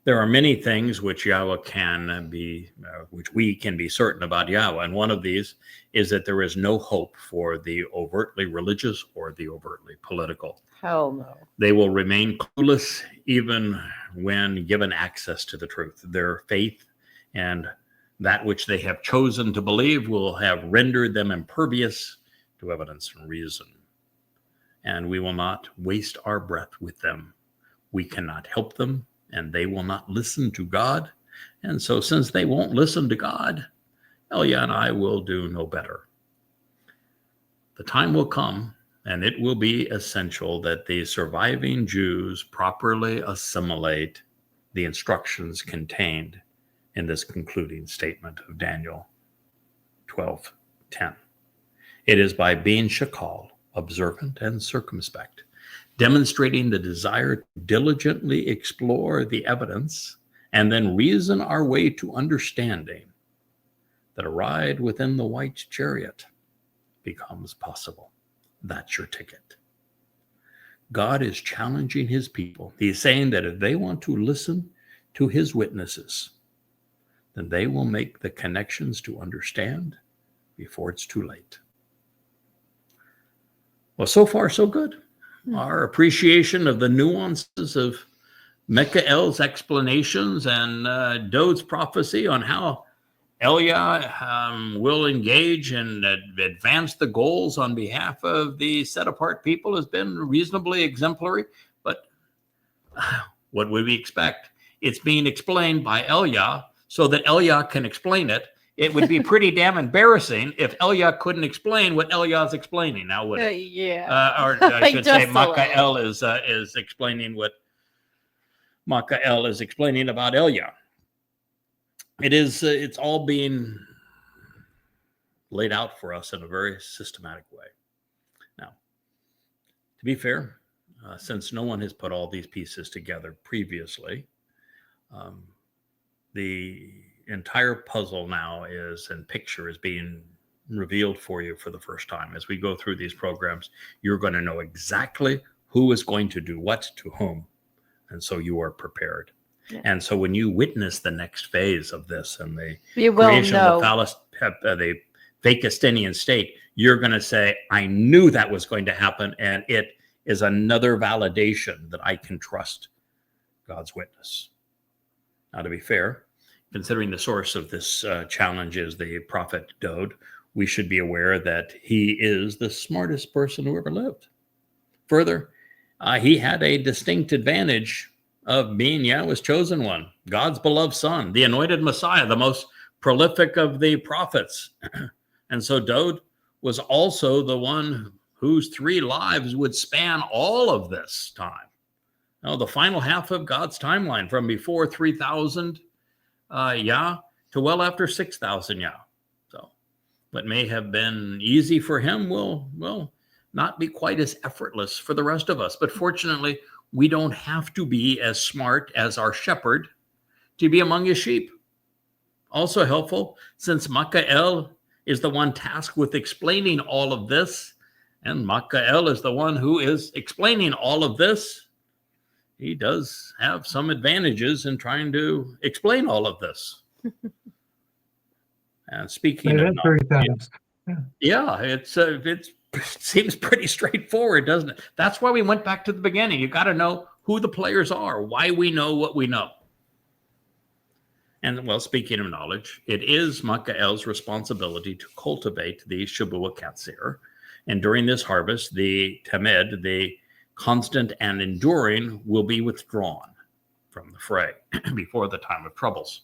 There are many things which which we can be certain about Yahweh, and one of these is that there is no hope for the overtly religious or the overtly political. Hell no. They will remain clueless even when given access to the truth. Their faith and that which they have chosen to believe will have rendered them impervious to evidence and reason. And we will not waste our breath with them. We cannot help them, and they will not listen to God. And so since they won't listen to God, Elia and I will do no better. The time will come, and it will be essential that the surviving Jews properly assimilate the instructions contained in this concluding statement of Daniel 12:10. It is by being shakal, observant and circumspect, demonstrating the desire to diligently explore the evidence and then reason our way to understanding, that a ride within the white chariot becomes possible. That's your ticket. God is challenging his people. He's saying that if they want to listen to his witnesses, then they will make the connections to understand before it's too late. Well, so far, so good. Our appreciation of the nuances of Michael's explanations and Dode's prophecy on how Elia will engage and advance the goals on behalf of the set-apart people has been reasonably exemplary. But what would we expect? It's being explained by Elia so that Elia can explain it. It would be pretty damn embarrassing if Elia couldn't explain what Elia's explaining. Now, would it? Yeah. Or I should say, Just a Michael is explaining what Michael is explaining about Elia. It's all being laid out for us in a very systematic way. Now, to be fair, since no one has put all these pieces together previously, the entire puzzle now and picture is being revealed for you for the first time. As we go through these programs, you're going to know exactly who is going to do what to whom. And so you are prepared. Yeah. And so when you witness the next phase of this and the creation of the Phakistinian state, you're going to say, I knew that was going to happen. And it is another validation that I can trust God's witness. Now, to be fair, considering the source of this challenge is the prophet Dode, we should be aware that he is the smartest person who ever lived. Further, he had a distinct advantage of being Yahweh's chosen one, God's beloved son, the anointed Messiah, the most prolific of the prophets. And so Dode was also the one whose 3 lives would span all of this time. Now, the final half of God's timeline, from before 3,000 Yah to well after 6,000 Yah. So what may have been easy for him will not be quite as effortless for the rest of us. But fortunately, we don't have to be as smart as our shepherd to be among his sheep. Also helpful, since Michael is the one tasked with explaining all of this, and Michael is the one who is explaining all of this, he does have some advantages in trying to explain all of this. And speaking of knowledge, it seems pretty straightforward, doesn't it? That's why we went back to the beginning. You got to know who the players are, why we know what we know. And well, speaking of knowledge, it is Michael's responsibility to cultivate the Shabbat Katsir. And during this harvest, the Tamed, the constant and enduring, will be withdrawn from the fray before the time of troubles.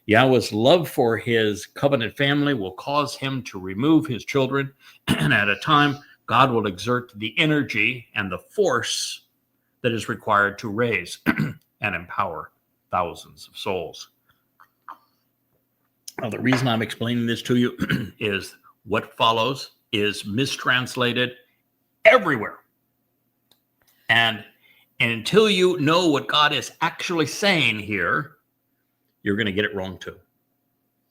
Yahweh's love for his covenant family will cause him to remove his children, and at a time, God will exert the energy and the force that is required to raise and empower thousands of souls. Now, the reason I'm explaining this to you is what follows is mistranslated everywhere. And until you know what God is actually saying here, you're going to get it wrong too.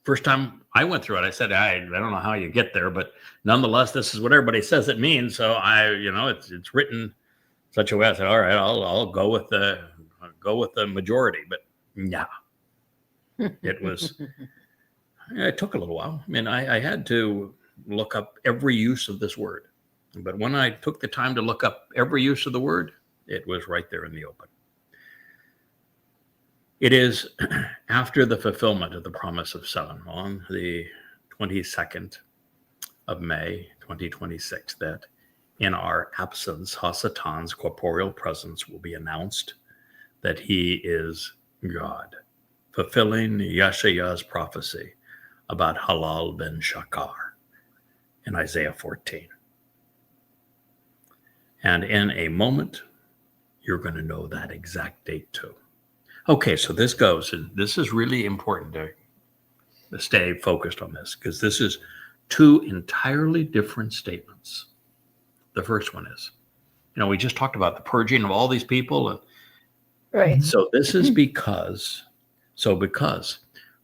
first time I went through it, I said, I don't know how you get there, but nonetheless, this is what everybody says it means. So it's written such a way. I said, all right, I'll go with the majority. But yeah, it took a little while. I mean, I had to look up every use of this word. But when I took the time to look up every use of the word, it was right there in the open. It is after the fulfillment of the promise of 7 on the 22nd of May, 2026, that in our absence, Hasatan's corporeal presence will be announced that he is God, fulfilling Yeshayah's prophecy about Halal ben Shakar in Isaiah 14. And in a moment, you're going to know that exact date too. Okay, so this goes, and this is really important to stay focused on this, because this is 2 entirely different statements. The first one is, we just talked about the purging of all these people. And right. So this is because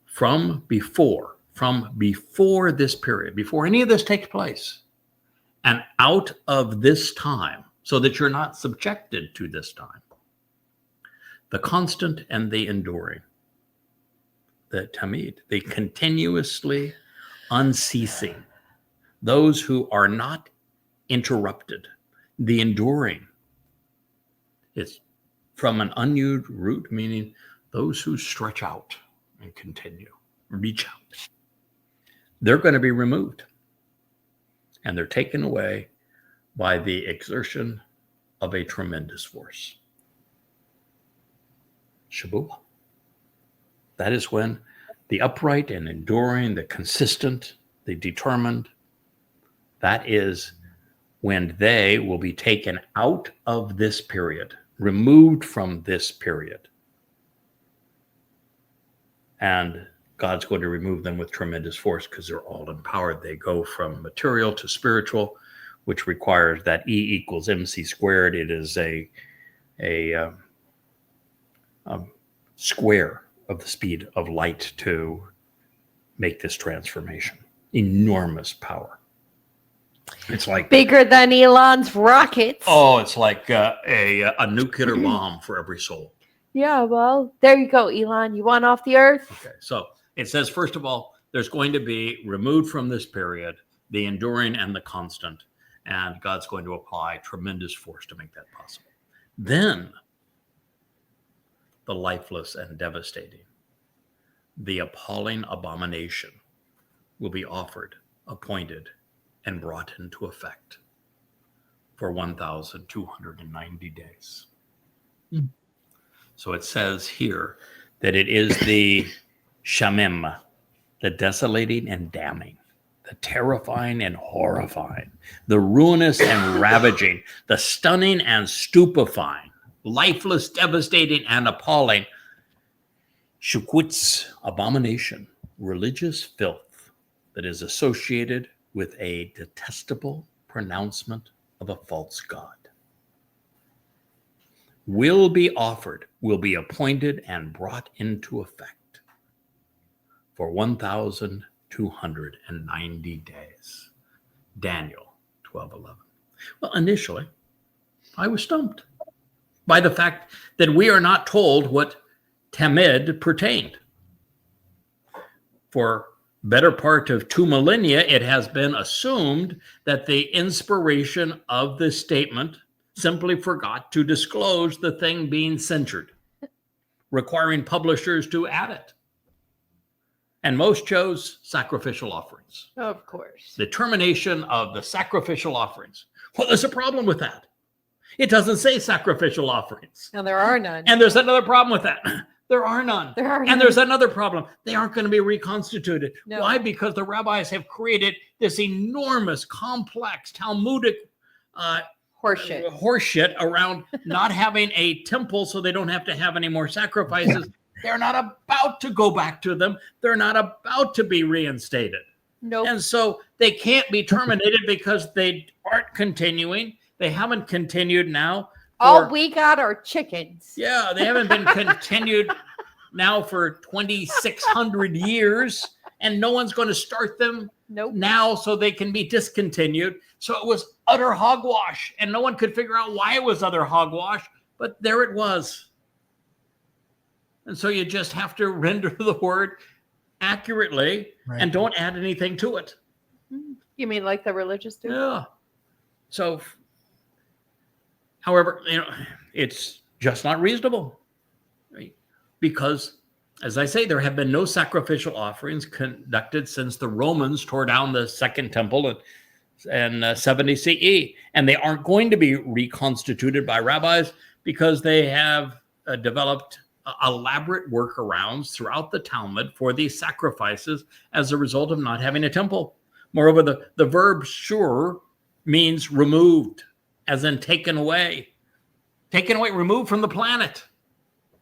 from before this period, before any of this takes place, and out of this time, so that you're not subjected to this time, the constant and the enduring, the tamid, the continuously unceasing, those who are not interrupted, the enduring, is from an unused root, meaning those who stretch out and continue, reach out. They're going to be removed, and they're taken away by the exertion of a tremendous force. Shabbat. That is when the upright and enduring, the consistent, the determined, that is when they will be taken out of this period, removed from this period. And God's going to remove them with tremendous force because they're all empowered. They go from material to spiritual, which requires that E equals MC squared. It is a square of the speed of light to make this transformation. Enormous power. It's like bigger than Elon's rockets. Oh, it's like a nuclear bomb for every soul. Yeah, well, there you go, Elon. You want off the earth? Okay, so it says, first of all, there's going to be removed from this period the enduring and the constant, and God's going to apply tremendous force to make that possible. Then the lifeless and devastating, the appalling abomination will be offered, appointed, and brought into effect for 1,290 days. Mm. So it says here that it is the shamim, the desolating and damning, the terrifying and horrifying, the ruinous and ravaging, the stunning and stupefying, lifeless, devastating, and appalling, shukwitz, abomination, religious filth that is associated with a detestable pronouncement of a false god, will be offered, will be appointed, and brought into effect for 1,290 days. Daniel 12:11. Well, initially, I was stumped by the fact that we are not told what tamid pertained. For better part of 2 millennia, it has been assumed that the inspiration of this statement simply forgot to disclose the thing being censored, requiring publishers to add it. And most chose sacrificial offerings. Of course. The termination of the sacrificial offerings. Well, there's a problem with that. It doesn't say sacrificial offerings. And there are none. And there's another problem with that. There are none. There are and none. There's another problem. They aren't going to be reconstituted. No. Why? Because the rabbis have created this enormous, complex, Talmudic horseshit around not having a temple so they don't have to have any more sacrifices. They're not about to go back to them. They're not about to be reinstated. Nope. And so they can't be terminated because they aren't continuing. They haven't continued now. All we got are chickens. Yeah, they haven't been continued now for 2,600 years. and no one's going to start them Nope. now so they can be discontinued. So it was utter hogwash, and no one could figure out why it was utter hogwash, but there it was. And so you just have to render the word accurately and don't add anything to it. You mean like the religious do? Yeah. So, however, it's just not reasonable, right? Because, as I say, there have been no sacrificial offerings conducted since the Romans tore down the Second Temple in 70 CE, and they aren't going to be reconstituted by rabbis because they have developed elaborate workarounds throughout the Talmud for these sacrifices as a result of not having a temple. Moreover, the verb shur means removed, as in taken away, removed from the planet,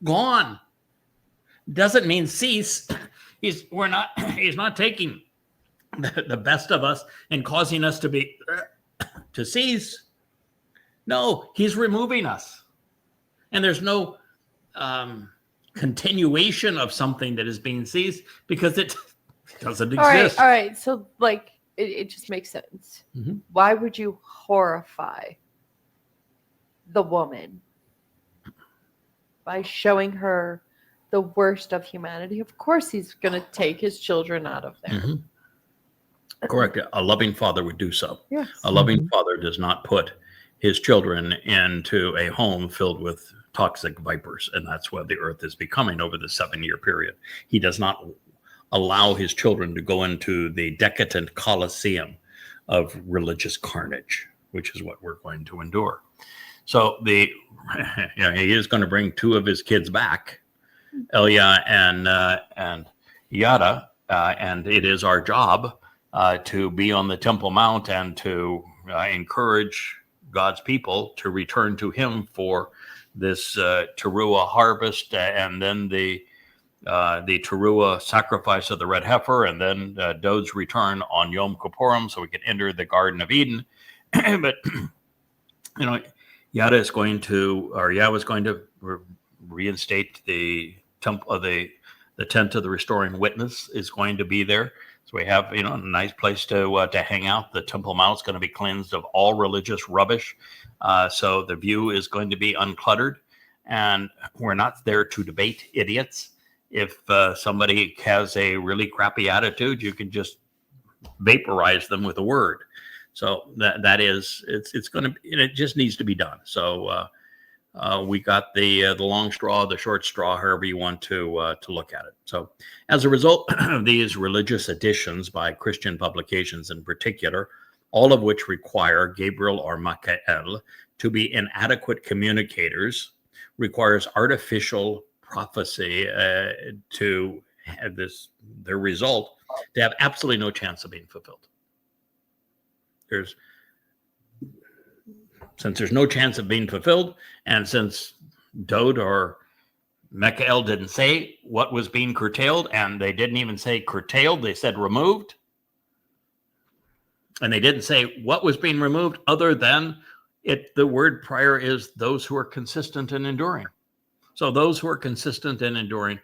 gone. Doesn't mean cease. He's not taking the best of us and causing us to cease. No, he's removing us. And there's no continuation of something that is being seized because it doesn't exist. All right. So like it just makes sense. Mm-hmm. Why would you horrify the woman by showing her the worst of humanity? Of course he's going to take his children out of there. Mm-hmm. Correct. A loving father would do so. Yes. A loving father does not put his children into a home filled with toxic vipers, and that's what the earth is becoming over the 7-year period. He does not allow his children to go into the decadent coliseum of religious carnage, which is what we're going to endure. So he is going to bring 2 of his kids back, Elia and Yada, and it is our job to be on the Temple Mount and to encourage God's people to return to him for this Towrah harvest, and then the Towrah sacrifice of the red heifer, and then Dod's return on Yom Kippurim, so we can enter the Garden of Eden. But Yahweh is going to reinstate the temple of the tent of the restoring witness is going to be there. So we have a nice place to hang out. The Temple Mount is going to be cleansed of all religious rubbish. So the view is going to be uncluttered, and we're not there to debate idiots. If somebody has a really crappy attitude, you can just vaporize them with a word. So it's going to, it just needs to be done. So we got the long straw, the short straw, however you want to look at it. So as a result of these religious editions by Christian publications in particular, all of which require Gabriel or Michael to be inadequate communicators, requires artificial prophecy to have their result to have absolutely no chance of being fulfilled. Since there's no chance of being fulfilled, and since Dod or Michael didn't say what was being curtailed, and they didn't even say curtailed, they said removed. And they didn't say what was being removed other than the word prior is those who are consistent and enduring. So those who are consistent and enduring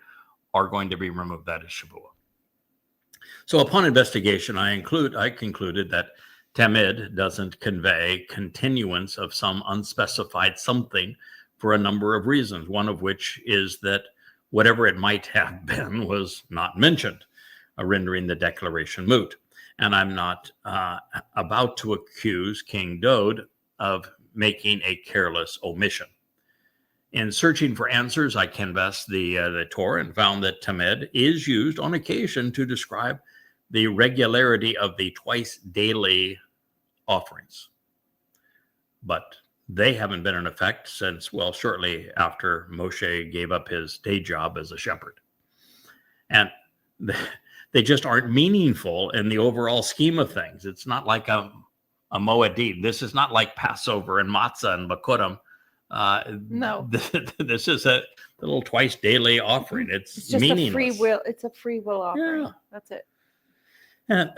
are going to be removed. That is Shavuot. So upon investigation, I concluded that Tamid doesn't convey continuance of some unspecified something for a number of reasons, one of which is that whatever it might have been was not mentioned, rendering the declaration moot. And I'm not about to accuse King Dod of making a careless omission. In searching for answers, I canvassed the Torah and found that Tamid is used on occasion to describe the regularity of the twice daily offerings. But they haven't been in effect since, shortly after Moshe gave up his day job as a shepherd. And they just aren't meaningful in the overall scheme of things. It's not like a Moedim. This is not like Passover and Matzah and Bakurim. No. This is a little twice daily offering. It's just meaningless. A free will. It's a free will offering. Yeah. That's it. And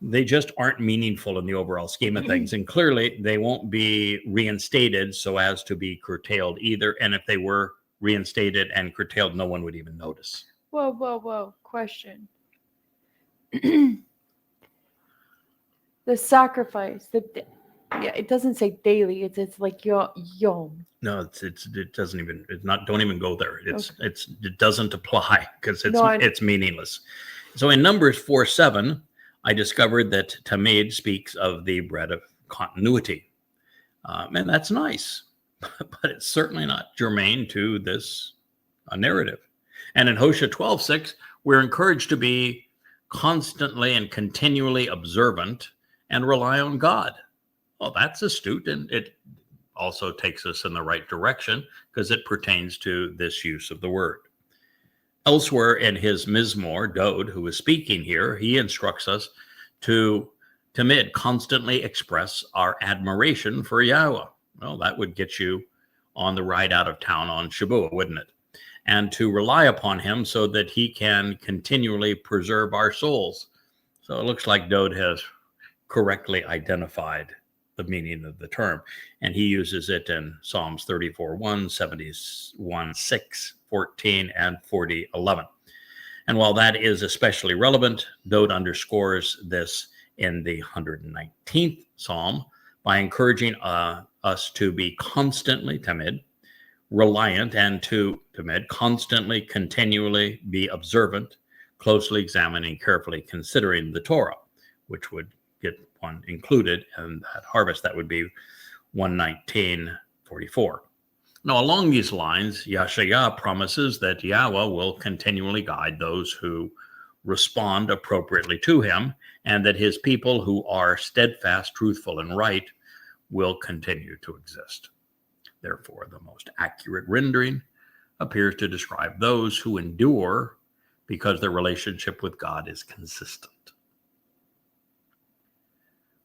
they just aren't meaningful in the overall scheme of things. And clearly they won't be reinstated so as to be curtailed either. And if they were reinstated and curtailed, no one would even notice. Whoa. Question. The sacrifice. Yeah, it doesn't say daily. It's like yom. No, it doesn't even, don't even go there. Okay. It doesn't apply because No, it's meaningless. So in Numbers 4:7, I discovered that Tamid speaks of the bread of continuity. And that's nice, but it's certainly not germane to this narrative. And in Hosea 12:6, we're encouraged to be constantly and continually observant and rely on God. Well, that's astute, and it also takes us in the right direction because it pertains to this use of the word. Elsewhere in his Mizmor, Dode, who is speaking here, he instructs us to Tamid constantly express our admiration for Yahweh. Well, that would get you on the ride out of town on Shabuah, wouldn't it? And to rely upon him so that he can continually preserve our souls. So it looks like Dode has correctly identified the meaning of the term, and he uses it in Psalms 34:1, 71:6, 14, and 40:11. And while that is especially relevant, Dode underscores this in the 119th Psalm by encouraging us to be constantly Tamid, reliant, and to Tamid constantly, continually be observant, closely examining, carefully considering the Torah, which would get one included in that harvest. That would be 119:44. Now, along these lines, Yahshua promises that Yahweh will continually guide those who respond appropriately to him, and that his people who are steadfast, truthful, and right will continue to exist. Therefore, the most accurate rendering appears to describe those who endure because their relationship with God is consistent.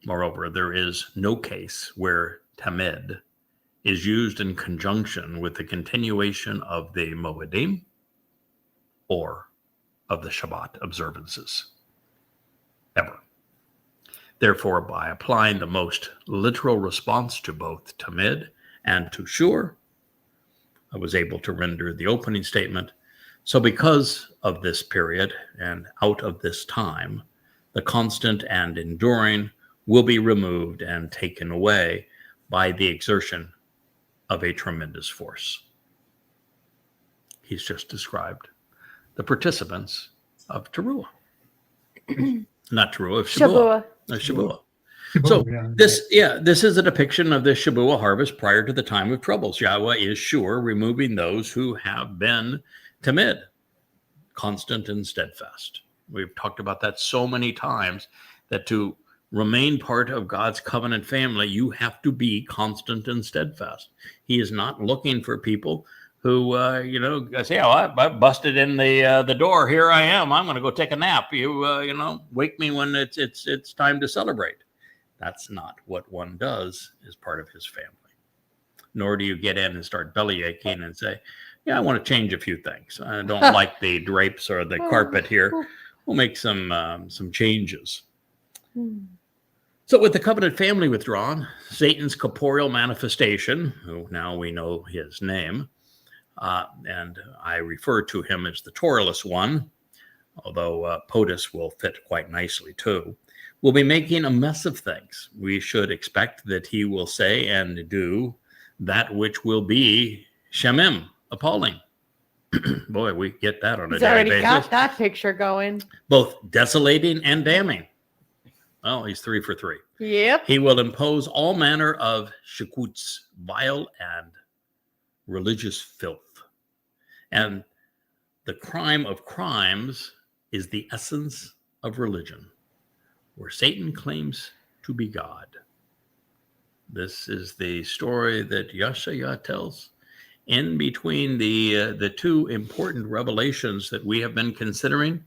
Moreover, there is no case where Tamid is used in conjunction with the continuation of the Moedim or of the Shabbat observances, ever. Therefore, by applying the most literal response to both Tamid and to Shur, I was able to render the opening statement. So because of this period and out of this time, the constant and enduring will be removed and taken away by the exertion of a tremendous force. He's just described the participants of Teruah. Not Teruah, of Shabuah. Shabuah. So this is a depiction of the Shabuah harvest prior to the time of troubles. Yahweh is sure removing those who have been Tamid, constant and steadfast. We've talked about that so many times, that to remain part of God's covenant family, you have to be constant and steadfast. He is not looking for people who, say, "Oh, I busted in the door. Here I am. I'm going to go take a nap. Wake me when it's time to celebrate." That's not what one does as part of his family. Nor do you get in and start belly aching and say, "Yeah, I want to change a few things. I don't like the drapes or the carpet here. We'll make some changes." So with the covenant family withdrawn, Satan's corporeal manifestation, who now we know his name, and I refer to him as the Torahless one, although POTUS will fit quite nicely too, will be making a mess of things. We should expect that he will say and do that which will be Shemim, appalling. Boy, we get that on a daily basis. He's already got that picture going. Both desolating and damning. Well, he's 3 for 3. Yep. He will impose all manner of shikuts, vile and religious filth. And the crime of crimes is the essence of religion, where Satan claims to be God. This is the story that Yahshua tells in between the two important revelations that we have been considering.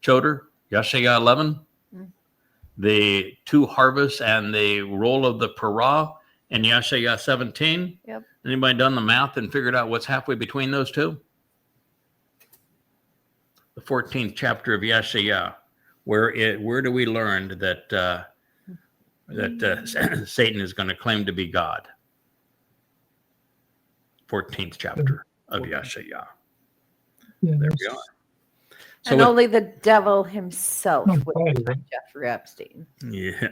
Choder, Yahshua 11, the 2 harvests and the roll of the parah in Yahshua 17. Yep. Anybody done the math and figured out what's halfway between those two? The 14th chapter of Yahshua, where do we learn that Satan is going to claim to be God? 14th chapter of Yahshua. There we are. And only the devil himself Oh, would right. find Jeffrey Epstein. Yeah.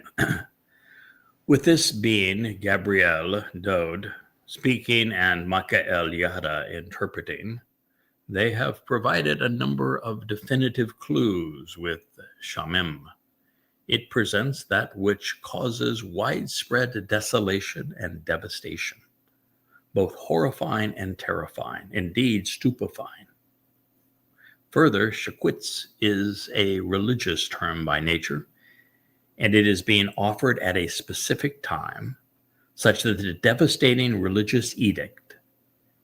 With this being Gabriel Dode speaking and Michael Yada interpreting, they have provided a number of definitive clues with Shamim. It presents that which causes widespread desolation and devastation, both horrifying and terrifying, indeed stupefying. Further, Shekwitz is a religious term by nature, and it is being offered at a specific time, such that the devastating religious edict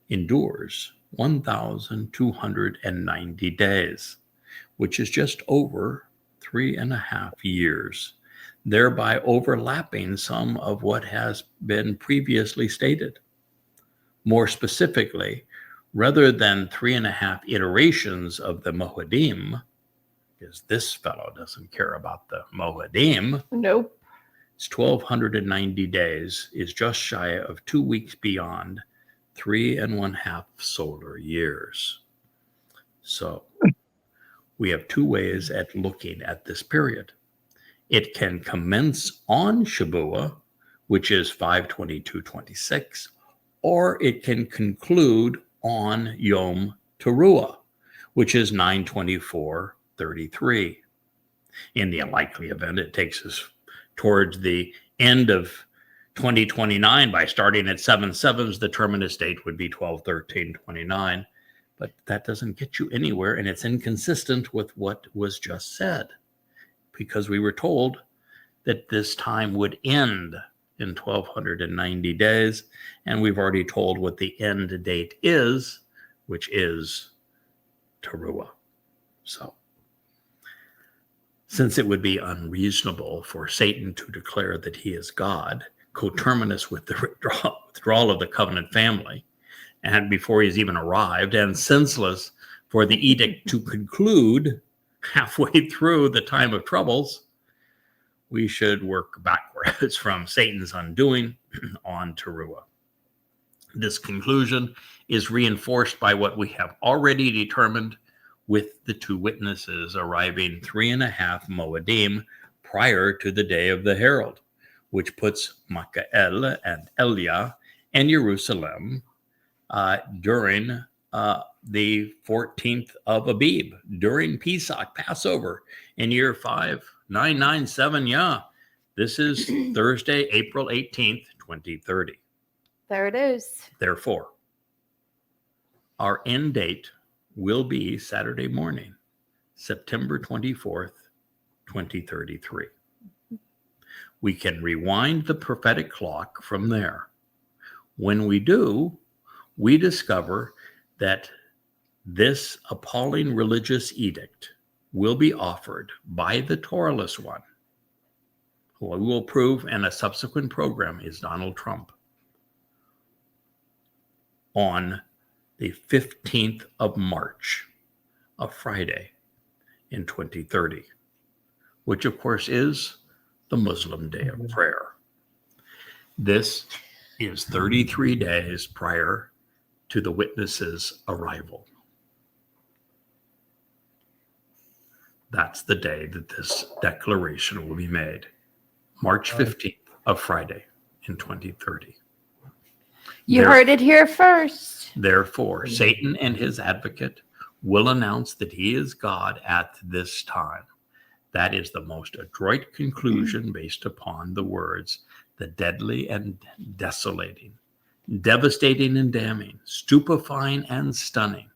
endures 1,290 days, which is just over 3.5 years, thereby overlapping some of what has been previously stated. More specifically, rather than 3.5 iterations of the Moedim, because this fellow doesn't care about the Moedim. Nope. It's 1,290 days, is just shy of 2 weeks beyond 3.5 solar years. So we have two ways at looking at this period. It can commence on Shabuah, which is 5/22/26, or it can conclude on Yom Teruah, which is 9/24/33. In the unlikely event, it takes us towards the end of 2029 by starting at 7/7. The terminus date would be 12/13/29, but that doesn't get you anywhere, and it's inconsistent with what was just said, because we were told that this time would end in 1,290 days, and we've already told what the end date is, which is Teruah. So, since it would be unreasonable for Satan to declare that he is God, coterminous with the withdrawal of the covenant family, and before he's even arrived, and senseless for the edict to conclude halfway through the time of troubles, we should work backwards from Satan's undoing on Teruah. This conclusion is reinforced by what we have already determined with the two witnesses arriving 3.5 Moedim prior to the day of the herald, which puts Michael and Elia and Jerusalem during the 14th of Abib, during Pesach, Passover, in year 5997. This is Thursday, April 18th, 2030. There it is. Therefore, our end date will be Saturday morning, September 24th, 2033. We can rewind the prophetic clock from there. When we do, we discover that this appalling religious edict will be offered by the Torahless one, who we will prove in a subsequent program is Donald Trump, on the 15th of March, a Friday in 2030, which of course is the Muslim Day of Prayer. This is 33 days prior to the witnesses' arrival. That's the day that this declaration will be made. March 15th, a Friday in 2030. You heard it here first. Therefore, Satan and his advocate will announce that he is God at this time. That is the most adroit conclusion based upon the words, the deadly and desolating, devastating and damning, stupefying and stunning,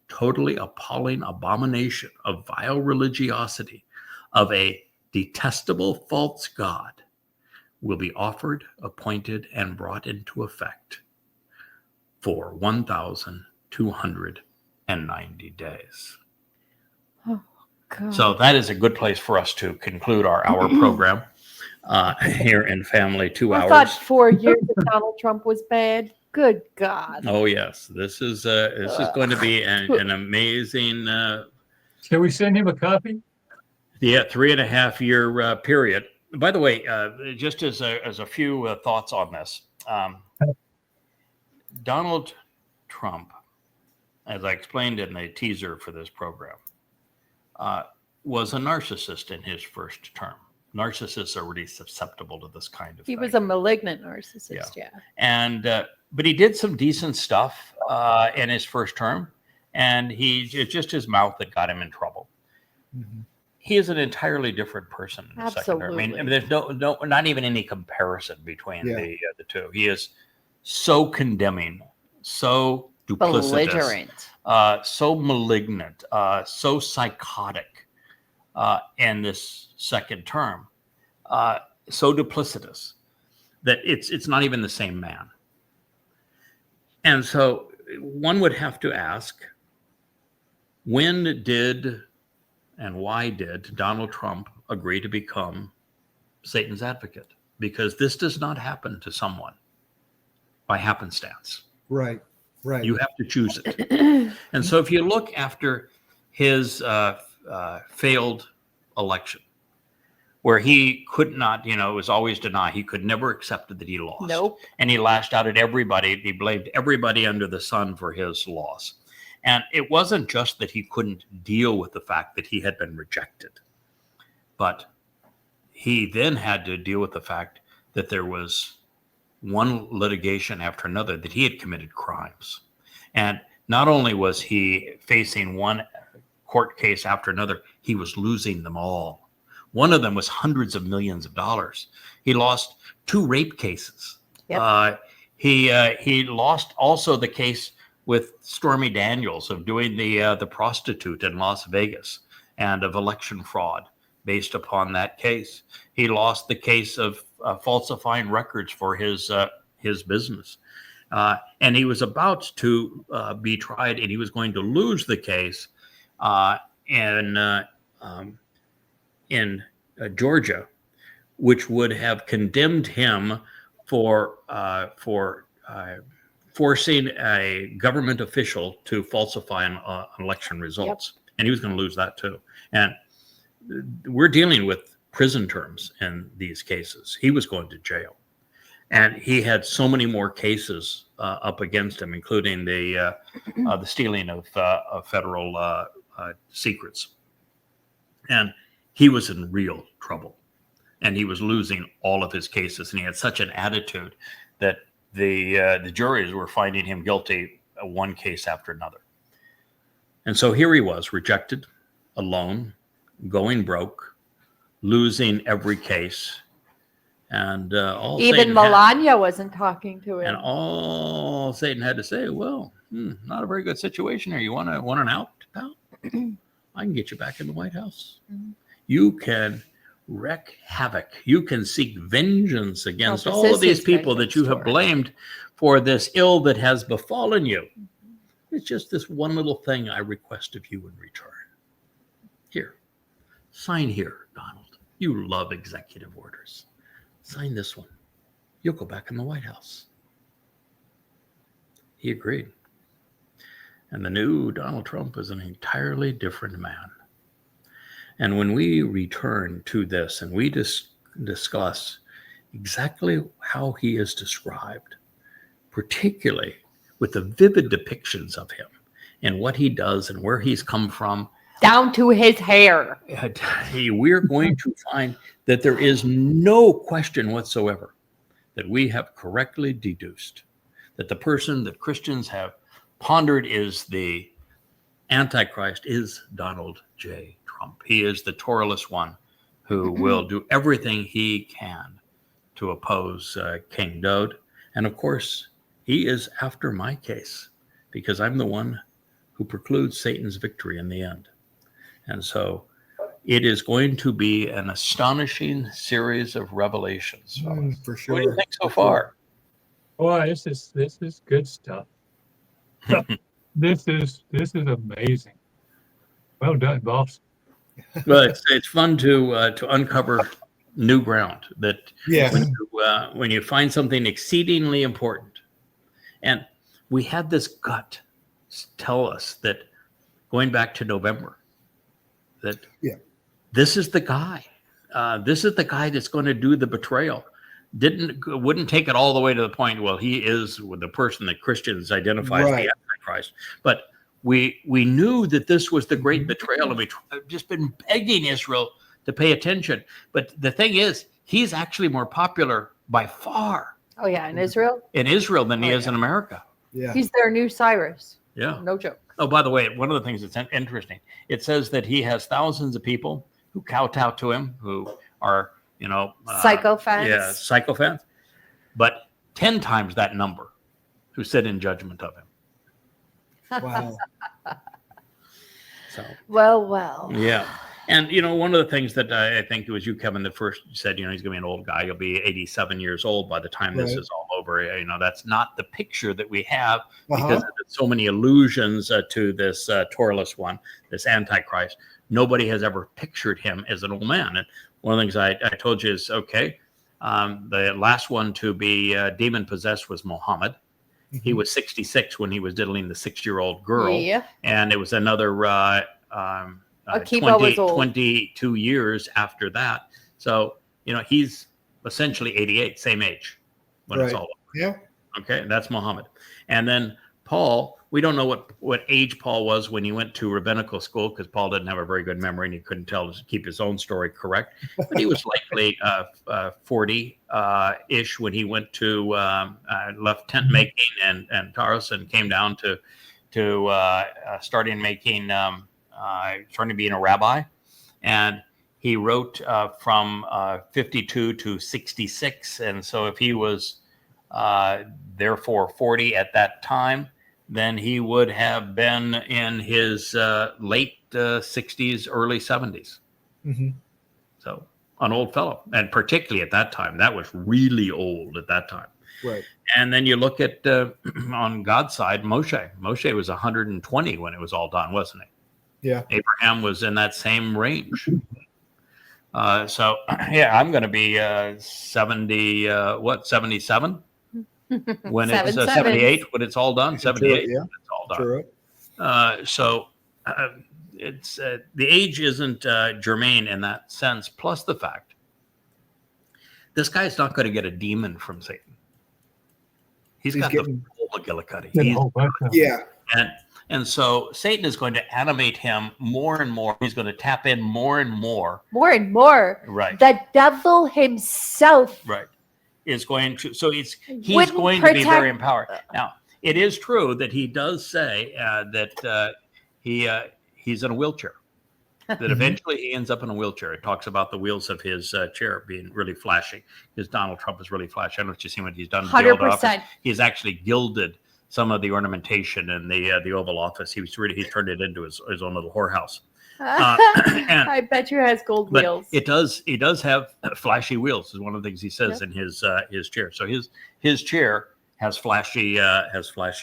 totally appalling abomination of vile religiosity of a detestable false God will be offered, appointed, and brought into effect for 1,290 days. Oh, God. So that is a good place for us to conclude our hour program here in Family 2 Hours. I thought 4 years that Donald Trump was bad. Good God. Oh yes, this is going to be an amazing. Shall we send him a copy? Yeah, 3.5 year period. By the way, just as a few thoughts on this, Donald Trump, as I explained in the teaser for this program, was a narcissist in his first term. Narcissists are really susceptible to this kind of thing. He was a malignant narcissist, yeah. And but he did some decent stuff in his first term, and it's just his mouth that got him in trouble. Mm-hmm. He is an entirely different person in the second term. I mean, there's no not even any comparison between the two. He is so condemning, so duplicitous, belligerent, so malignant, so psychotic in this second term, so duplicitous that it's not even the same man. And so one would have to ask, when did and why did Donald Trump agree to become Satan's advocate? Because this does not happen to someone by happenstance. Right. You have to choose it. And so if you look after his failed election, where he could not, it was always denied. He could never accept that he lost. Nope. And he lashed out at everybody. He blamed everybody under the sun for his loss. And it wasn't just that he couldn't deal with the fact that he had been rejected, but he then had to deal with the fact that there was one litigation after another, that he had committed crimes. And not only was he facing one court case after another, he was losing them all. One of them was hundreds of millions of dollars. He lost 2 rape cases. Yep. He lost also the case with Stormy Daniels of doing the prostitute in Las Vegas, and of election fraud based upon that case. He lost the case of falsifying records for his business, and he was about to be tried, and he was going to lose the case in Georgia, which would have condemned him for forcing a government official to falsify an election results. Yep. And he was going to lose that too. And we're dealing with prison terms in these cases. He was going to jail. And he had so many more cases up against him, including the stealing of federal secrets. And he was in real trouble. And he was losing all of his cases. And he had such an attitude that the juries were finding him guilty one case after another. And so here he was, rejected, alone, going broke, losing every case. And even Melania wasn't talking to him. And all Satan had to say, well, not a very good situation here. You want an out, pal? I can get you back in the White House. Mm-hmm. You can wreak havoc. You can seek vengeance against all of these people that you have blamed for this ill that has befallen you. Mm-hmm. It's just this one little thing I request of you in return. Here, sign here, Donald. You love executive orders. Sign this one. You'll go back in the White House. He agreed. And the new Donald Trump is an entirely different man. And when we return to this and we discuss exactly how he is described, particularly with the vivid depictions of him and what he does and where he's come from, down to his hair, we're going to find that there is no question whatsoever that we have correctly deduced that the person that Christians have pondered is the Antichrist is Donald J. Trump. He is the Torahless one who will do everything he can to oppose King Dode. And of course, he is after my case because I'm the one who precludes Satan's victory in the end. And so it is going to be an astonishing series of revelations. For sure. What do you think so far? Boy, this is good stuff. This is amazing. Well done, boss. Well, it's fun to uncover new ground. That when you find something exceedingly important, and we had this gut tell us that going back to November, that this is the guy. This is the guy that's going to do the betrayal. Wouldn't take it all the way to the point. Well, he is the person that Christians identify as the Antichrist, but we knew that this was the great betrayal, and we've just been begging Israel to pay attention. But the thing is, he's actually more popular by far Oh yeah, in Israel. in Israel than he is in America. Yeah. He's their new Cyrus. Yeah. No joke. Oh, by the way, one of the things that's interesting, it says that he has thousands of people who kowtow to him, who are, Psychophants. Yeah, psychophants, but 10 times that number who sit in judgment of him. Wow. So, Well. yeah. And, one of the things that I think it was you, Kevin, that first said, he's going to be an old guy. He'll be 87 years old by the time this is all over. That's not the picture that we have because there's so many allusions to this Torahless one, this Antichrist. Nobody has ever pictured him as an old man. And one of the things I told you is, the last one to be demon-possessed was Muhammad. He was 66 when he was diddling the 6-year-old girl. Yeah. And it was another 22 years after that. So, he's essentially 88, same age when it's all over. Yeah. Okay, that's Muhammad. And then Paul, we don't know what age Paul was when he went to rabbinical school because Paul didn't have a very good memory and he couldn't keep his own story correct. But he was likely 40-ish when he went to left tent making and Taurus and came down to starting making starting being a rabbi. And he wrote from 52 to 66. And so if he was therefore 40 at that time, then he would have been in his late 60s, early 70s. Mm-hmm. So an old fellow. And particularly at that time, that was really old at that time. Right. And then you look at, on God's side, Moshe. Moshe was 120 when it was all done, wasn't he? Yeah. Abraham was in that same range. So, I'm going to be 77? When it's 78, when it's all done, 78, Yeah. when it's all done. True. So it's the age isn't germane in that sense. Plus the fact, this guy's not going to get a demon from Satan. He's got the full McGillicuddy. Yeah. And so Satan is going to animate him more and more. He's going to tap in more and more. More and more. Right. The devil himself. Right. Is going to, so he's going to be very empowered. Now, it is true that he does say that he's in a wheelchair, that eventually he ends up in a wheelchair. It talks about the wheels of his chair being really flashy, because Donald Trump is really flashy. I don't know if you've seen what he's done. 100%. He's actually gilded some of the ornamentation in the Oval Office. He turned it into his own little whorehouse. I bet you has gold wheels. He does have flashy wheels, is one of the things he says in his chair. So his chair has flashy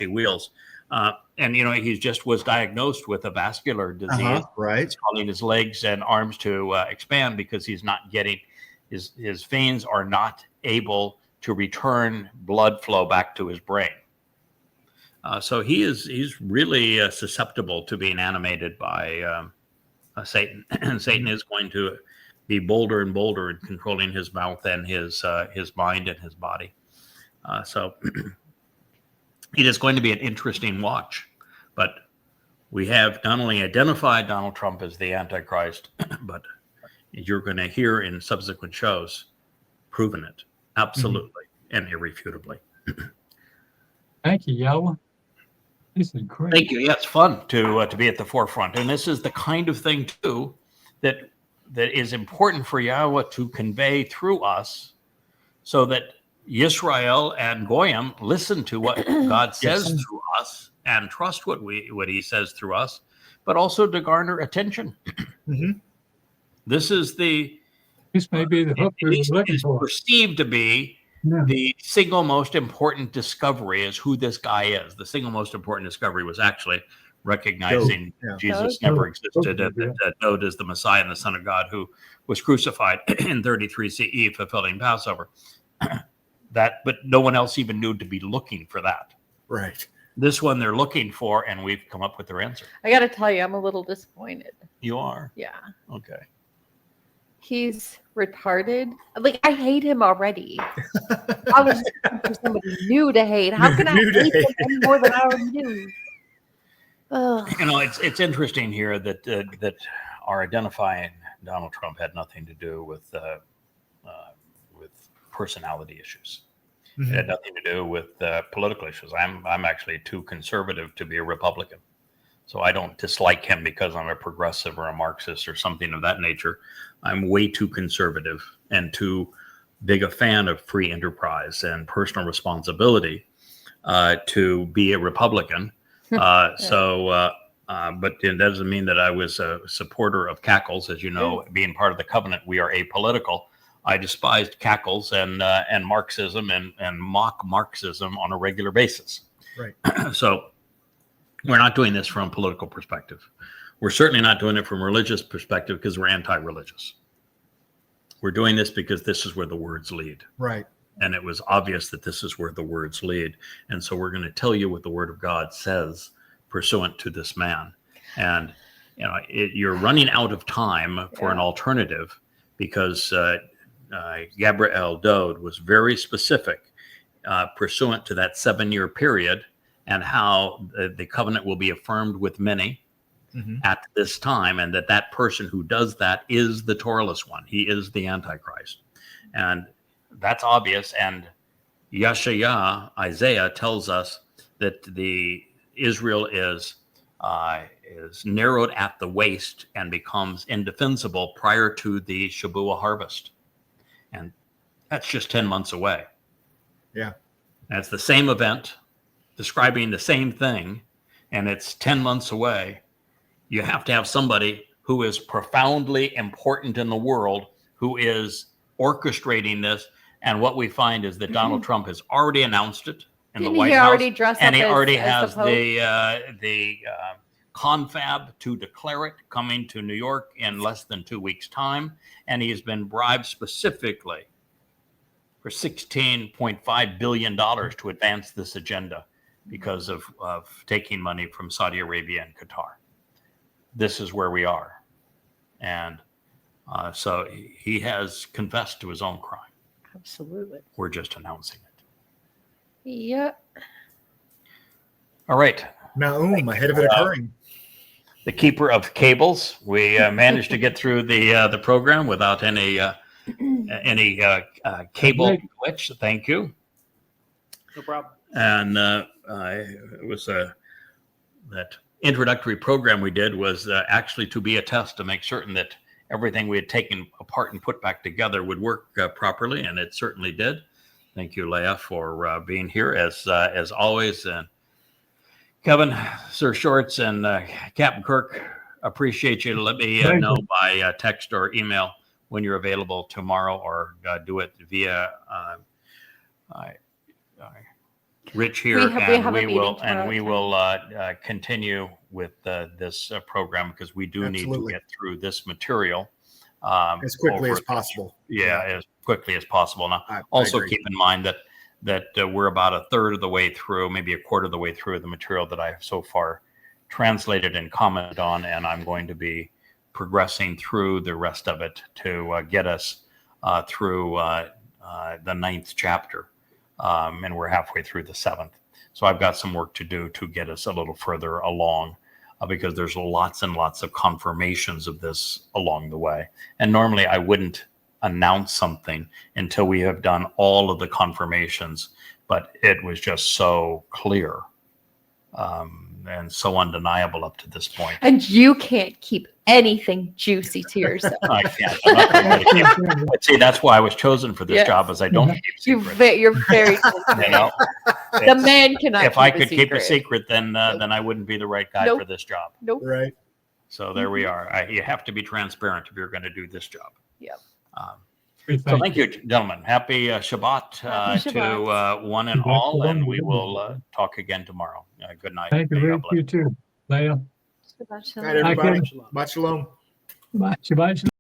wheels. And he just was diagnosed with a vascular disease. Right. It's causing his legs and arms to expand because he's not getting his veins are not able to return blood flow back to his brain. So he's really susceptible to being animated by Satan. And Satan is going to be bolder and bolder in controlling his mouth and his mind and his body. So it is going to be an interesting watch. But we have not only identified Donald Trump as the Antichrist, but you're going to hear in subsequent shows proven it absolutely and irrefutably. Thank you, Yahowah. This is great. Thank you. Yeah, it's fun to be at the forefront, and this is the kind of thing too that is important for Yahowah to convey through us, so that Yisrael and Goyim listen to what God says through us and trust what He says through us, but also to garner attention. Mm-hmm. This may be the hook we're looking for. Perceived to be the single most important discovery is who this guy is. The single most important discovery was actually recognizing Jesus never existed, and that Dowd is the Messiah and the Son of God who was crucified in 33 CE, fulfilling Passover. But no one else even knew to be looking for that. Right. This one they're looking for, and we've come up with their answer. I got to tell you, I'm a little disappointed. You are? Yeah. Okay. He's retarded. Like, I hate him already. I was just looking for somebody new to hate. How can I hate him any more than I already do? You know, it's interesting here that that our identifying Donald Trump had nothing to do with personality issues. It had nothing to do with political issues. I'm actually too conservative to be a Republican, so I don't dislike him because I'm a progressive or a Marxist or something of that nature. I'm way too conservative and too big a fan of free enterprise and personal responsibility to be a Republican. But it doesn't mean that I was a supporter of cackles. As you know, being part of the covenant, we are apolitical. I despised cackles and Marxism and mock Marxism on a regular basis. Right. So we're not doing this from a political perspective. We're certainly not doing it from a religious perspective because we're anti-religious. We're doing this because this is where the words lead. Right. And it was obvious that this is where the words lead. And so we're going to tell you what the word of God says pursuant to this man. And, you know, you're running out of time for an alternative because Gabriel Dode was very specific pursuant to that 7-year period and how the covenant will be affirmed with many at this time, and that person who does that is the Torahless one. He is the Antichrist. And that's obvious. And Yeshaya, Isaiah, tells us that Israel is narrowed at the waist and becomes indefensible prior to the Shabuah harvest. And that's just 10 months away. Yeah. That's the same event describing the same thing, and it's 10 months away. You have to have somebody who is profoundly important in the world who is orchestrating this. And what we find is that Donald Trump has already announced it in the White House, and he already has the confab to declare it coming to New York in less than 2 weeks' time. And he has been bribed specifically for $16.5 billion to advance this agenda because of taking money from Saudi Arabia and Qatar. This is where we are. And so he has confessed to his own crime. Absolutely. We're just announcing it. Yeah. All right. Nahum, ahead of it occurring. The keeper of cables. We managed to get through the program without any cable glitch. Thank you. No problem. And it was that introductory program we did was actually to be a test to make certain that everything we had taken apart and put back together would work properly, and it certainly did. Thank you, Leah, for being here as always. And Kevin, Sir Shorts, and Captain Kirk, appreciate you. Let me know by text or email when you're available tomorrow, or do it via Rich here, we will continue with this program because we do need to get through this material as quickly as possible. As quickly as possible. Now, also keep in mind that we're about a third of the way through, maybe a quarter of the way through the material that I have so far translated and commented on, and I'm going to be progressing through the rest of it to get us through the 9th chapter. And we're halfway through the 7th. So I've got some work to do to get us a little further along because there's lots and lots of confirmations of this along the way. And normally I wouldn't announce something until we have done all of the confirmations, but it was just so clear and so undeniable up to this point. And you can't keep anything juicy to yourself. I can't. But see, that's why I was chosen for this job, as I don't keep secrets. You're very the man cannot. If I could keep a secret, then I wouldn't be the right guy for this job. Nope. Right. So there we are. You have to be transparent if you're going to do this job. Yep. So thank you, gentlemen. Happy Shabbat, to one and all, and we will talk again tomorrow. Good night. Thank you, Rick. You too, Leah. Night, everybody. Shabbat shalom. Shabbat shalom.